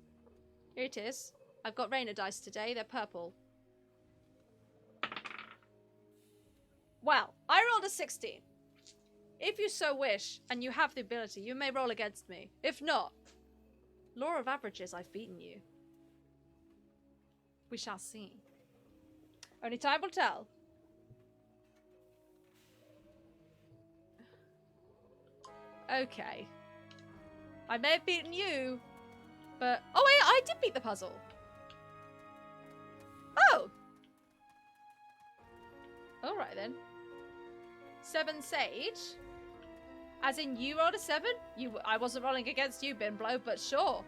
it is. I've got Rainer dice today. They're purple. Well, I rolled a 16. If you so wish, and you have the ability, you may roll against me. If not, law of averages, I've beaten you. We shall see. Only time will tell. Okay. I may have beaten you, but... Oh wait, I did beat the puzzle. Oh! Alright then. 7 sage. As in you rolled a 7? I wasn't rolling against you, Binblow, but sure.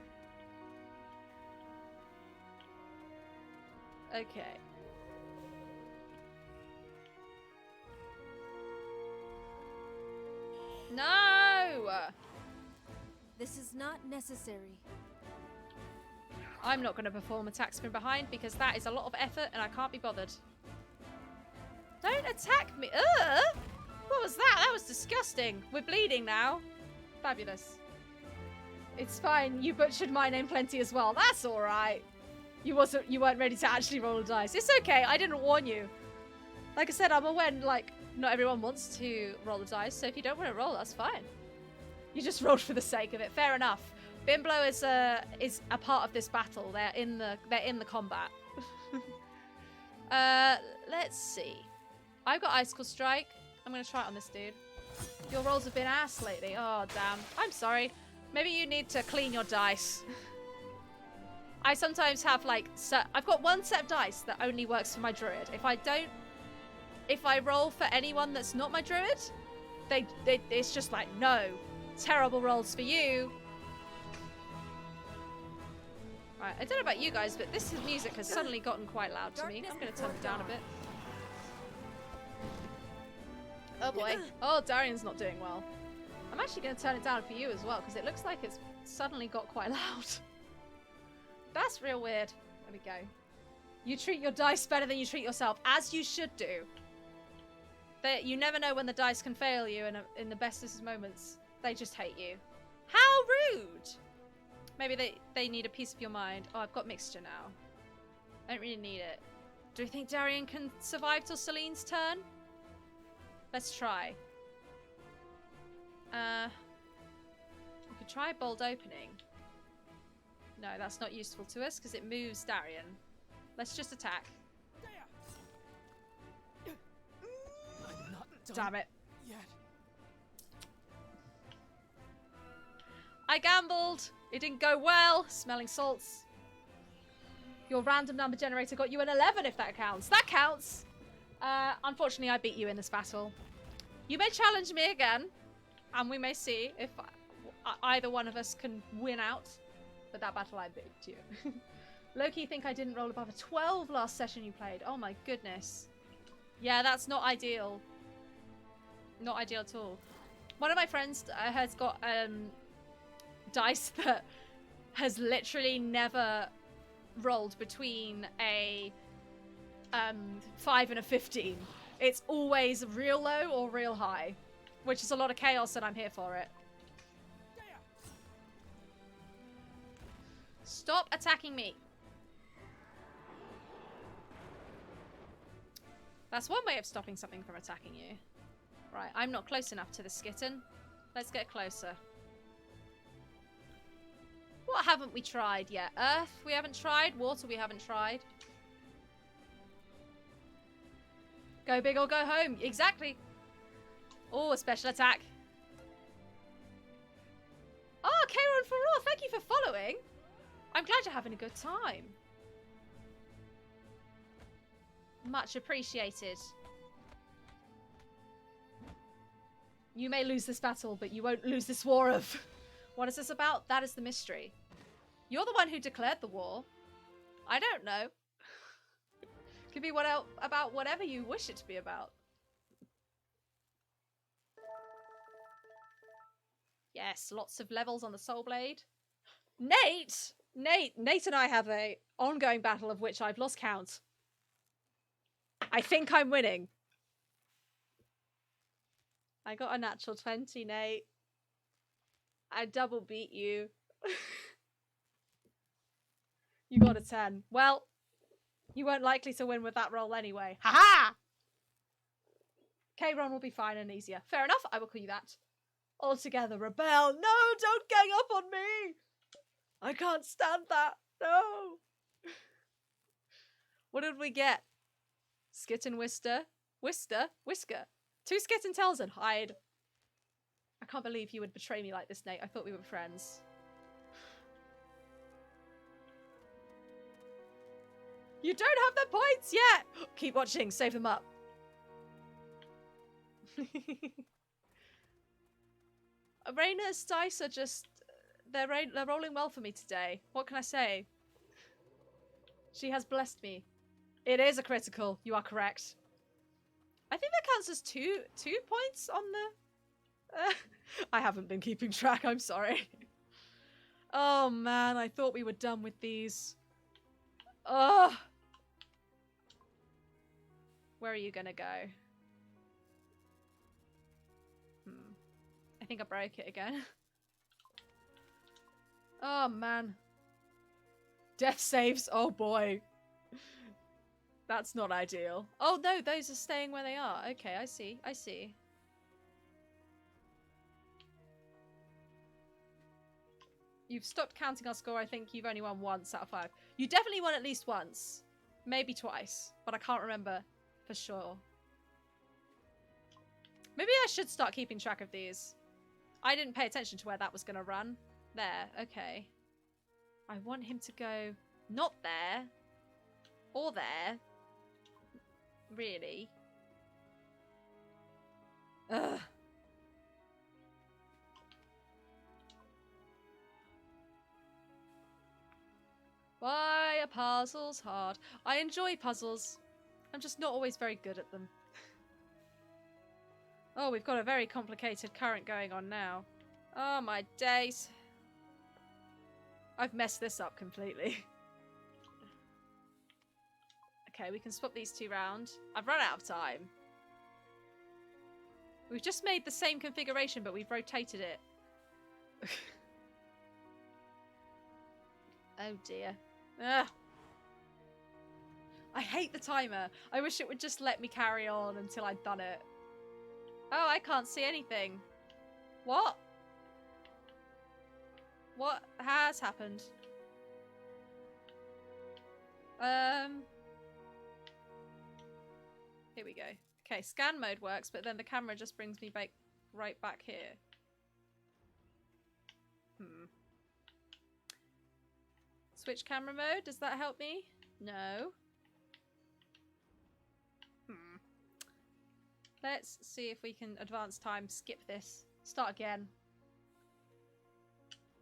Okay. No! This is not necessary. I'm not going to perform attacks from behind because that is a lot of effort and I can't be bothered. Don't attack me. Ugh! What was that? That was disgusting. We're bleeding now. Fabulous. It's fine. You butchered my name plenty as well. That's all right. You weren't ready to actually roll a dice. It's okay. I didn't warn you. Like I said, I'm aware, like, not everyone wants to roll the dice, so if you don't want to roll, that's fine. You just rolled for the sake of it. Fair enough. Binblow is a part of this battle. They're in the combat. Let's see. I've got Icicle Strike. I'm gonna try it on this dude. Your rolls have been ass lately. Oh damn. I'm sorry. Maybe you need to clean your dice. I sometimes have like I've got one set of dice that only works for my druid. If I roll for anyone that's not my druid, it's just like no. Terrible rolls for you. Right, I don't know about you guys, but this music has suddenly gotten quite loud to me. I'm going to turn it down a bit. Oh boy. Oh, Darian's not doing well. I'm actually going to turn it down for you as well, because it looks like it's suddenly got quite loud. That's real weird. There we go. You treat your dice better than you treat yourself, as you should do. You never know when the dice can fail you in the bestest moments. They just hate you. How rude! Maybe they need a piece of your mind. Oh, I've got mixture now. I don't really need it. Do we think Darian can survive till Celine's turn? Let's try. We could try bold opening. No, that's not useful to us because it moves Darian. Let's just attack. I'm not done Damn it. yet. I gambled. It didn't go well. Smelling salts. Your random number generator got you an 11 if that counts. That counts. Unfortunately, I beat you in this battle. You may challenge me again. And we may see if either one of us can win out. But that battle I beat you. Loki, think I didn't roll above a 12 last session you played. Oh my goodness. Yeah, that's not ideal. Not ideal at all. One of my friends has got dice that has literally never rolled between a 5 and a 15. It's always real low or real high, which is a lot of chaos, and I'm here for it. Stop attacking me. That's one way of stopping something from attacking you. Right, I'm not close enough to the Skitten. Let's get closer. What haven't we tried yet? Earth we haven't tried. Water we haven't tried. Go big or go home. Exactly. Oh, a special attack. Oh, Kayron for Raw, thank you for following. I'm glad you're having a good time. Much appreciated. You may lose this battle, but you won't lose this war of... What is this about? That is the mystery. You're the one who declared the war. I don't know. Could be about whatever you wish it to be about. Yes, lots of levels on the Soul Blade. Nate and I have a ongoing battle of which I've lost count. I think I'm winning. I got a natural 20, Nate. I double beat you. You got a 10. Well, you weren't likely to win with that roll anyway. Ha-ha! Kayron will be fine and easier. Fair enough, I will call you that. Altogether, rebel. No, don't gang up on me! I can't stand that. No! What did we get? Skitten Whisker. 2 Skitten Tails and hide. I can't believe you would betray me like this, Nate. I thought we were friends. You don't have the points yet! Keep watching, save them up. Raina's dice are just... They're rolling well for me today. What can I say? She has blessed me. It is a critical. You are correct. I think that counts as two points on the... I haven't been keeping track, I'm sorry. Oh man, I thought we were done with these. Ugh. Where are you gonna go? I think I broke it again. Oh man. Death saves, oh boy. That's not ideal. Oh no, those are staying where they are. Okay, I see. You've stopped counting our score. I think you've only won once out of 5. You definitely won at least once. Maybe twice. But I can't remember for sure. Maybe I should start keeping track of these. I didn't pay attention to where that was going to run. There. Okay. I want him to go not there. Or there. Really. Ugh. Why are puzzles hard? I enjoy puzzles. I'm just not always very good at them. Oh, we've got a very complicated current going on now. Oh my days. I've messed this up completely. Okay, we can swap these 2 round. I've run out of time. We've just made the same configuration, but we've rotated it. Oh dear. Ugh. I hate the timer. I wish it would just let me carry on until I'd done it. Oh, I can't see anything. What? What has happened? Here we go. Okay, scan mode works, but then the camera just brings me back right back here. Switch camera mode, does that help me? No. Let's see if we can advance time, skip this, start again.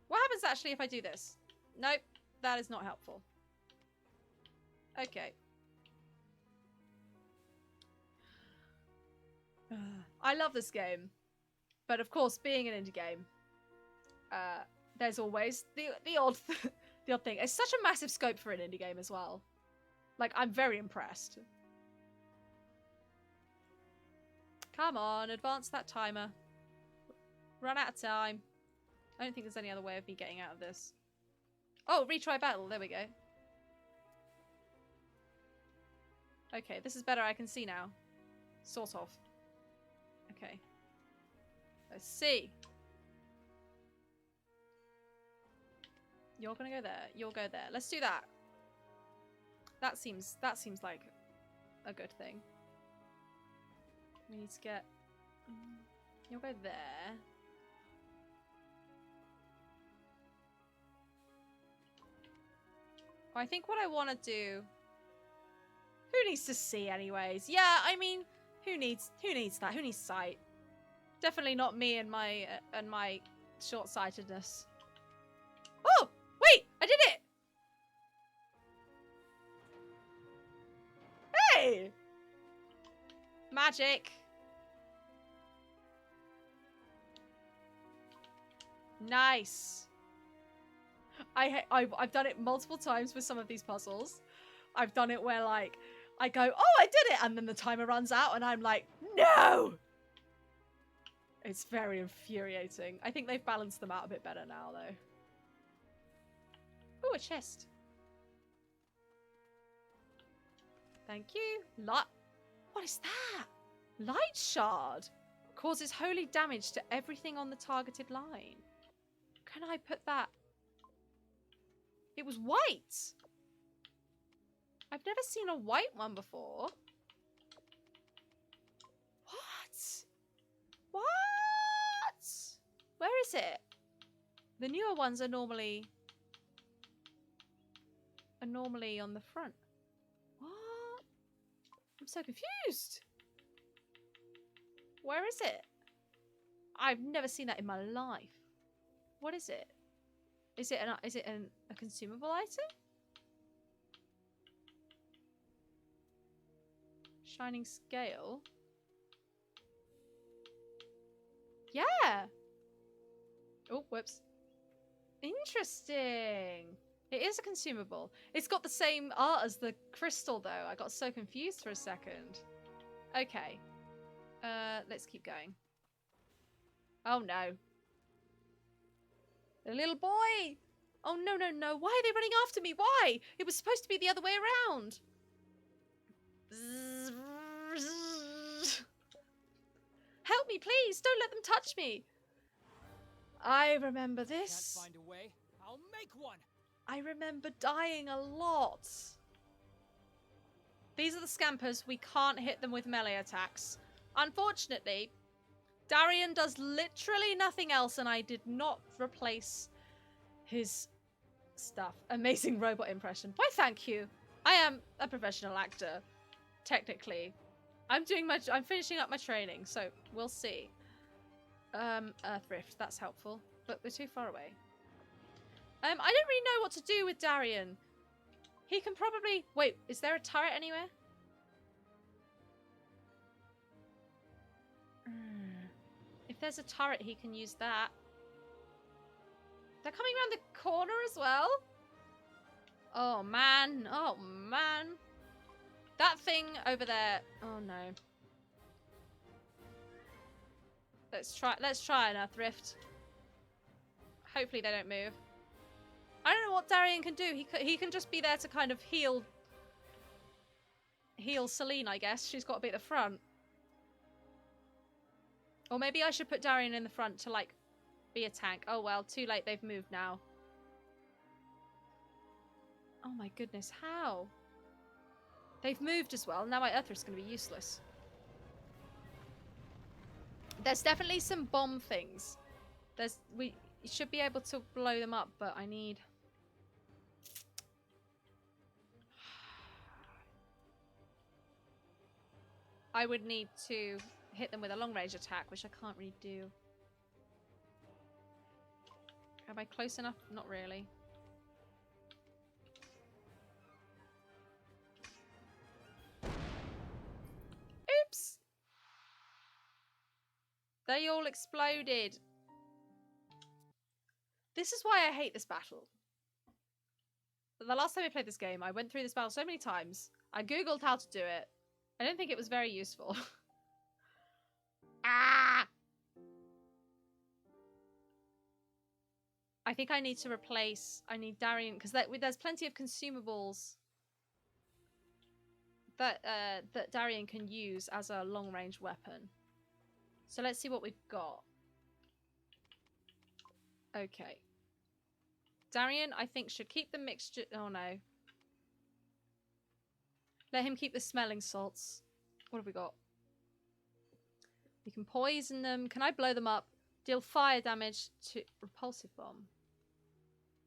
What happens actually if I do this? Nope, that is not helpful. Okay. I love this game. But of course, being an indie game, there's always the odd the odd thing. It's such a massive scope for an indie game as well. Like, I'm very impressed. Come on, advance that timer. Run out of time. I don't think there's any other way of me getting out of this. Oh, retry battle. There we go. Okay, this is better. I can see now. Sort of. Okay. Let's see. You're gonna go there. You'll go there. Let's do that. That seems like a good thing. We need to get... You'll go there. I think what I want to do... Who needs to see anyways? Yeah, I mean, who needs that? Who needs sight? Definitely not me and my short-sightedness. Oh, wait! I did it! Hey! Magic. Nice. I've done it multiple times with some of these puzzles. I've done it where, like, I go, oh, I did it! And then the timer runs out and I'm like, no! It's very infuriating. I think they've balanced them out a bit better now, though. Ooh, a chest. Thank you. What is that? Light shard. Causes holy damage to everything on the targeted line. Can I put that? It was white. I've never seen a white one before. What? What? Where is it? The newer ones are normally on the front. What? I'm so confused. Where is it? I've never seen that in my life. What is it? Is it a consumable item? Shining scale. Yeah. Oh, whoops. Interesting. It is a consumable. It's got the same art as the crystal, though. I got so confused for a second. Okay. Let's keep going. Oh, no. The little boy! Oh, no, no, no. Why are they running after me? Why? It was supposed to be the other way around. Help me, please. Don't let them touch me. I remember this. Can't find a way. I'll make one. I remember dying a lot. These are the scampers. We can't hit them with melee attacks. Unfortunately, Darian does literally nothing else, and I did not replace his stuff. Amazing robot impression. Why, thank you. I am a professional actor, technically. I'm finishing up my training, so we'll see. Earth Rift, that's helpful, but we're too far away. I don't really know what to do with Darian. He can probably... Wait, is there a turret anywhere? If there's a turret, he can use that. They're coming around the corner as well? Oh, man. Oh, man. That thing over there... Oh, no. Let's try an Earth Rift. Hopefully they don't move. I don't know what Darian can do. He can just be there to kind of heal Celine, I guess. She's got to be at the front. Or maybe I should put Darian in the front to, like, be a tank. Oh, well, too late. They've moved now. Oh, my goodness. How? They've moved as well. Now my Earth Rift's going to be useless. There's definitely some bomb things. We should be able to blow them up, but I need... I would need to hit them with a long-range attack, which I can't really do. Am I close enough? Not really. They all exploded. This is why I hate this battle. The last time I played this game, I went through this battle so many times. I googled how to do it. I don't think it was very useful. Ah! I think I need to replace... I need Darian, because there's plenty of consumables that that Darian can use as a long-range weapon. So let's see what we've got. Okay. Darian, I think, should keep the mixture... Oh, no. Let him keep the smelling salts. What have we got? We can poison them. Can I blow them up? Deal fire damage to... Repulsive bomb.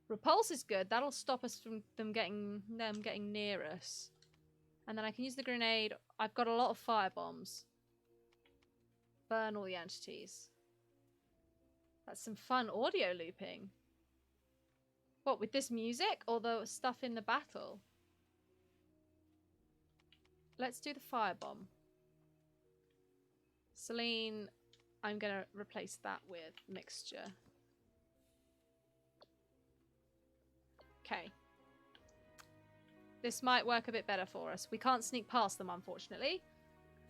Repulse is good. That'll stop us from them getting near us. And then I can use the grenade. I've got a lot of fire bombs. Burn all the entities. That's some fun audio looping. What, with this music or the stuff in the battle? Let's do the firebomb. Celine, I'm going to replace that with mixture. Okay. This might work a bit better for us. We can't sneak past them, unfortunately.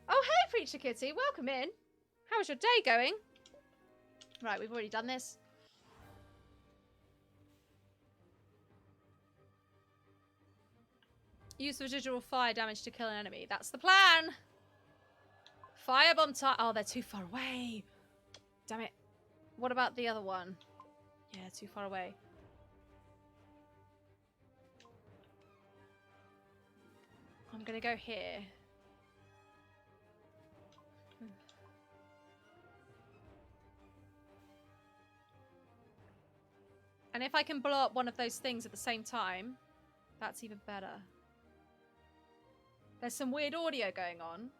Oh, hey, Preacher Kitty. Welcome in. How's your day going? Right, we've already done this. Use residual fire damage to kill an enemy. That's the plan. Firebomb time. Oh, they're too far away. Damn it. What about the other one? Yeah, too far away. I'm gonna go here. And if I can blow up one of those things at the same time, that's even better. There's some weird audio going on.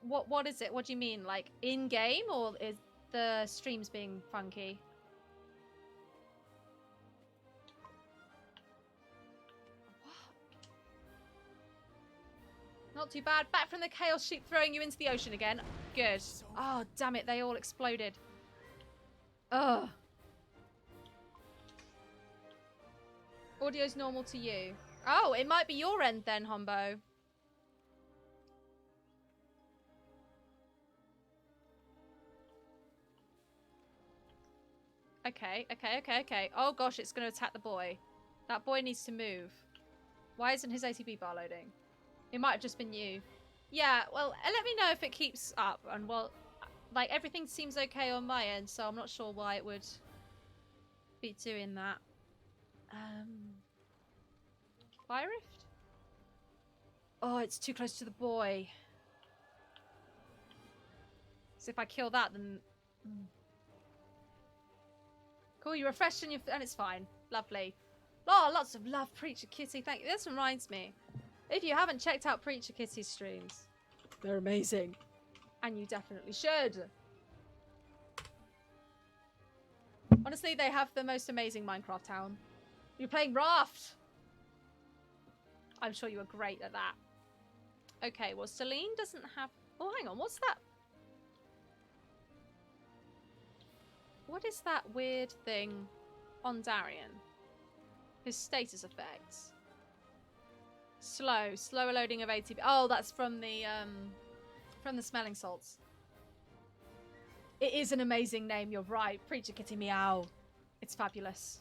What is it? What do you mean? Like in-game, or is the streams being funky? Not too bad. Back from the chaos sheep throwing you into the ocean again. Good. Oh, damn it. They all exploded. Ugh. Audio's normal to you. Oh, it might be your end then, Hombo. Okay. Oh gosh, it's going to attack the boy. That boy needs to move. Why isn't his ATB bar loading? It might have just been you. Yeah, well, let me know if it keeps up. And, well, like, everything seems okay on my end, so I'm not sure why it would be doing that. Fire Rift? Oh, it's too close to the boy. So if I kill that, then... Cool, you refreshed and it's fine. Lovely. Oh, lots of love, Preacher Kitty. Thank you. This reminds me. If you haven't checked out Preacher Kitty's streams, they're amazing. And you definitely should. Honestly, they have the most amazing Minecraft town. You're playing Raft. I'm sure you were great at that. Okay, well, Celine doesn't have... Oh, hang on. What's that? What is that weird thing on Darian? His status effects. Slower loading of ATB. Oh, that's from the smelling salts. It is an amazing name, you're right. Preacher Kitty Meow. It's fabulous.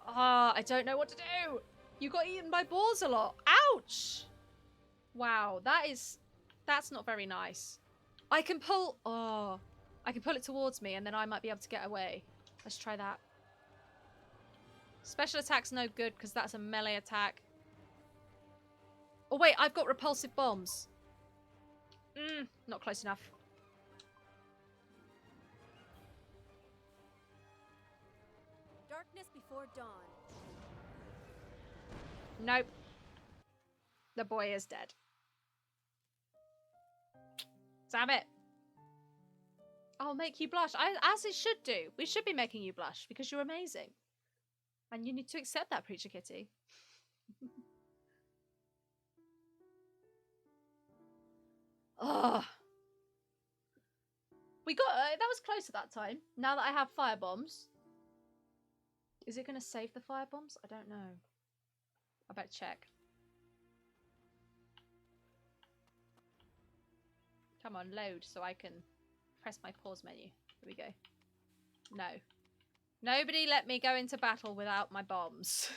Ah, I don't know what to do. You got eaten by boars a lot. Ouch! Wow, that's not very nice. I can pull it towards me and then I might be able to get away. Let's try that. Special attack's no good because that's a melee attack. Oh wait, I've got repulsive bombs. Not close enough. Darkness before dawn. Nope. The boy is dead. Damn it. I'll make you blush. As it should do. We should be making you blush because you're amazing. And you need to accept that, Preacher Kitty. Ugh. We got that was close at that time. Now that I have fire bombs, is it going to save the fire bombs? I don't know. I better check. Come on, load so I can press my pause menu. Here we go. No. Nobody let me go into battle without my bombs.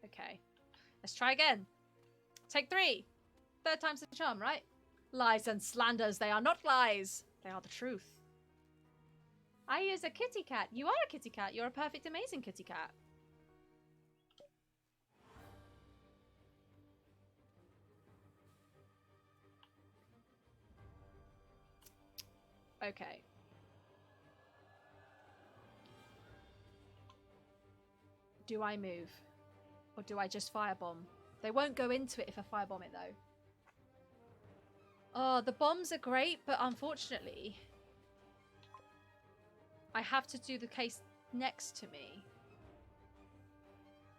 Okay. Let's try again. Take 3. 3rd time's the charm, right? Lies and slanders, they are not lies. They are the truth. I use a kitty cat. You are a kitty cat. You're a perfect, amazing kitty cat. Okay. Do I move? Or do I just firebomb? They won't go into it if I firebomb it, though. Oh, the bombs are great, but unfortunately, I have to do the case next to me.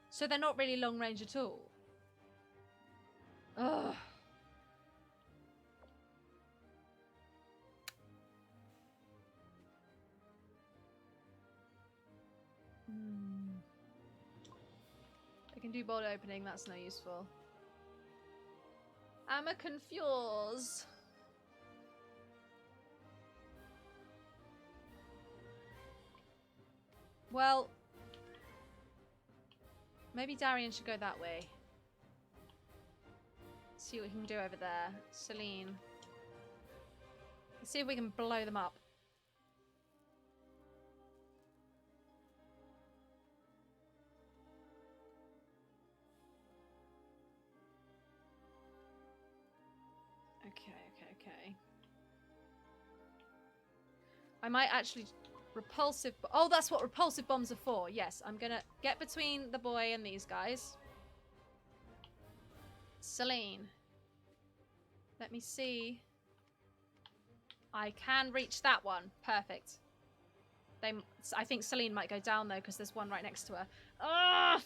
So they're not really long range at all. Ugh. I can do bolt opening, that's no useful. I'm a confused. Well, maybe Darian should go that way. See what he can do over there. Celine. Let's see if we can blow them up. Okay. I might actually... Repulsive... Oh, that's what repulsive bombs are for. Yes, I'm gonna get between the boy and these guys. Celine. Let me see. I can reach that one. Perfect. I think Celine might go down, though, because there's one right next to her. Ugh!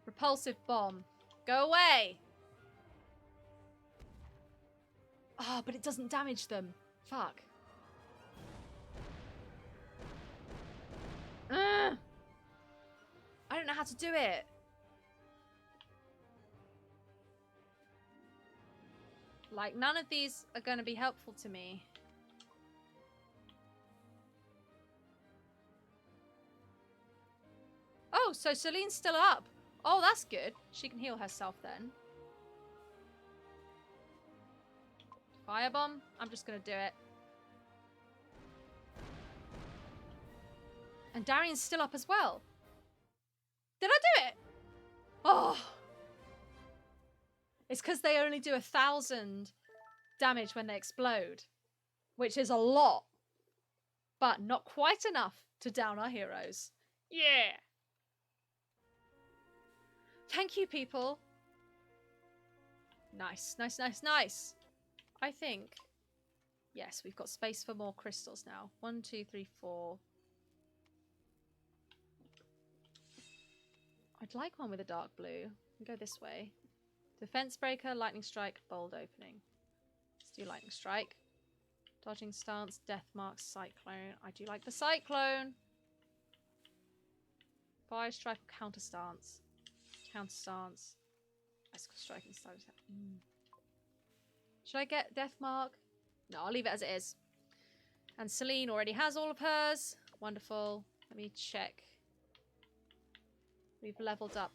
Repulsive bomb. Go away! Oh, but it doesn't damage them. Fuck. I don't know how to do it. Like, none of these are going to be helpful to me. Oh, so Celine's still up. Oh, that's good. She can heal herself then. Firebomb. I'm just going to do it. And Darian's still up as well. Did I do it? Oh. It's because they only do 1,000 damage when they explode. Which is a lot. But not quite enough to down our heroes. Yeah. Thank you, people. Nice. I think... Yes, we've got space for more crystals now. 1, 2, 3, 4... I'd like one with a dark blue. We'll go this way. Defense breaker, lightning strike, bold opening. Let's do lightning strike. Dodging stance, death mark, cyclone. I do like the cyclone. Fire strike, counter stance. Counter stance. Icicle strike and style. Should I get death mark? No, I'll leave it as it is. And Celine already has all of hers. Wonderful. Let me check. We've leveled up.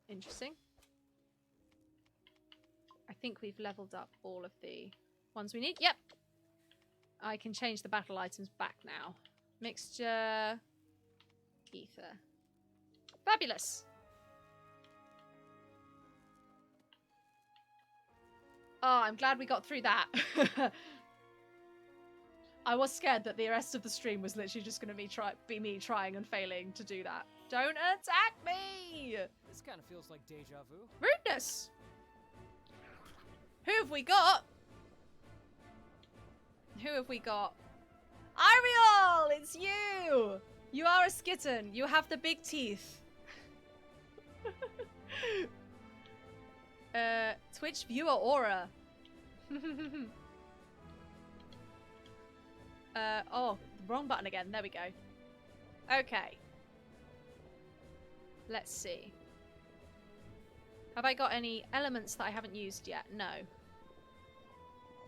Interesting. I think we've leveled up all of the ones we need. Yep. I can change the battle items back now. Mixture. Ether. Fabulous. Oh, I'm glad we got through that. I was scared that the rest of the stream was literally just going to be me trying and failing to do that. Don't attack me! This kind of feels like deja vu. Rudeness! Who have we got? Who have we got? Ariel! It's you! You are a skitten. You have the big teeth. Twitch viewer aura. Oh, wrong button again. There we go. Okay. Let's see. Have I got any elements that I haven't used yet? No.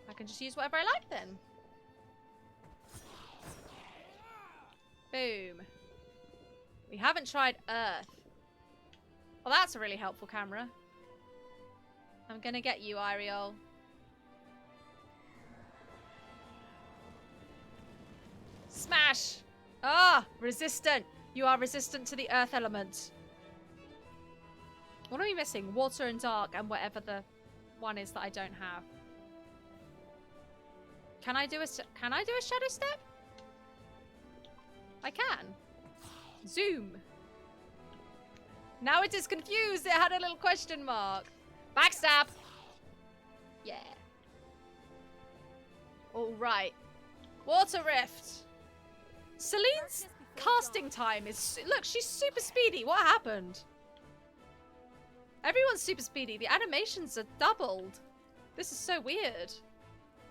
I can just use whatever I like then. Boom. We haven't tried Earth. Well, that's a really helpful camera. I'm gonna get you, Ariel. Smash! Ah! Resistant! You are resistant to the Earth element. What are we missing? Water and dark and whatever the one is that I don't have. Can I do a shadow step? I can. Zoom. Now it is confused. It had a little question mark. Backstab. Yeah. All right. Water rift. Celine's casting time is... Look, she's super speedy. What happened? Everyone's super speedy. The animations are doubled. This is so weird.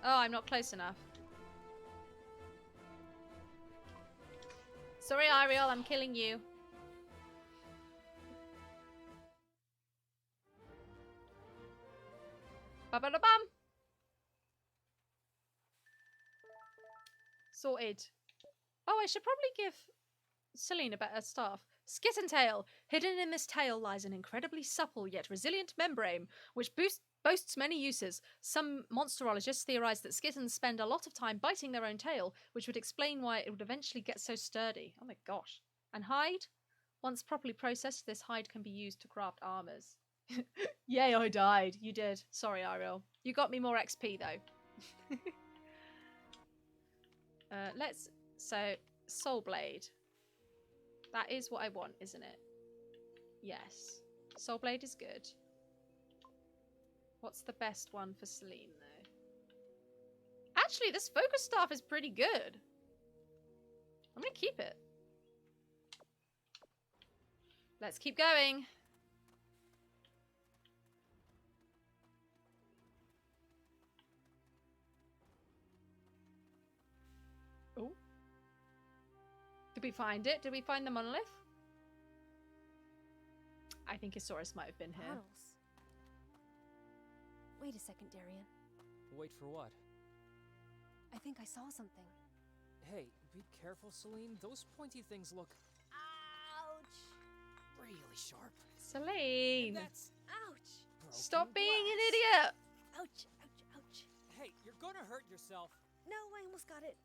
Oh, I'm not close enough. Sorry, Ariel, I'm killing you. Ba-ba-da-bum. Sorted. Oh, I should probably give Celine a better staff. Skit and tail. Hidden in this tail lies an incredibly supple yet resilient membrane, which boasts many uses. Some monsterologists theorize that skittons spend a lot of time biting their own tail, which would explain why it would eventually get so sturdy. Oh my gosh. And hide? Once properly processed, this hide can be used to craft armors. Yay, I died. You did. Sorry, Ariel. You got me more XP, though. So, Soul Blade. That is what I want, isn't it? Yes. Soul Blade is good. What's the best one for Celine, though? Actually, this focus staff is pretty good. I'm gonna keep it. Let's keep going. Oh. Did we find it? Did we find the monolith? I think Isaurus might have been here. Battles. Wait a second, Darian. Wait for what? I think I saw something. Hey, be careful, Celine. Those pointy things look Ouch! really sharp. Celine! That's Ouch! broken Stop being an glass. idiot! Ouch! Ouch! Ouch! Hey, you're gonna hurt yourself. No, I almost got it.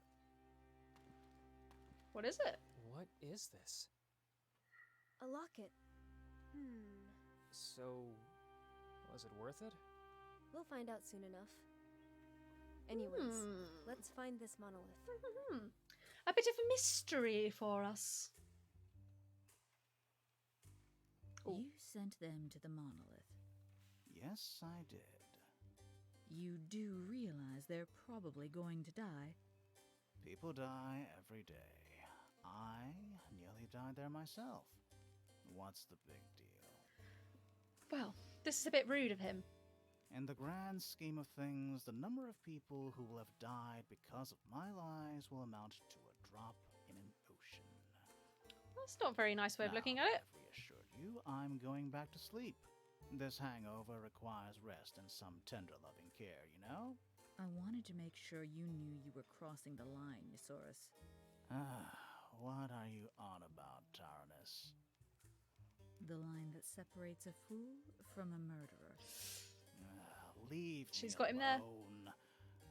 What is it? What is this? A locket. So, was it worth it? We'll find out soon enough. Anyways, let's find this monolith. A bit of a mystery for us. Oh. You sent them to the monolith. Yes, I did. You do realize they're probably going to die. People die every day. I nearly died there myself. What's the big deal? Well, this is a bit rude of him. In the grand scheme of things, the number of people who will have died because of my lies will amount to a drop in an ocean. That's not a very nice way of Now, looking at it. I've reassured you, I'm going back to sleep. This hangover requires rest and some tender loving care, you know? I wanted to make sure you knew you were crossing the line, Isaurus. What are you on about, Taranis? The line that separates a fool from a murderer. Leave She's me got him there. alone.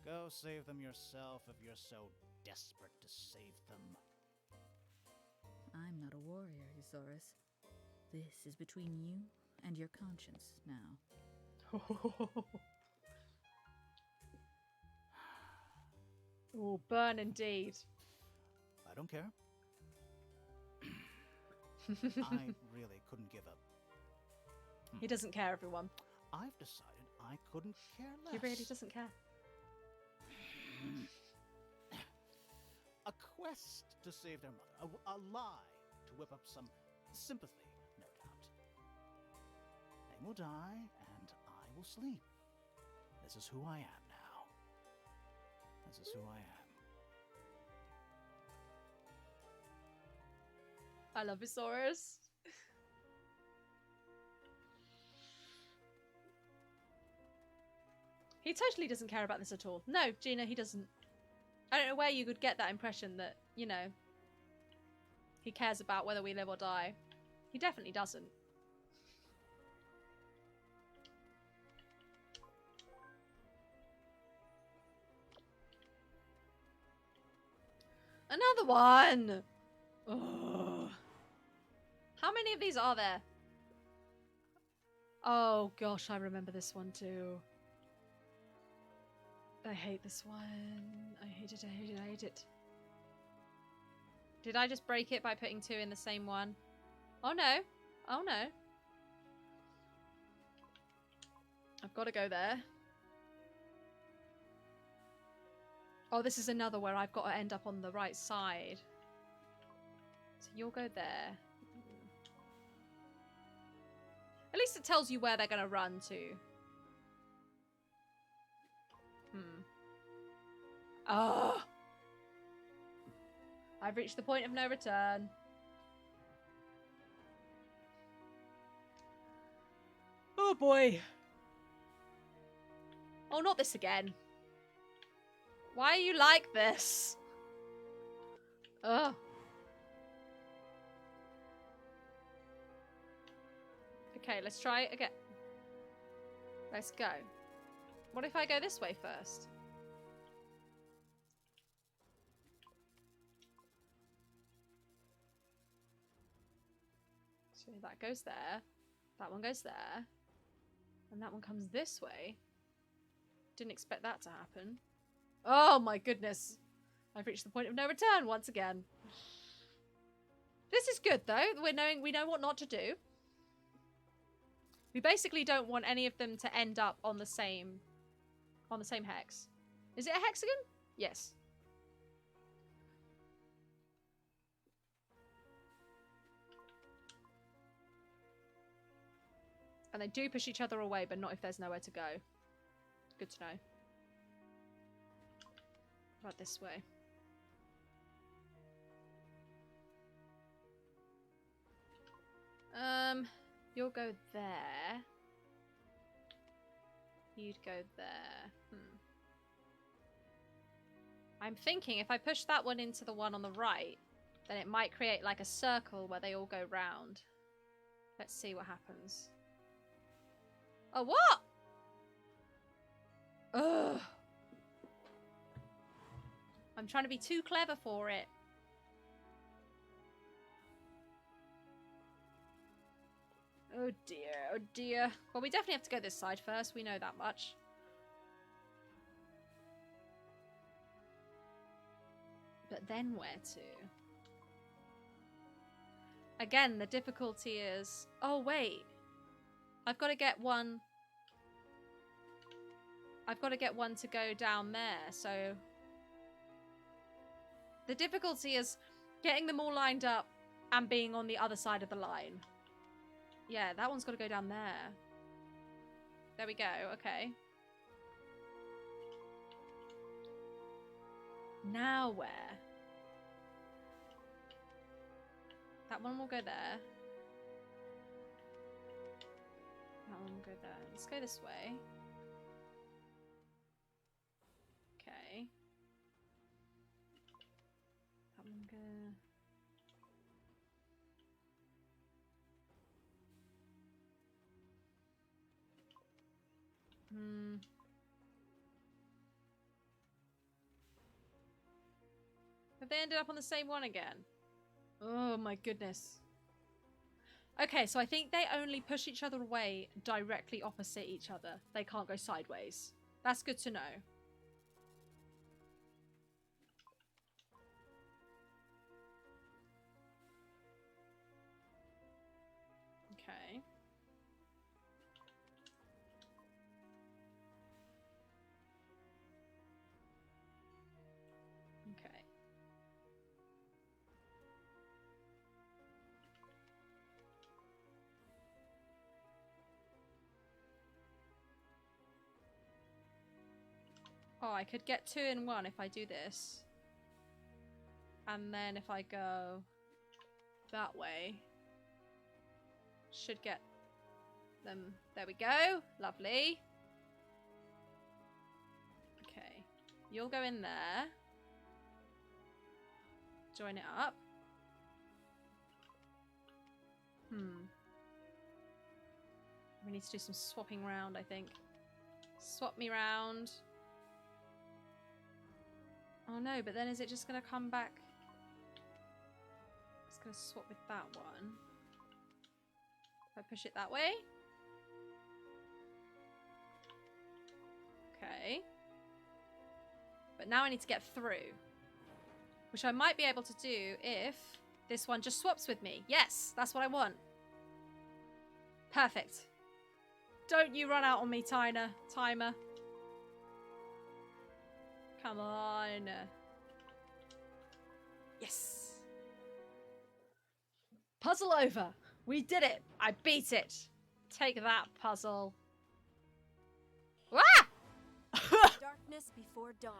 Go save them yourself if you're so desperate to save them. I'm not a warrior, Isaurus. This is between you and your conscience now. Oh, burn indeed. I don't care. I really couldn't give up. He doesn't care, everyone. I've decided I couldn't care less. He really doesn't care. A quest to save their mother. A lie to whip up some sympathy, no doubt. will die, and I will sleep. This is who I am now. This is who I am. I love Visoris. He totally doesn't care about this at all. No, Gina, he doesn't. I don't know where you could get that impression that, you know, he cares about whether we live or die. He definitely doesn't. Another one! Ugh. How many of these are there? Oh gosh, I remember this one too. I hate this one. I hate it, I hate it, I hate it. Did I just break it by putting 2 in the same one? Oh no. Oh no. I've got to go there. Oh, this is another where I've got to end up on the right side. So you'll go there. At least it tells you where they're going to run to. Oh! I've reached the point of no return. Oh boy. Oh, not this again. Why are you like this? Ugh. Okay, let's try it again. Let's go. What if I go this way first? So that goes there. That one goes there. And that one comes this way. Didn't expect that to happen. Oh my goodness. I've reached the point of no return once again. This is good though. We know what not to do. We basically don't want any of them to end up on the same hex. Is it a hexagon? Yes. And they do push each other away, but not if there's nowhere to go. Good to know. Right this way. You'll go there. You'd go there. I'm thinking if I push that one into the one on the right, then it might create like a circle where they all go round. Let's see what happens. Oh, what? Ugh. I'm trying to be too clever for it. Oh dear, oh dear. Well, we definitely have to go this side first. We know that much. But then where to? Again, the difficulty is... Oh, wait. I've got to get one... I've got to get one to go down there, so... The difficulty is getting them all lined up and being on the other side of the line. Yeah, that one's got to go down there. There we go, okay. Now where? That one will go there. That one will go there. Let's go this way. Okay. That one go... Have they ended up on the same one again? Oh my goodness. Okay, so I think they only push each other away directly opposite each other. They can't go sideways. That's good to know. Okay. Okay. Oh, I could get 2 in 1 if I do this. And then if I go that way, should get them. There we go. Lovely. Okay. You'll go in there. Join it up. We need to do some swapping round, I think. Swap me round. Oh no, but then is it just going to come back? It's going to swap with that one. If I push it that way. Okay. But now I need to get through. Which I might be able to do if this one just swaps with me. Yes, that's what I want. Perfect. Don't you run out on me, Timer. Come on. Yes. Puzzle over. We did it. I beat it. Take that, puzzle. Ah! Darkness before dawn.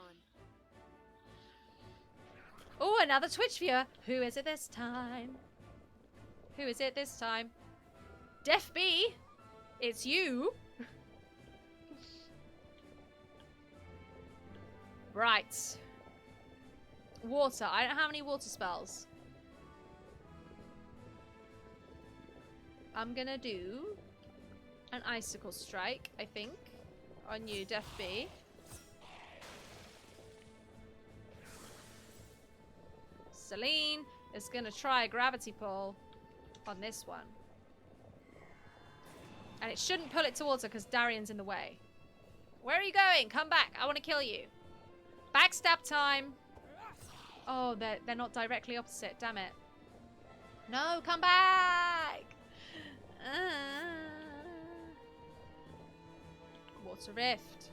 Oh, another Twitch viewer. Who is it this time? Who is it this time? Def B. It's you. Right. Water. I don't have any water spells. I'm gonna do an icicle strike, I think, on you, Def B. Celine is gonna try a gravity pull on this one. And it shouldn't pull it towards her because Darian's in the way. Where are you going? Come back. I want to kill you. Backstab time. Oh, they're not directly opposite. Damn it. No, come back. Water Rift.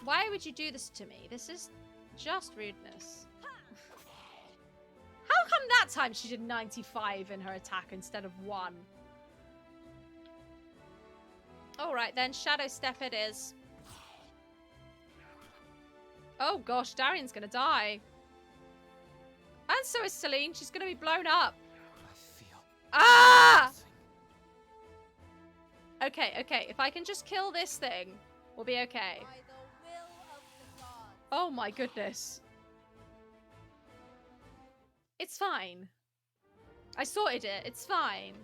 Why would you do this to me? This is just rudeness. How come that time she did 95 in her attack instead of 1? Alright then, Shadow Step it is. Oh gosh, Darian's gonna die. And so is Celine. She's gonna be blown up. I feel. Ah! Okay. If I can just kill this thing, we'll be okay. By the will of the gods. Oh my goodness. It's fine. I sorted it. It's fine.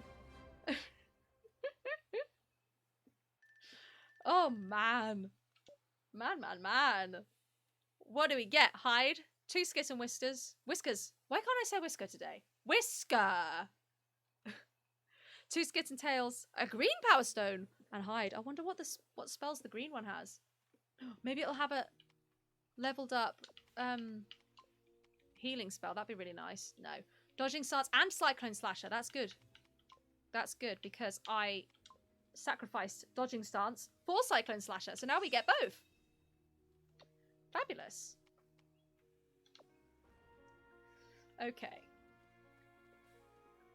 Oh man. Man. What do we get? Hide. 2 skits and whiskers. Whiskers. Why can't I say whisker today? Whisker. 2 skits and tails. A green power stone. And hide. I wonder what spells the green one has. Maybe it'll have a leveled up healing spell. That'd be really nice. No. Dodging stance and Cyclone Slasher. That's good. That's good because I sacrificed Dodging Stance for Cyclone Slasher. So now we get both. Fabulous. Okay.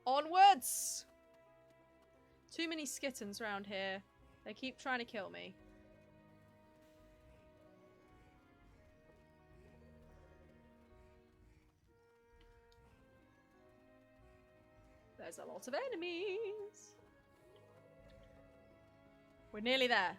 Onwards! Too many skittens around here. They keep trying to kill me. There's a lot of enemies. We're nearly there.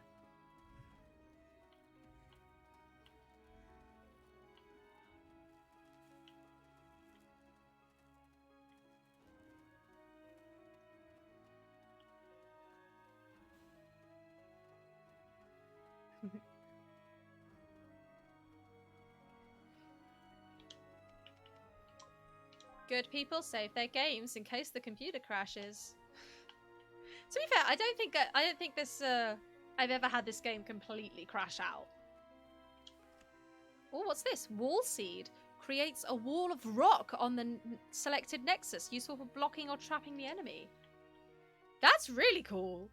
Good people save their games in case the computer crashes. To be fair, I don't think this I've ever had this game completely crash out. Oh, what's this? Wall Seed creates a wall of rock on the selected nexus, useful for blocking or trapping the enemy. That's really cool.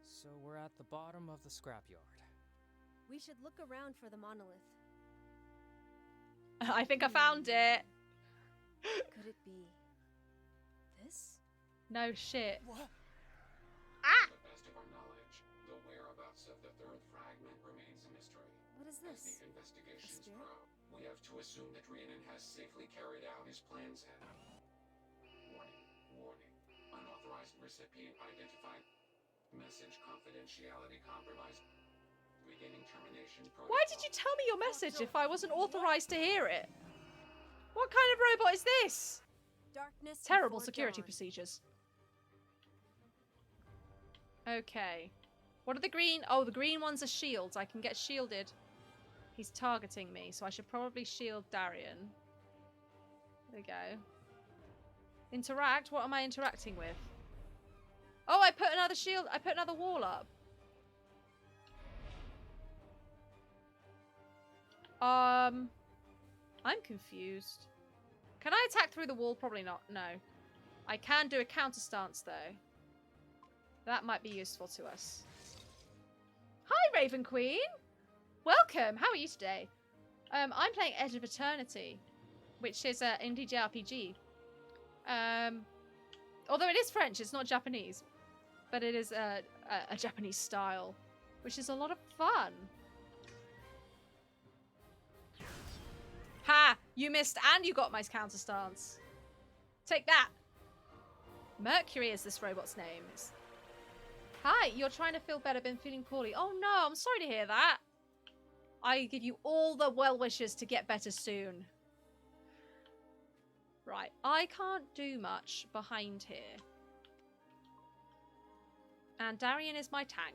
So we're at the bottom of the scrapyard. We should look around for the monolith. I think I found it. Could it be this? No shit. What? whereabouts of the third fragment remains a mystery. What is As this? the investigations spirit? grow, we have to assume that Rhiannon has safely carried out his plans and... Warning, warning. Unauthorized recipient identified. Message confidentiality compromised. Beginning termination protocol. Why did you tell me your message if I wasn't authorized to hear it? What kind of robot is this? Darkness Terrible before security dawn. procedures. Okay. What are the green? Oh, the green ones are shields. I can get shielded. He's targeting me, so I should probably shield Darian. There we go. Interact? What am I interacting with? Oh, I put another shield. I put another wall up. I'm confused. Can I attack through the wall? Probably not. No. I can do a counter stance, though. That might be useful to us. Hi, Raven Queen! Welcome! How are you today? I'm playing Edge of Eternity, which is an indie JRPG. Although it is French, it's not Japanese. But it is a Japanese style, which is a lot of fun. Ha! You missed and you got my counter stance. Take that! Mercury is this robot's name. Hi, you're trying to feel better, been feeling poorly. Oh no, I'm sorry to hear that. I give you all the well wishes to get better soon. Right, I can't do much behind here. And Darian is my tank.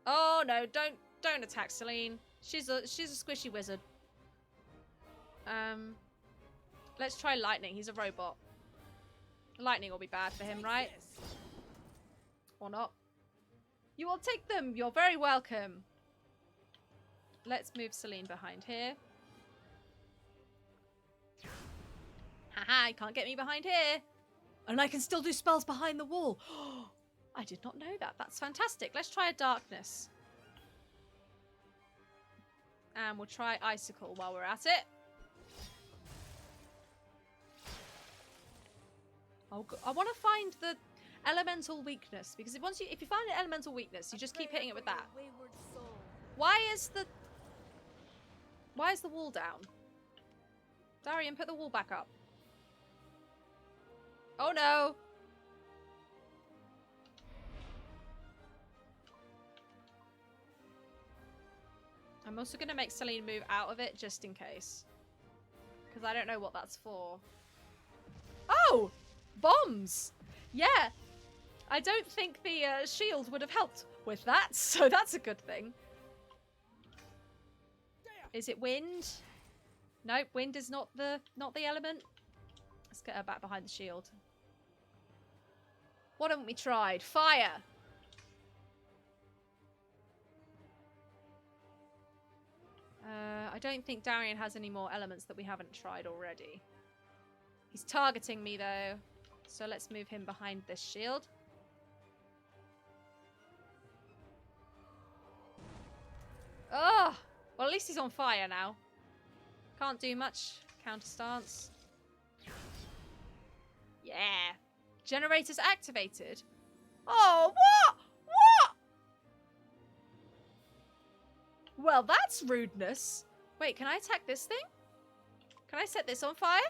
Oh no, don't attack Celine. She's a squishy wizard. Let's try lightning. He's a robot. Lightning will be bad for him, right? Or not. You will take them. You're very welcome. Let's move Celine behind here. Haha, you can't get me behind here. And I can still do spells behind the wall. I did not know that. That's fantastic. Let's try a darkness. And we'll try icicle while we're at it. Oh, I want to find the elemental weakness, because if you find an elemental weakness, you just keep hitting it with that. Wayward soul. Why is the wall down? Darian, put the wall back up. Oh no! I'm also going to make Celine move out of it just in case. Because I don't know what that's for. Oh! Bombs! Yeah! I don't think the shield would have helped with that, so that's a good thing. Is it wind? Nope, wind is not the element. Let's get her back behind the shield. What haven't we tried? Fire! I don't think Darian has any more elements that we haven't tried already. He's targeting me though, so let's move him behind this shield. Oh! Well, at least he's on fire now. Can't do much. Counter stance. Yeah. Generators activated. Oh, what? What? Well, that's rudeness. Wait, can I attack this thing? Can I set this on fire?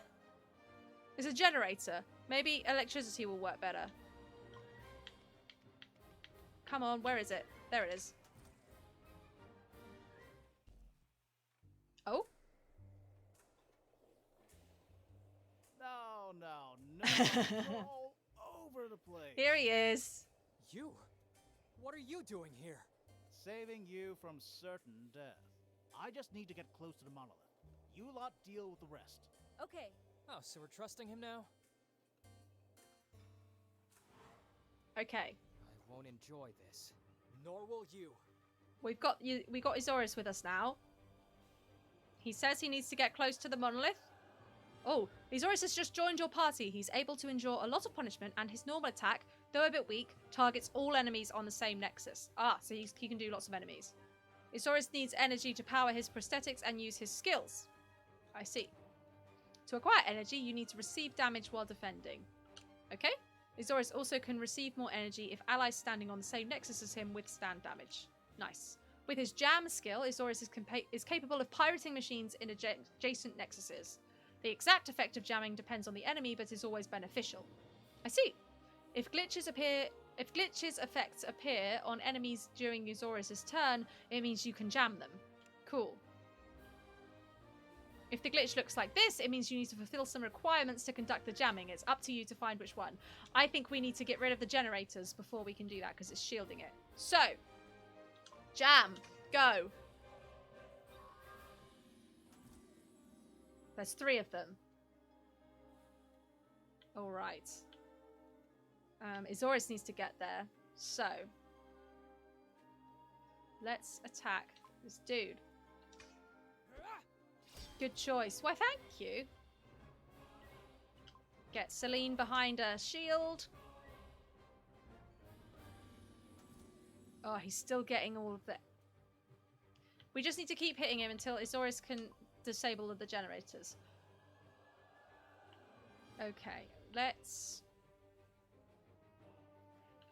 It's a generator. Maybe electricity will work better. Come on, where is it? There it is. Oh? No. All over the place. Here he is. You? What are you doing here? Saving you from certain death. I just need to get close to the monolith. You lot deal with the rest. Okay. Oh, so we're trusting him now? Okay. I won't enjoy this. Nor will you. We got Azorius with us now. He says he needs to get close to the monolith. Oh, Azorius has just joined your party. He's able to endure a lot of punishment, and his normal attack, though a bit weak, targets all enemies on the same nexus. Ah, so he can do lots of enemies. Azorius needs energy to power his prosthetics and use his skills. I see. To acquire energy, you need to receive damage while defending. Okay? Azorius also can receive more energy if allies standing on the same nexus as him withstand damage. Nice. With his jam skill, Azorius is capable of pirating machines in adjacent nexuses. The exact effect of jamming depends on the enemy, but is always beneficial. I see. If glitches effects appear on enemies during Azorius' turn, it means you can jam them. Cool. If the glitch looks like this, it means you need to fulfill some requirements to conduct the jamming. It's up to you to find which one. I think we need to get rid of the generators before we can do that, because it's shielding it. So, jam. Go. There's 3 of them. Alright. Azorius needs to get there. So, let's attack this dude. Good choice. Why, thank you. Get Celine behind a shield. Oh, he's still getting all of the... We just need to keep hitting him until Azorius can disable the generators. Okay, let's...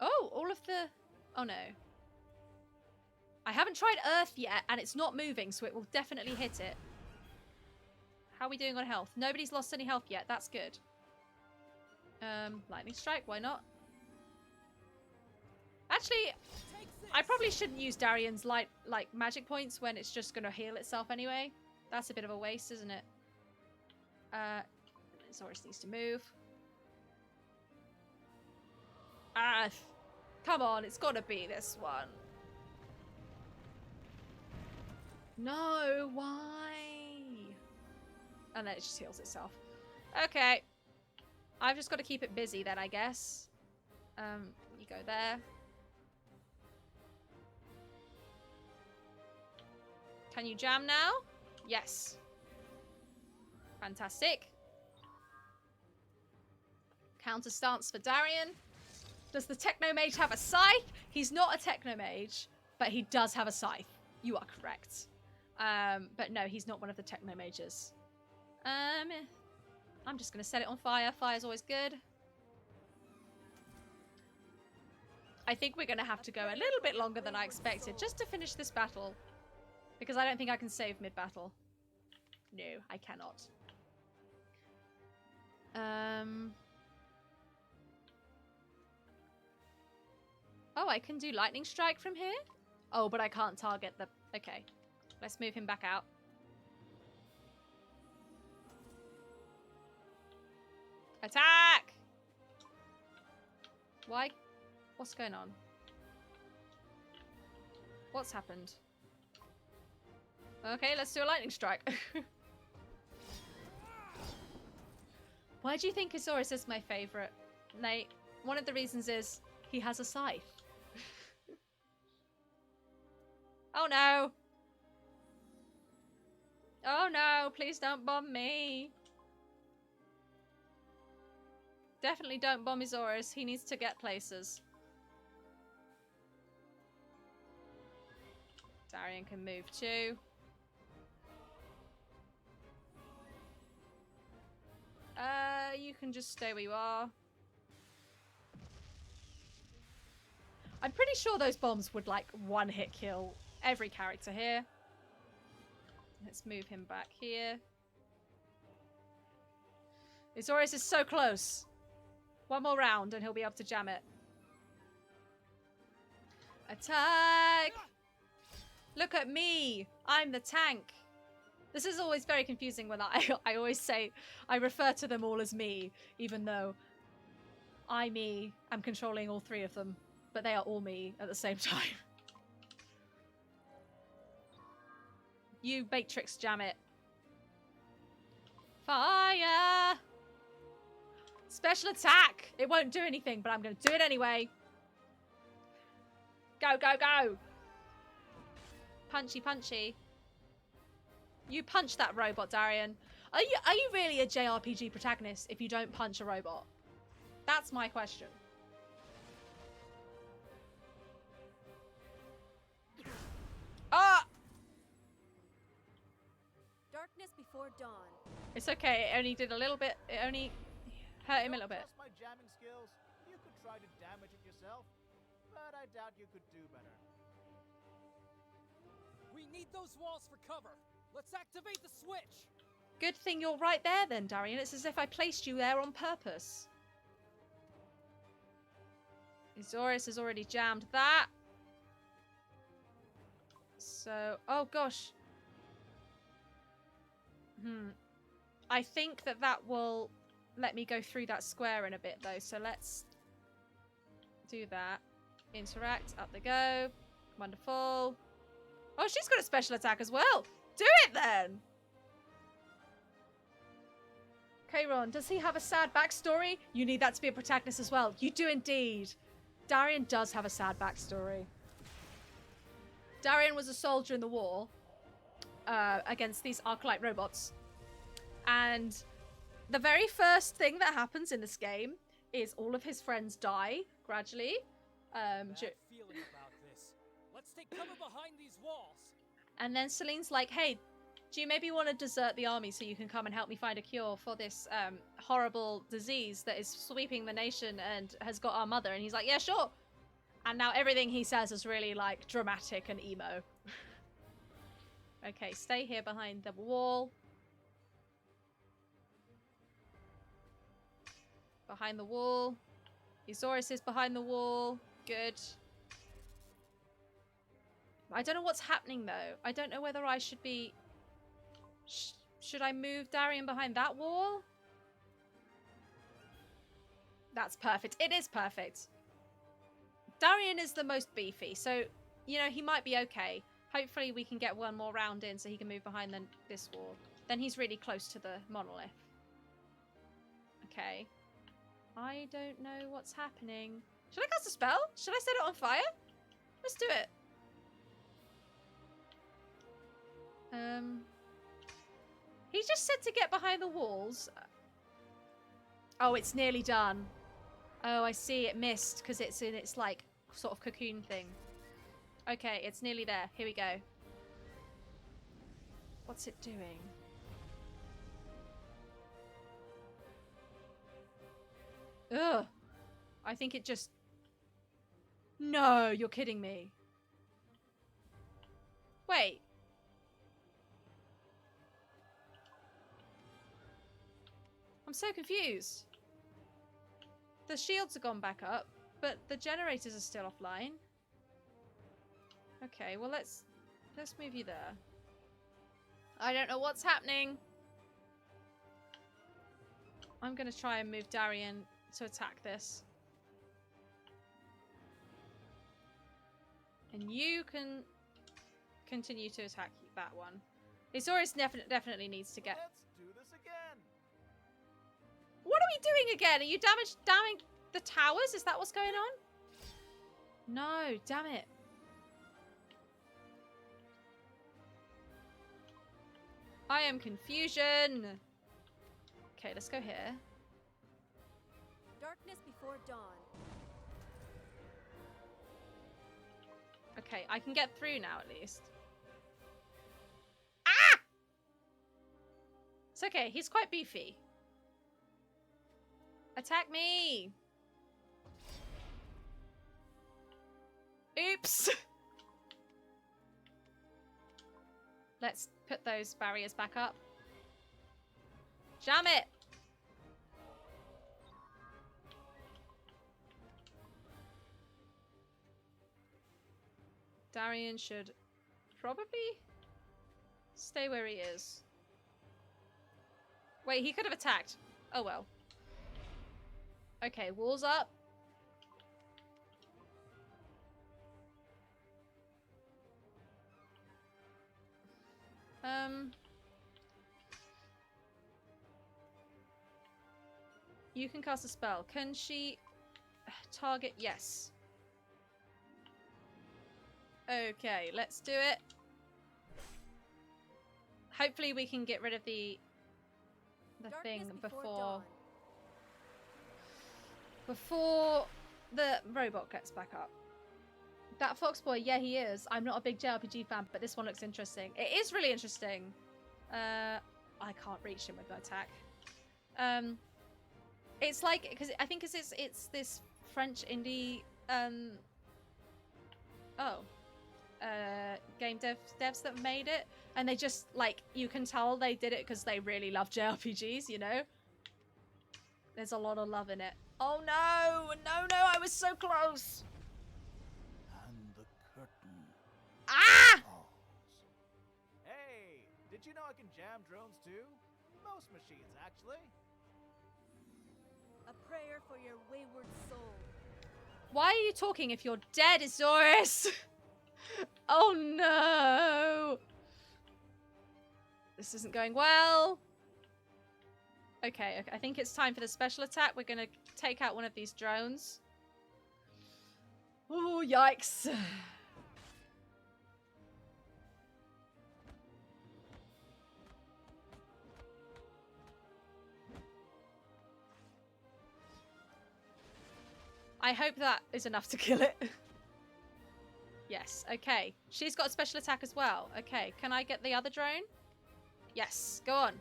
Oh, all of the... Oh, no. I haven't tried Earth yet, and it's not moving, so it will definitely hit it. How are we doing on health? Nobody's lost any health yet. That's good. Lightning strike. Why not? Actually, I probably shouldn't use Darian's magic points when it's just going to heal itself anyway. That's a bit of a waste, isn't it? Azorius needs to move. Ah, come on. It's got to be this one. No, why? And then it just heals itself. Okay. I've just got to keep it busy then, I guess. You go there. Can you jam now? Yes. Fantastic. Counter stance for Darian. Does the Technomage have a scythe? He's not a Technomage, but he does have a scythe. You are correct. But no, he's not one of the Technomages. I'm just going to set it on fire. Fire's always good. I think we're going to have to go a little bit longer than I expected just to finish this battle. Because I don't think I can save mid-battle. No, I cannot. Oh, I can do lightning strike from here? Oh, but I can't target the... Okay. Let's move him back out. Attack! Why? What's going on? What's happened? Okay, let's do a lightning strike. Why do you think Azorius is my favourite, Nate? One of the reasons is he has a scythe. Oh no! Oh no, please don't bomb me. Definitely don't bomb Azorius. He needs to get places. Darian can move too. You can just stay where you are. I'm pretty sure those bombs would like one-hit kill every character here. Let's move him back here. Azorius is so close. One more round and he'll be able to jam it. Attack! Look at me! I'm the tank. This is always very confusing when I always say, I refer to them all as me, even though I'm controlling all 3 of them, but they are all me at the same time. You Matrix jam it. Fire! Special attack! It won't do anything, but I'm going to do it anyway. Go, go, go! Punchy, punchy. You punch that robot, Darian. Are you really a JRPG protagonist if you don't punch a robot? That's my question. Ah! Darkness before dawn. It's okay. It only did a little bit. It only hurt him a little bit. My jamming skills. You damage it yourself, but I doubt you could do better. We need those walls for cover. Let's activate the switch. Good thing you're right there then, Darian. It's as if I placed you there on purpose. Azorius has already jammed that. So, oh gosh. I think that will let me go through that square in a bit though. So let's do that. Interact, up they go. Wonderful. Oh, she's got a special attack as well. Do it then. Chiron, does he have a sad backstory? You need that to be a protagonist as well. You do indeed. Darian does have a sad backstory. Darian was a soldier in the war against these Arclight robots. And the very first thing that happens in this game is all of his friends die gradually. Bad feeling about this. Let's take cover behind these walls. And then Celine's like, hey, do you maybe want to desert the army so you can come and help me find a cure for this horrible disease that is sweeping the nation and has got our mother? And he's like, yeah, sure. And now everything he says is really like dramatic and emo. Okay, stay here behind the wall. Behind the wall. Azorius is behind the wall. Good. I don't know what's happening though. I don't know whether I should be... should I move Darian behind that wall? That's perfect. It is perfect. Darian is the most beefy, so, you know, he might be okay. Hopefully we can get one more round in so he can move behind this wall. Then he's really close to the monolith. Okay. I don't know what's happening. Should I cast a spell? Should I set it on fire? Let's do it. He just said to get behind the walls. Oh, it's nearly done. Oh, I see. It missed because it's in its like sort of cocoon thing. Okay, it's nearly there. Here we go. What's it doing? Ugh. I think it just... No, you're kidding me. Wait. I'm so confused. The shields have gone back up, but the generators are still offline. Okay, well let's move you there. I don't know what's happening. I'm gonna try and move Darian to attack this. And you can continue to attack that one. Azorius definitely needs to get... Let's do this again. What are we doing again? Are you damning the towers? Is that what's going on? No, damn it. I am confusion. Okay, let's go here. Darkness before dawn. Okay, I can get through now at least. Ah! It's okay, he's quite beefy. Attack me! Oops! Let's put those barriers back up. Jam it! Darian should probably stay where he is. Wait, he could have attacked. Oh well. Okay, walls up. You can cast a spell. Can she target? Yes. Okay, let's do it. Hopefully we can get rid of the thing before the robot gets back up. That fox boy, yeah, he is. I'm not a big JRPG fan, but this one looks interesting. It is really interesting. I can't reach him with my attack. It's like, because I think it's this French indie game devs that made it, and they just like, you can tell they did it because they really love JRPGs, you know. There's a lot of love in it. Oh no, I was so close. And the curtain. Ah! Hey, did you know I can jam drones too? Most machines, actually. A prayer for your wayward soul. Why are you talking if you're dead, Azores? Oh no! This isn't going well. Okay, I think it's time for the special attack. We're gonna take out one of these drones. Oh, yikes. I hope that is enough to kill it. Yes, okay. She's got a special attack as well. Okay, can I get the other drone? Yes, go on.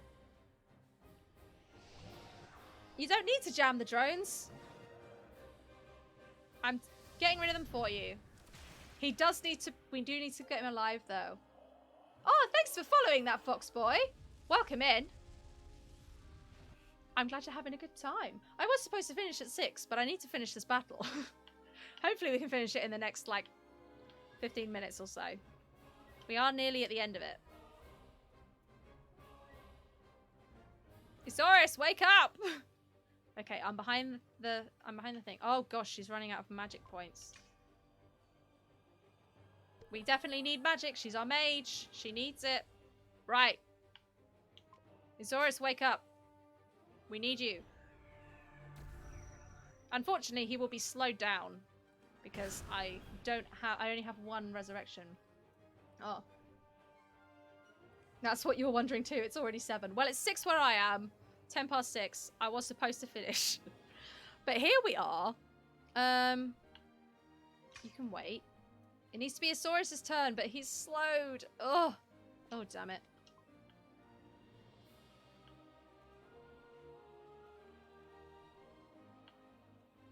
You don't need to jam the drones. I'm getting rid of them for you. He does need to... We do need to get him alive, though. Oh, thanks for following that, Fox Boy. Welcome in. I'm glad you're having a good time. I was supposed to finish at 6, but I need to finish this battle. Hopefully we can finish it in the next, like, 15 minutes or so. We are nearly at the end of it. Isaurus, wake up! Okay, I'm behind the thing. Oh gosh, she's running out of magic points. We definitely need magic. She's our mage. She needs it. Right. Isaurus, wake up. We need you. Unfortunately, he will be slowed down because I only have one resurrection. Oh. That's what you were wondering too. It's already 7. Well, it's 6 where I am. 10 past 6. I was supposed to finish. But here we are. You can wait. It needs to be Isaurus' turn, but he's slowed. Oh. Oh, damn it.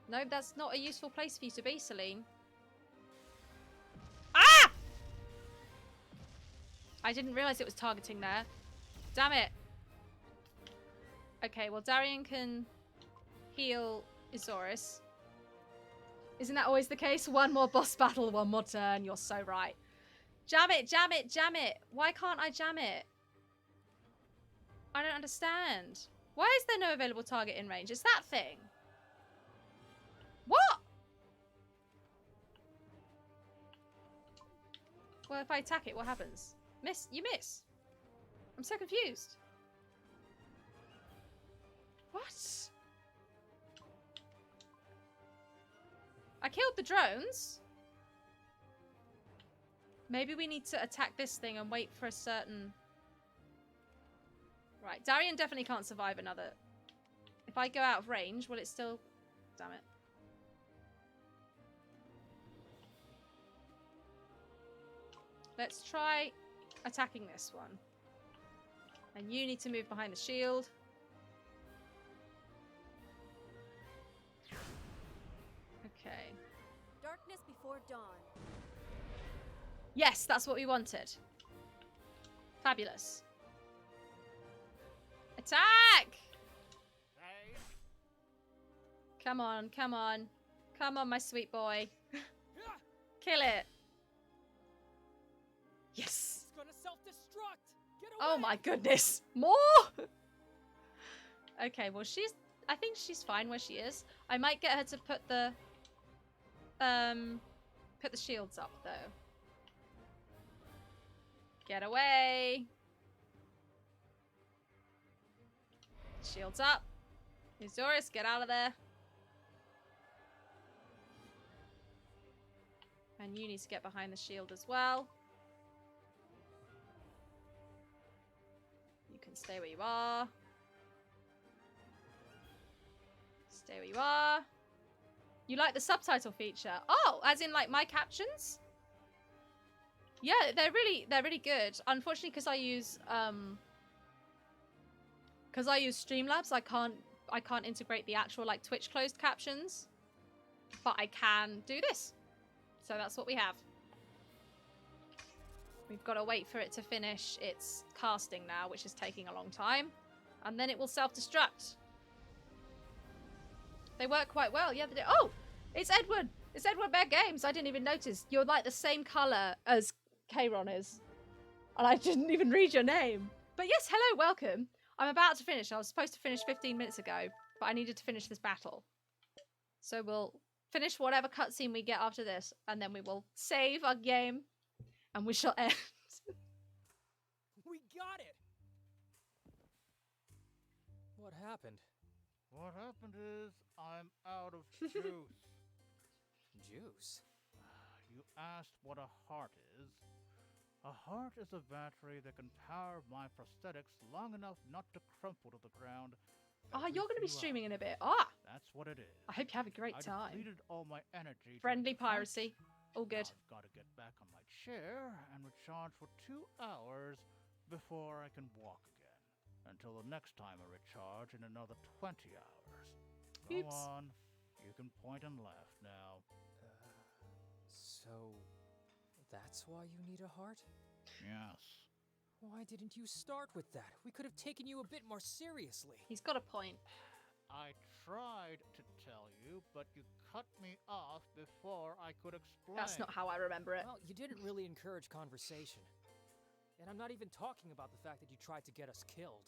No, that's not a useful place for you to be, Celine. Ah! I didn't realize it was targeting there. Damn it. Okay, well, Darian can heal Isaurus. Isn't that always the case? One more boss battle, one more turn. You're so right. Jam it, jam it, jam it. Why can't I jam it? I don't understand. Why is there no available target in range? It's that thing. What? Well, if I attack it, what happens? Miss? You miss. I'm so confused. What? I killed the drones. Maybe we need to attack this thing and wait for a certain... Right, Darian definitely can't survive another... If I go out of range, will it still... Damn it. Let's try attacking this one. And you need to move behind the shield. Okay. Darkness before dawn. Yes, that's what we wanted. Fabulous. Attack! Hey. Come on, come on. Come on, my sweet boy. Kill it. Yes. It's gonna self-destruct. Get away. Oh my goodness. More? Okay, well I think she's fine where she is. I might get her to put the shields up though. Get away. Shields up. Isaurus, get out of there. And you need to get behind the shield as well. You can stay where you are. Stay where you are. You like the subtitle feature? Oh, as in like my captions? Yeah, they're really good. Unfortunately, because I use Streamlabs, I can't integrate the actual like Twitch closed captions. but I can do this. So that's what we have. We've got to wait for it to finish its casting now, which is taking a long time. And then it will self-destruct. They work quite well. Yeah, they do. Oh! It's Edward! It's Edward Bear Games! I didn't even notice. You're like the same colour as Kayron is. And I didn't even read your name. But yes, hello, welcome. I'm about to finish. I was supposed to finish 15 minutes ago, but I needed to finish this battle. So we'll finish whatever cutscene we get after this, and then we will save our game, and we shall end. We got it! What happened? What happened is I'm out of juice. Juice? You asked what a heart is. A heart is a battery that can power my prosthetics long enough not to crumple to the ground. Ah, you're going to be streaming in a bit. That's what it is. I hope you have a great I time. depleted all my energy. Friendly during the fight. piracy. All good. I've got to get back on my chair and recharge for 2 hours before I can walk again. Until the next time I recharge in another 20 hours. Go Oops. on. You can point and laugh now. So, that's why you need a heart? Yes. Why didn't you start with that? We could have taken you a bit more seriously. He's got a point. I tried to tell you, but you cut me off before I could explain. That's not how I remember it. Well, you didn't really encourage conversation. And I'm not even talking about the fact that you tried to get us killed.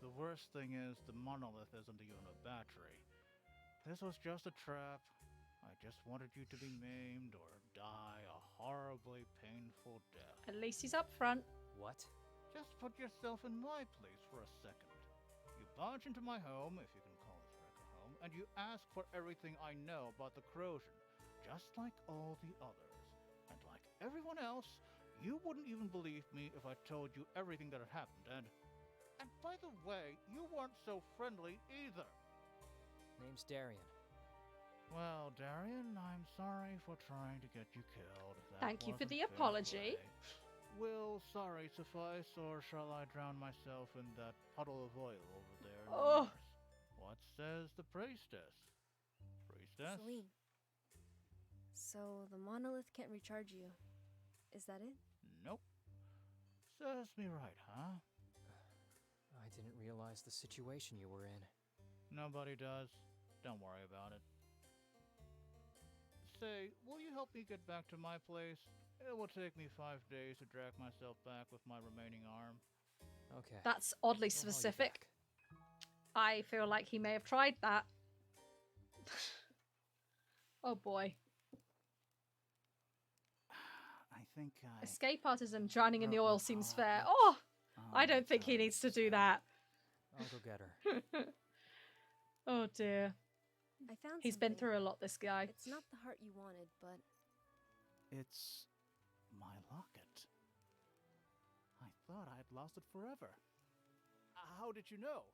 The worst thing is the monolith isn't even a battery. This was just a trap. I just wanted you to be maimed or die a horribly painful death. At least he's up front. What? Just put yourself in my place for a second. You barge into my home, if you can call this wreck a home, and you ask for everything I know about the corrosion, just like all the others. And like everyone else, you wouldn't even believe me if I told you everything that had happened, and by the way, you weren't so friendly either. Name's Darian. Well, Darian, I'm sorry for trying to get you killed. That Thank you for wasn't the fair apology. play. Will sorry suffice, or shall I drown myself in that puddle of oil over there? in the Oh. Mars? What says the priestess? Priestess? Celine. So the monolith can't recharge you. Is that it? Nope. Serves me right, huh? I didn't realize the situation you were in. Nobody does. Don't worry about it. Say, will you help me get back to my place? It will take me 5 days to drag myself back with my remaining arm. Okay. That's oddly We'll haul you specific. back. I feel like he may have tried that. Oh boy. I think I... Escape artisan drowning in the broke my oil seems heart. fair. Oh! I my don't think he God, needs to do that. I'll go get her. Oh dear. I found He's been something. through a lot, this guy. It's not the heart you wanted, but It's my locket. I thought I'd lost it forever. How did you know?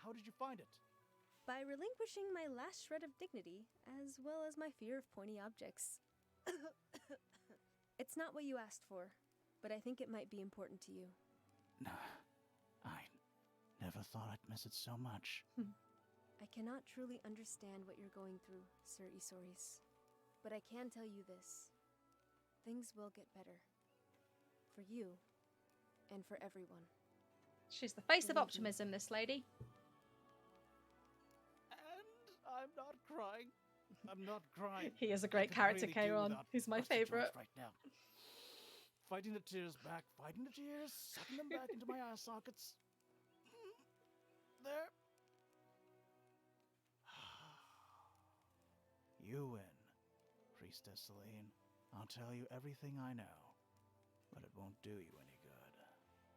How did you find it? by relinquishing my last shred of dignity, as well as my fear of pointy objects. It's not what you asked for, but I think it might be important to you. No, I never thought I'd miss it so much. I cannot truly understand what you're going through, Sir Isoris. But I can tell you this. Things will get better. For you, and for everyone. She's the face of Believe me. optimism, this lady. And I'm not crying. I'm not crying. He is a I great could character, really do Kayron. without He's my busting joints favourite. right now. Fighting the tears back, fighting the tears, sucking them back into my eye sockets. There. You win, Priestess Celine. I'll tell you everything I know, but it won't do you any good.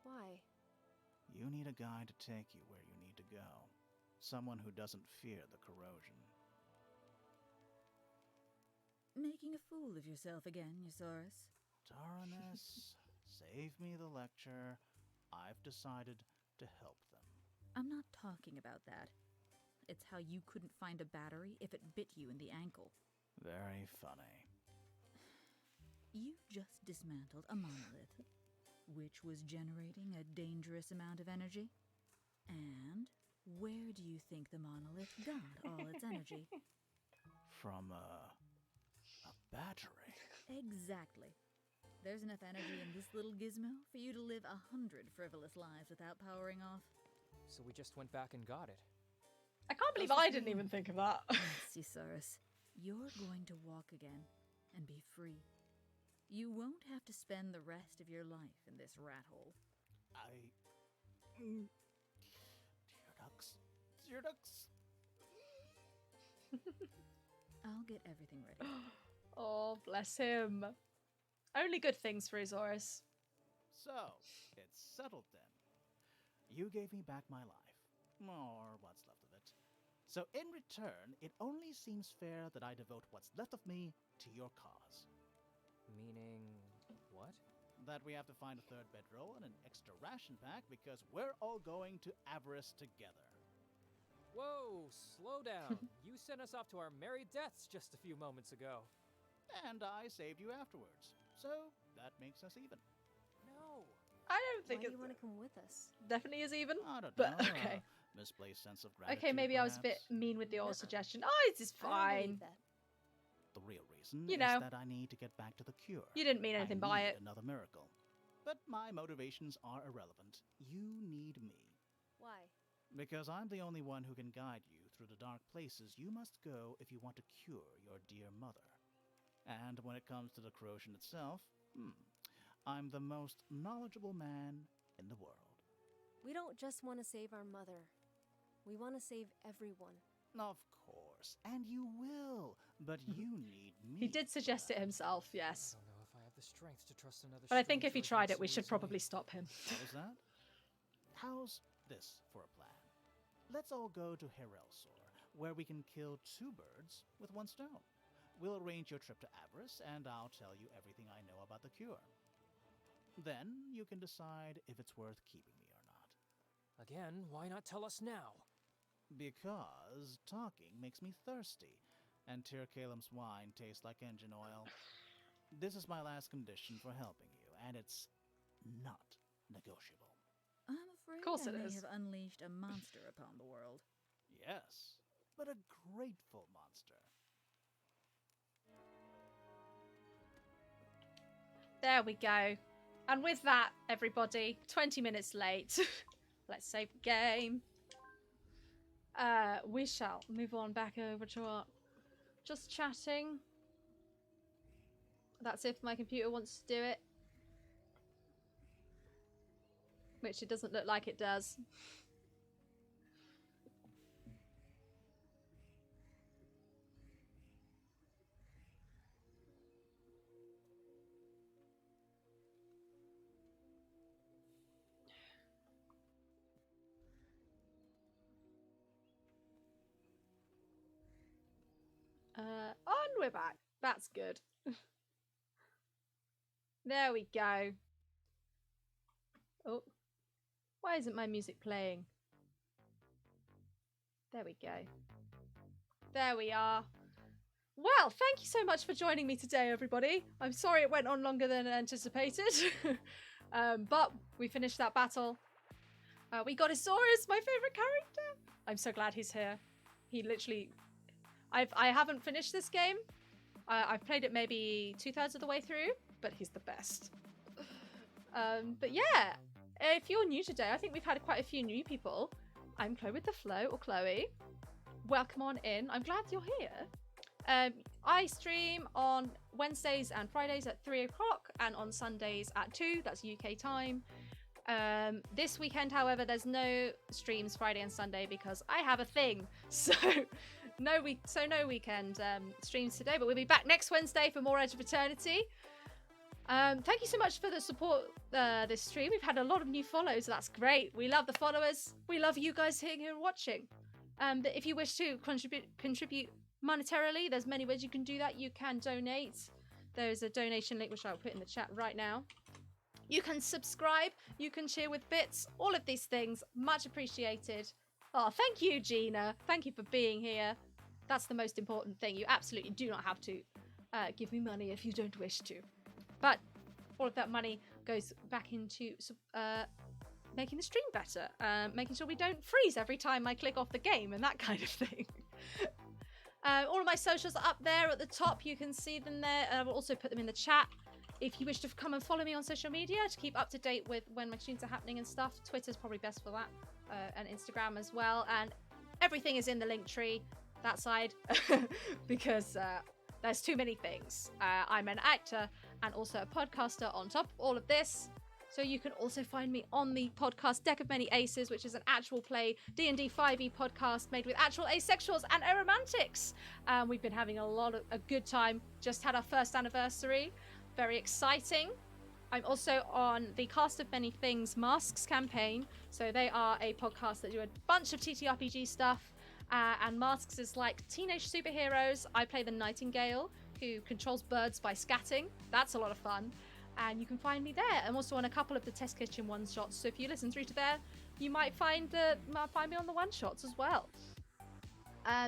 Why? You need a guide to take you where you need to go. Someone who doesn't fear the corrosion. Making a fool of yourself again, Eusaurus. Taranis, save me the lecture. I've decided to help them. I'm not talking about that. It's how you couldn't find a battery if it bit you in the ankle. Very funny. You just dismantled a monolith, which was generating a dangerous amount of energy. And where do you think the monolith got all its energy? from a battery. Exactly. There's enough energy in this little gizmo for you to live 100 frivolous lives without powering off. So we just went back and got it. I can't believe I didn't even think of that. Yes, Eusaurus. You're going to walk again and be free. You won't have to spend the rest of your life in this rat hole. Dear ducks. Dear ducks. I'll get everything ready. Oh, bless him. Only good things for Eusaurus. So, it's settled then. You gave me back my life, or what's left of it. So in return, it only seems fair that I devote what's left of me to your cause. Meaning what? That we have to find a third bedroll and an extra ration pack because we're all going to Avarice together. Whoa, slow down. You sent us off to our merry deaths just a few moments ago. And I saved you afterwards. So that makes us even. No. I don't think Why do it you want to come with us? definitely is even. I don't But know. okay. Misplaced sense of gratitude. Okay, maybe I was a bit perhaps. mean with the old Nuh-uh. suggestion. Oh, it's just I don't fine. believe that. The real reason You know. is that I need to get back to the cure. You didn't mean anything I by need it. Another miracle. But my motivations are irrelevant. You need me. Why? Because I'm the only one who can guide you through the dark places you must go if you want to cure your dear mother. And when it comes to the corrosion itself, I'm the most knowledgeable man in the world. We don't just want to save our mother. We want to save everyone. Of course, and you will, but you need me. He did suggest for it that. himself, yes. I don't know if I have the strength to trust another. But I think if he stranger tried it, we so should easily. probably stop him. What was that? How's this for a plan? Let's all go to Herelsor, where we can kill 2 birds with 1 stone. We'll arrange your trip to Avarice, and I'll tell you everything I know about the cure. Then you can decide if it's worth keeping me or not. Again, why not tell us now? Because talking makes me thirsty, and Tyr Kalem's wine tastes like engine oil. This is my last condition for helping you, and it's not negotiable. I'm afraid Course I it may is. have unleashed a monster upon the world. Yes, but a grateful monster. There we go. And with that, everybody, 20 minutes late. Let's save the game. We shall move on back over to our just chatting. That's if my computer wants to do it. Which it doesn't look like it does. And we're back. That's good. There we go. Oh, why isn't my music playing? There we go. There we are. Well, thank you so much for joining me today, everybody. I'm sorry it went on longer than anticipated. But we finished that battle. We got Isaurus, my favorite character. I'm so glad he's here. He literally... I haven't finished this game. I've played it maybe 2/3 of the way through, but he's the best. But yeah, if you're new today, I think we've had quite a few new people. I'm Chloe with the Flow, or Chloe. Welcome on in. I'm glad you're here. I stream on Wednesdays and Fridays at 3 o'clock and on Sundays at 2. That's UK time. This weekend, however, there's no streams Friday and Sunday because I have a thing. So no weekend streams today, but we'll be back next Wednesday for more Edge of Eternity. Thank you so much for the support this stream. We've had a lot of new follows. That's great. We love the followers. We love you guys sitting here and watching. But if you wish to contribute monetarily, there's many ways you can do that. You can donate. There's a donation link which I'll put in the chat right now. You can subscribe. You can cheer with bits. All of these things, much appreciated. Oh, thank you, Gina. Thank you for being here. That's the most important thing. You absolutely do not have to give me money if you don't wish to. But all of that money goes back into making the stream better, making sure we don't freeze every time I click off the game and that kind of thing. All of my socials are up there at the top. You can see them there. I will also put them in the chat. If you wish to come and follow me on social media to keep up to date with when my streams are happening and stuff, Twitter's probably best for that, and Instagram as well. And everything is in the link tree, that side, because there's too many things. I'm an actor and also a podcaster on top of all of this. So you can also find me on the podcast Deck of Many Aces, which is an actual play D&D 5e podcast made with actual asexuals and aromantics. We've been having a good time. Just had our first anniversary. Very exciting. I'm also on the Cast of Many Things Masks campaign. So they are a podcast that do a bunch of TTRPG stuff. And Masks is like teenage superheroes. I play the Nightingale, who controls birds by scatting. That's a lot of fun. And you can find me there. I'm also on a couple of the Test Kitchen one-shots. So if you listen through to there, you might find me on the one-shots as well.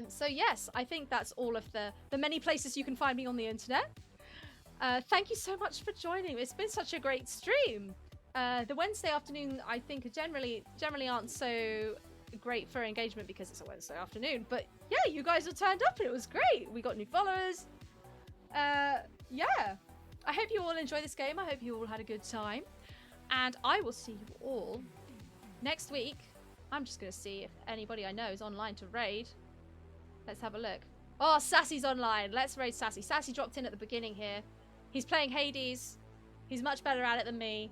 So yes, I think that's all of the many places you can find me on the internet. Thank you so much for joining. It's been such a great stream. The Wednesday afternoon, I think, generally aren't so great for engagement because it's a Wednesday afternoon. But yeah, you guys have turned up and it was great. We got new followers. Yeah. I hope you all enjoy this game. I hope you all had a good time. And I will see you all next week. I'm just going to see if anybody I know is online to raid. Let's have a look. Oh, Sassy's online. Let's raid Sassy. Sassy dropped in at the beginning here. He's playing Hades. He's much better at it than me.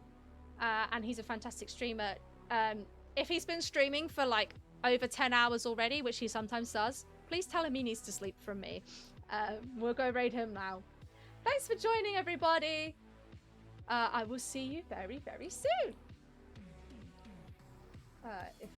And he's a fantastic streamer. If he's been streaming for like over 10 hours already, which he sometimes does, please tell him he needs to sleep from me. We'll go raid him now. Thanks for joining, everybody. I will see you very, very soon. If